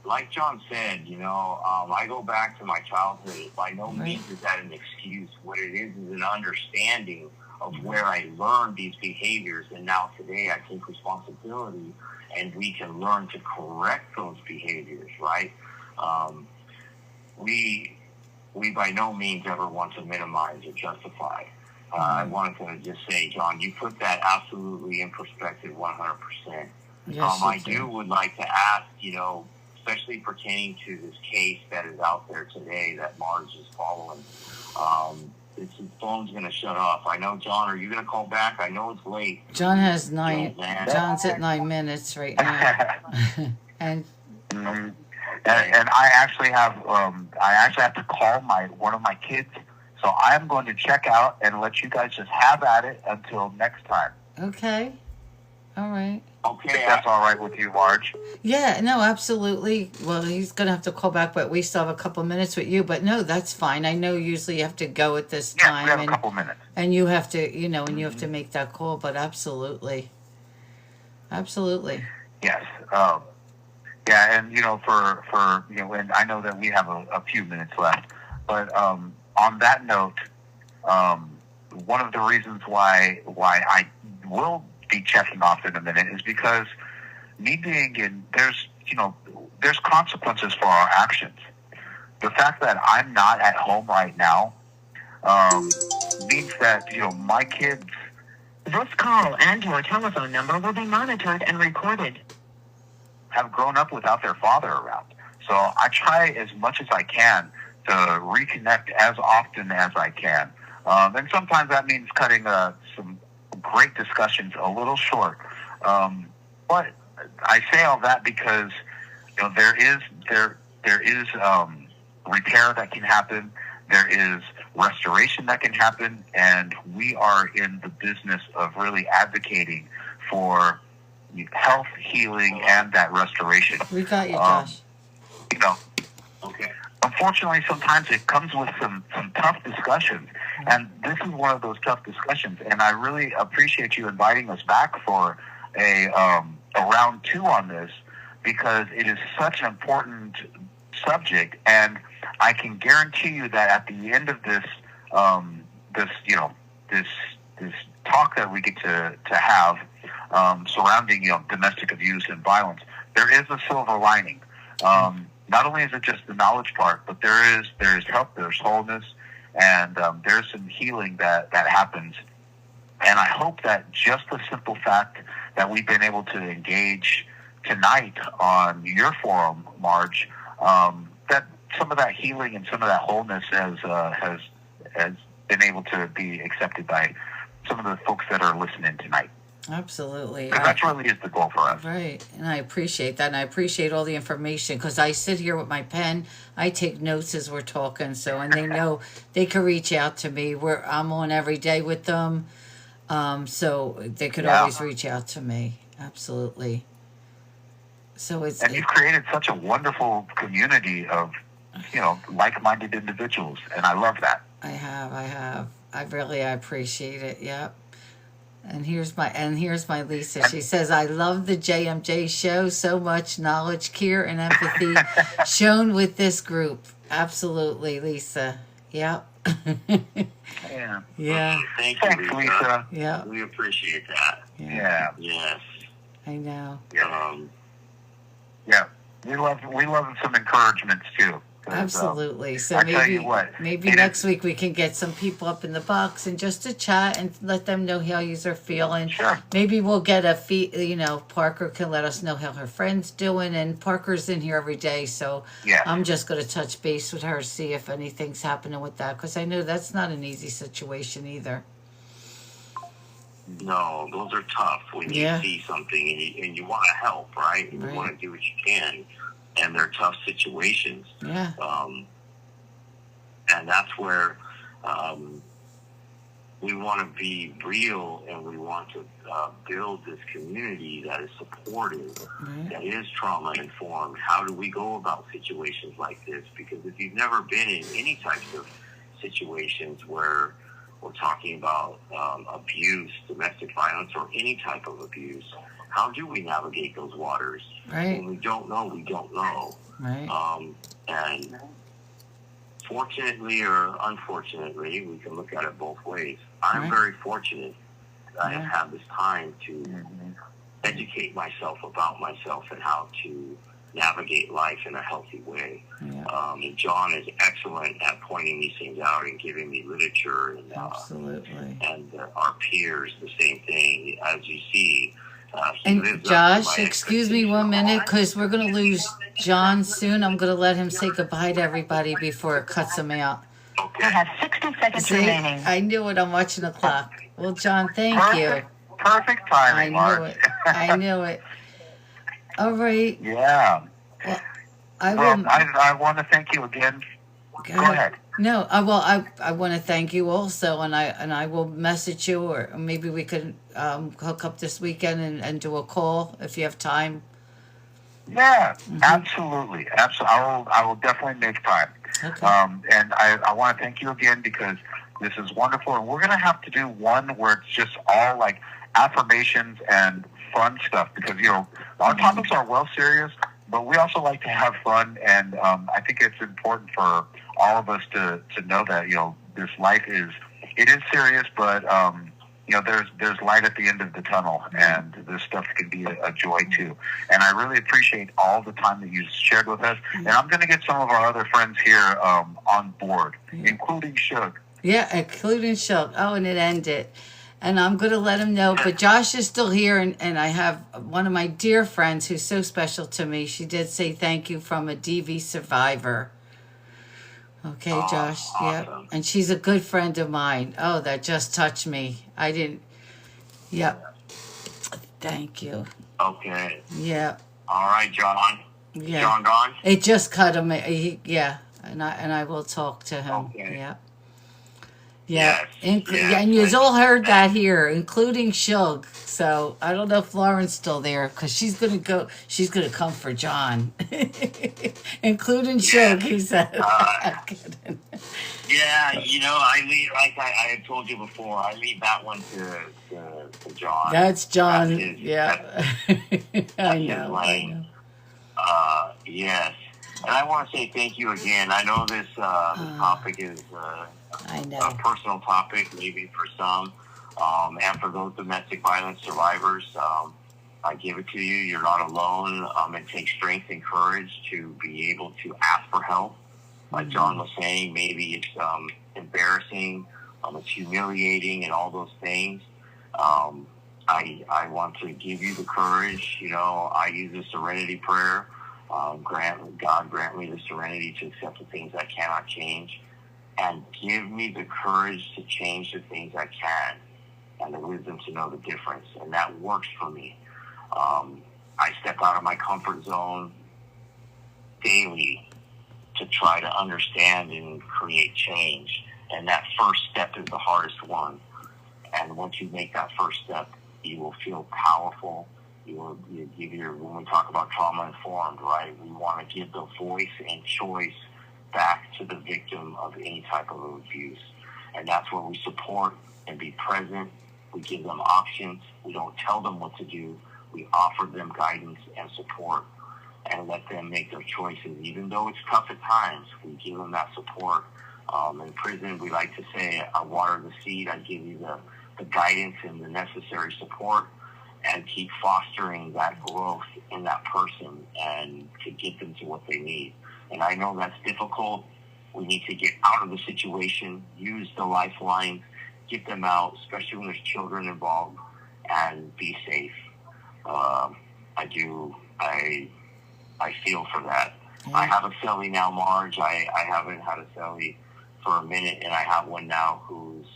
Like John said, I go back to my childhood. By no means is that an excuse. What it is an understanding of where I learned these behaviors, and now today I take responsibility, and we can learn to correct those behaviors. Right? We by no means ever want to minimize or justify. I wanted to just say, John, you put that absolutely in perspective 100%. Yes, I would like to ask, especially pertaining to this case that is out there today that Marge is following, his phone's going to shut off. I know, John, are you going to call back? I know it's late. John has 9. John's at 9 minutes right now. and I actually have to call one of my kids. So I'm going to check out and let you guys just have at it until next time. Okay. All right. Okay. If that's all right with you, Marge. Yeah, no, absolutely. Well, he's going to have to call back, but we still have a couple minutes with you. But no, that's fine. I know usually you have to go at this time. Yeah, we have a couple minutes. And you have to, and you have to make that call. But absolutely. Absolutely. Yes. Yeah, and, for and I know that we have a few minutes left. But on that note, one of the reasons why I will be checking off in a minute is because me being in, there's consequences for our actions. The fact that I'm not at home right now means that, my kids... This call and your telephone number will be monitored and recorded. ...have grown up without their father around. So I try as much as I can to reconnect as often as I can. And sometimes that means cutting some great discussions a little short. But I say all that because there is repair that can happen. There is restoration that can happen. And we are in the business of really advocating for health, healing, and that restoration. We got you, Josh. Okay. Unfortunately, sometimes it comes with some tough discussions, and this is one of those tough discussions. And I really appreciate you inviting us back for a round 2 on this, because it is such an important subject, and I can guarantee you that at the end of this this talk that we get to have surrounding domestic abuse and violence, there is a silver lining. Not only is it just the knowledge part, but there is help, there's wholeness, And there's some healing that happens. And I hope that just the simple fact that we've been able to engage tonight on your forum, Marge, that some of that healing and some of that wholeness has been able to be accepted by some of the folks that are listening tonight. Absolutely. Because that really is the goal for us. Right. And I appreciate that. And I appreciate all the information because I sit here with my pen. I take notes as we're talking. So, and they know they can reach out to me. I'm on every day with them. So they could always reach out to me. Absolutely. So and you've created such a wonderful community of, like-minded individuals. And I love that. I have. I appreciate it. Yep. And here's my Lisa. She says, I love the JMJ show. So much knowledge, care, and empathy shown with this group. Absolutely, Lisa. Yep. Yeah. Yeah. Thank you, Thanks, Lisa. Yeah. We appreciate that. Yeah. Yes. I know. Yeah. We love some encouragements too. Absolutely. So I tell you what, maybe next week we can get some people up in the box and just to chat and let them know how you're feeling. Sure. Maybe we'll get Parker can let us know how her friend's doing, and Parker's in here every day, so Yeah. I'm just going to touch base with her, see if anything's happening with that, because I know that's not an easy situation either. No, those are tough when you see something and you want to help, right? And you want to do what you can. And they're tough situations. Yeah. And that's where we want to be real, and we want to build this community that is supportive, that is trauma-informed. How do we go about situations like this? Because if you've never been in any types of situations where we're talking about abuse, domestic violence, or any type of abuse, how do we navigate those waters? Right. When we don't know, we don't know. Right. And fortunately or unfortunately, we can look at it both ways. I'm very fortunate that I have had this time to educate myself about myself and how to navigate life in a healthy way. Yeah. And John is excellent at pointing these things out and giving me literature. And, absolutely. And our peers, the same thing. As you see, and Josh, excuse me 1 minute, because we're going to lose John soon. I'm going to let him say goodbye to everybody before it cuts him out. Okay. You have 60 seconds remaining. I knew it. I'm watching the clock. Well, John, thank you. Perfect timing, Marge. I knew it. All right. Yeah. Well, I want to thank you again. Go ahead. No, I want to thank you also, and I will message you, or maybe we could hook up this weekend and do a call if you have time. Yeah, absolutely. I will definitely make time. Okay. And I want to thank you again because this is wonderful, and we're going to have to do one where it's just all like affirmations and fun stuff because our topics are well serious, but we also like to have fun, and I think it's important for all of us to know that this life is serious, but there's light at the end of the tunnel, and this stuff can be a joy too. And I really appreciate all the time that you shared with us. And I'm going to get some of our other friends here on board, including Shug. Yeah, including Shug. Oh, and it ended. And I'm going to let him know. But Josh is still here, and I have one of my dear friends who's so special to me. She did say thank you from a DV survivor. Okay, Josh. Awesome. Yeah. And she's a good friend of mine. Oh, that just touched me. I didn't. Yep. Thank you. Okay. Yeah. All right, John. Yeah. John gone? It just cut him. Yeah. And I will talk to him. Okay. Yeah. Yeah. Yes. And you've all heard that here, including Shug. So I don't know if Lauren's still there because she's going to come for John. Including Shug, he said. I'm kidding. Yeah, I leave, like I had told you before, I leave that one to John. That's John. That's his, yeah. I know. Yes. And I want to say thank you again. I know this topic is I know. a personal topic, maybe for some. And for those domestic violence survivors, I give it to you. You're not alone. It takes strength and courage to be able to ask for help. Like John was saying, maybe it's embarrassing, it's humiliating, and all those things. I want to give you the courage. I use the serenity prayer. God grant me the serenity to accept the things I cannot change, and give me the courage to change the things I can, and the wisdom to know the difference. And that works for me. I step out of my comfort zone daily to try to understand and create change. And that first step is the hardest one. And once you make that first step, you will feel powerful. When we talk about trauma informed, right? We want to give the voice and choice back to the victim of any type of abuse. And that's where we support and be present. We give them options. We don't tell them what to do. We offer them guidance and support and let them make their choices. Even though it's tough at times, we give them that support. In prison, we like to say, I water the seed. I give you the guidance and the necessary support, and keep fostering that growth in that person and to get them to what they need. And I know that's difficult. We need to get out of the situation, use the lifeline, get them out, especially when there's children involved, and be safe. I feel for that. Yeah. I have a cellie now, Marge. I haven't had a cellie for a minute, and I have one now who's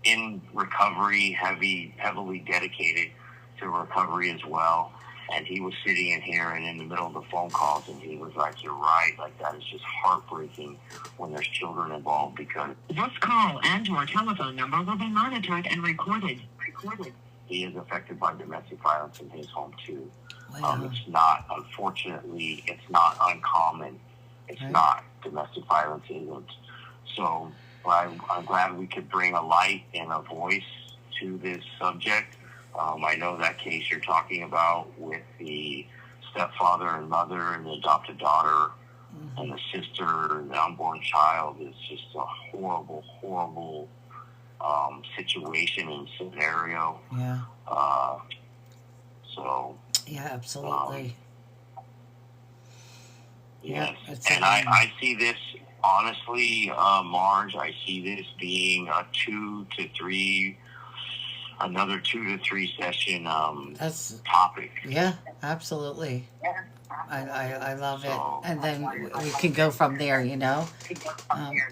in recovery, heavily dedicated to recovery as well. And he was sitting in here and in the middle of the phone calls, and he was like, you're right. Like, that is just heartbreaking when there's children involved, because this call and your telephone number will be monitored and recorded. He is affected by domestic violence in his home too. Wow. Unfortunately, it's not uncommon. It's right. not. Domestic violence isn't. So I'm glad we could bring a light and a voice to this subject. I know that case you're talking about with the stepfather and mother and the adopted daughter and the sister and the unborn child is just a horrible, horrible situation and scenario. Yeah. Yeah, absolutely. Yes. And I see this, honestly, Marge, I see this being another 2 to 3 session topic. Yeah, absolutely. I love it. And then we can go from there,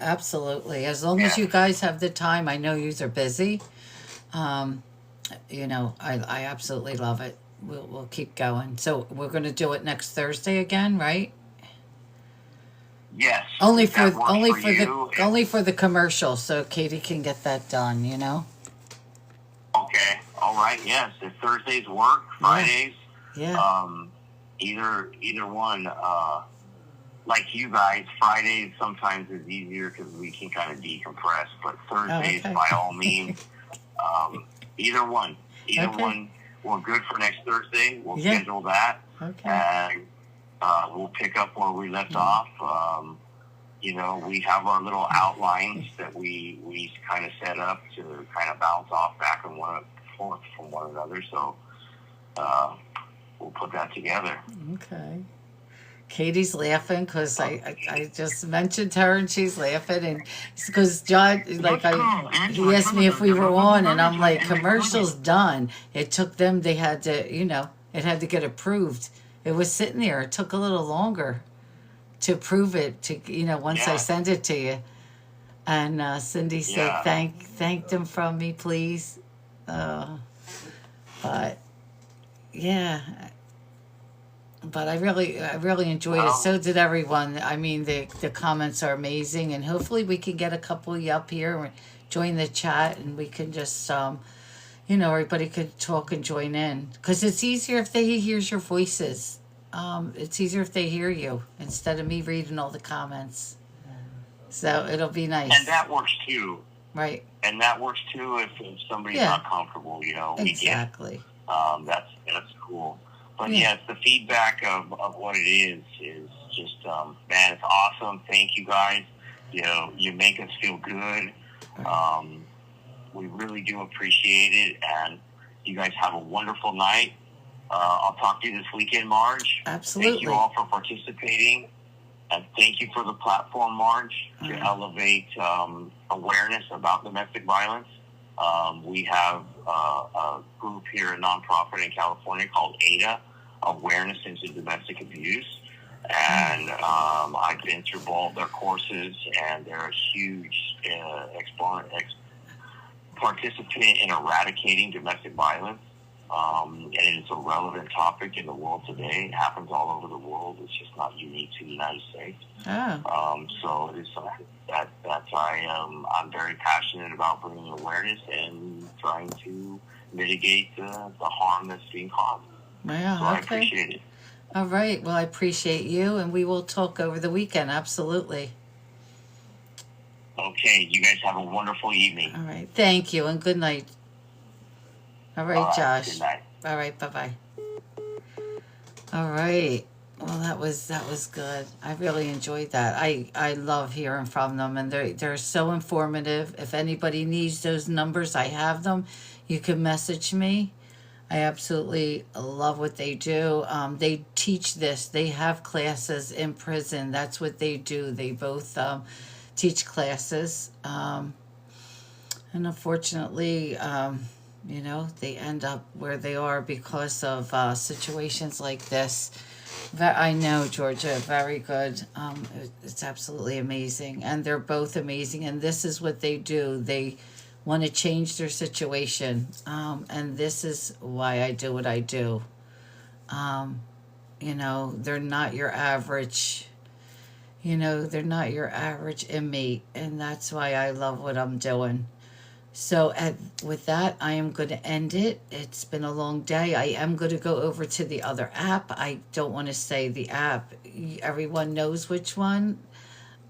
absolutely. As long as you guys have the time, I know you are busy. I absolutely love it. We'll keep going. So we're going to do it next Thursday again, right? Yes. Only for the commercial, so Katie can get that done, Okay. All right. Yes. If Thursdays work, Fridays. Yeah. Either one. Like you guys, Fridays sometimes is easier because we can kind of decompress. But Thursdays, by all means, either one. Either one. We're good for next Thursday. We'll schedule that. Okay. And we'll pick up where we left off. We have our little outlines that we kind of set up to kind of bounce off back and forth from one another. So we'll put that together. Okay. Katie's laughing because I just mentioned her and she's laughing, and because John, he asked me if we were on, and I'm like, commercial's done. It took them, they had to, it had to get approved. It was sitting there. It took a little longer to approve it, once I send it to you. And Cindy said, thank them from me, please. But yeah. But I really enjoyed it. So did everyone. I mean, the comments are amazing, and hopefully we can get a couple of you up here and join the chat, and we can just, everybody could talk and join in. Because it's easier if they hears your voices. It's easier if they hear you instead of me reading all the comments. So it'll be nice. And that works too. Right. And that works too if somebody's not comfortable, Exactly. That's cool. But yes, the feedback of what it is just, man, it's awesome. Thank you guys. You make us feel good. We really do appreciate it. And you guys have a wonderful night. I'll talk to you this weekend, Marge. Absolutely. Thank you all for participating. And thank you for the platform, Marge, to elevate awareness about domestic violence. We have a group here, a nonprofit in California called ADA, Awareness into Domestic Abuse. And I've been through both their courses, and they're a huge participant in eradicating domestic violence. And it's a relevant topic in the world today. It happens all over the world. It's just not unique to the United States. Oh. So it is something that I'm very passionate about bringing awareness and trying to mitigate the harm that's being caused. Yeah, so okay. I appreciate it. All right. Well, I appreciate you, and we will talk over the weekend. Absolutely. Okay. You guys have a wonderful evening. All right. Thank you, and good night. All right, Josh. Good night. All right. Bye-bye. All right. Well, that was good. I really enjoyed that. I love hearing from them, and they're so informative. If anybody needs those numbers, I have them. You can message me. I absolutely love what they do. They teach this. They have classes in prison. That's what they do. They both teach classes. And unfortunately, they end up where they are because of situations like this. I know, Georgia, very good. It's absolutely amazing. And they're both amazing. And this is what they do. They want to change their situation. And this is why I do what I do. They're not your average, they're not your average inmate. And that's why I love what I'm doing. So with that, I am going to end it. It's been a long day. I am going to go over to the other app. I don't want to say the app. Everyone knows which one.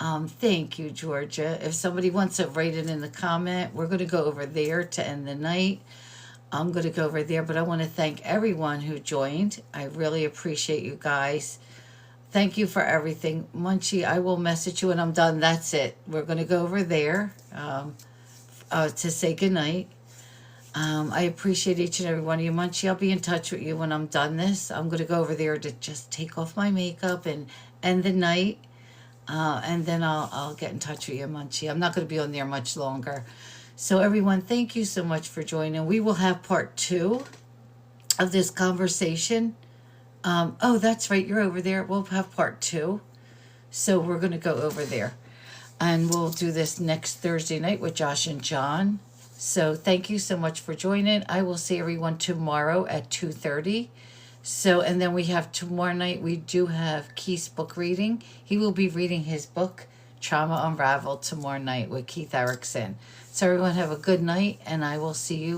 Thank you, Georgia. If somebody wants to write it in the comment, we're going to go over there to end the night. I'm going to go over there, but I want to thank everyone who joined. I really appreciate you guys. Thank you for everything. Munchie, I will message you when I'm done. That's it. We're going to go over there. To say goodnight. I appreciate each and every one of you. Munchie, I'll be in touch with you when I'm done this. I'm going to go over there to just take off my makeup and end the night. And then I'll get in touch with you, Munchie. I'm not going to be on there much longer. So everyone, thank you so much for joining. We will have part 2 of this conversation. That's right. You're over there. We'll have part 2. So we're going to go over there. And we'll do this next Thursday night with Josh and John. So thank you so much for joining. I will see everyone tomorrow at 2:30. So, and then we have tomorrow night, we do have Keith's book reading. He will be reading his book, Trauma Unraveled, tomorrow night with Keith Erickson. So everyone have a good night, and I will see you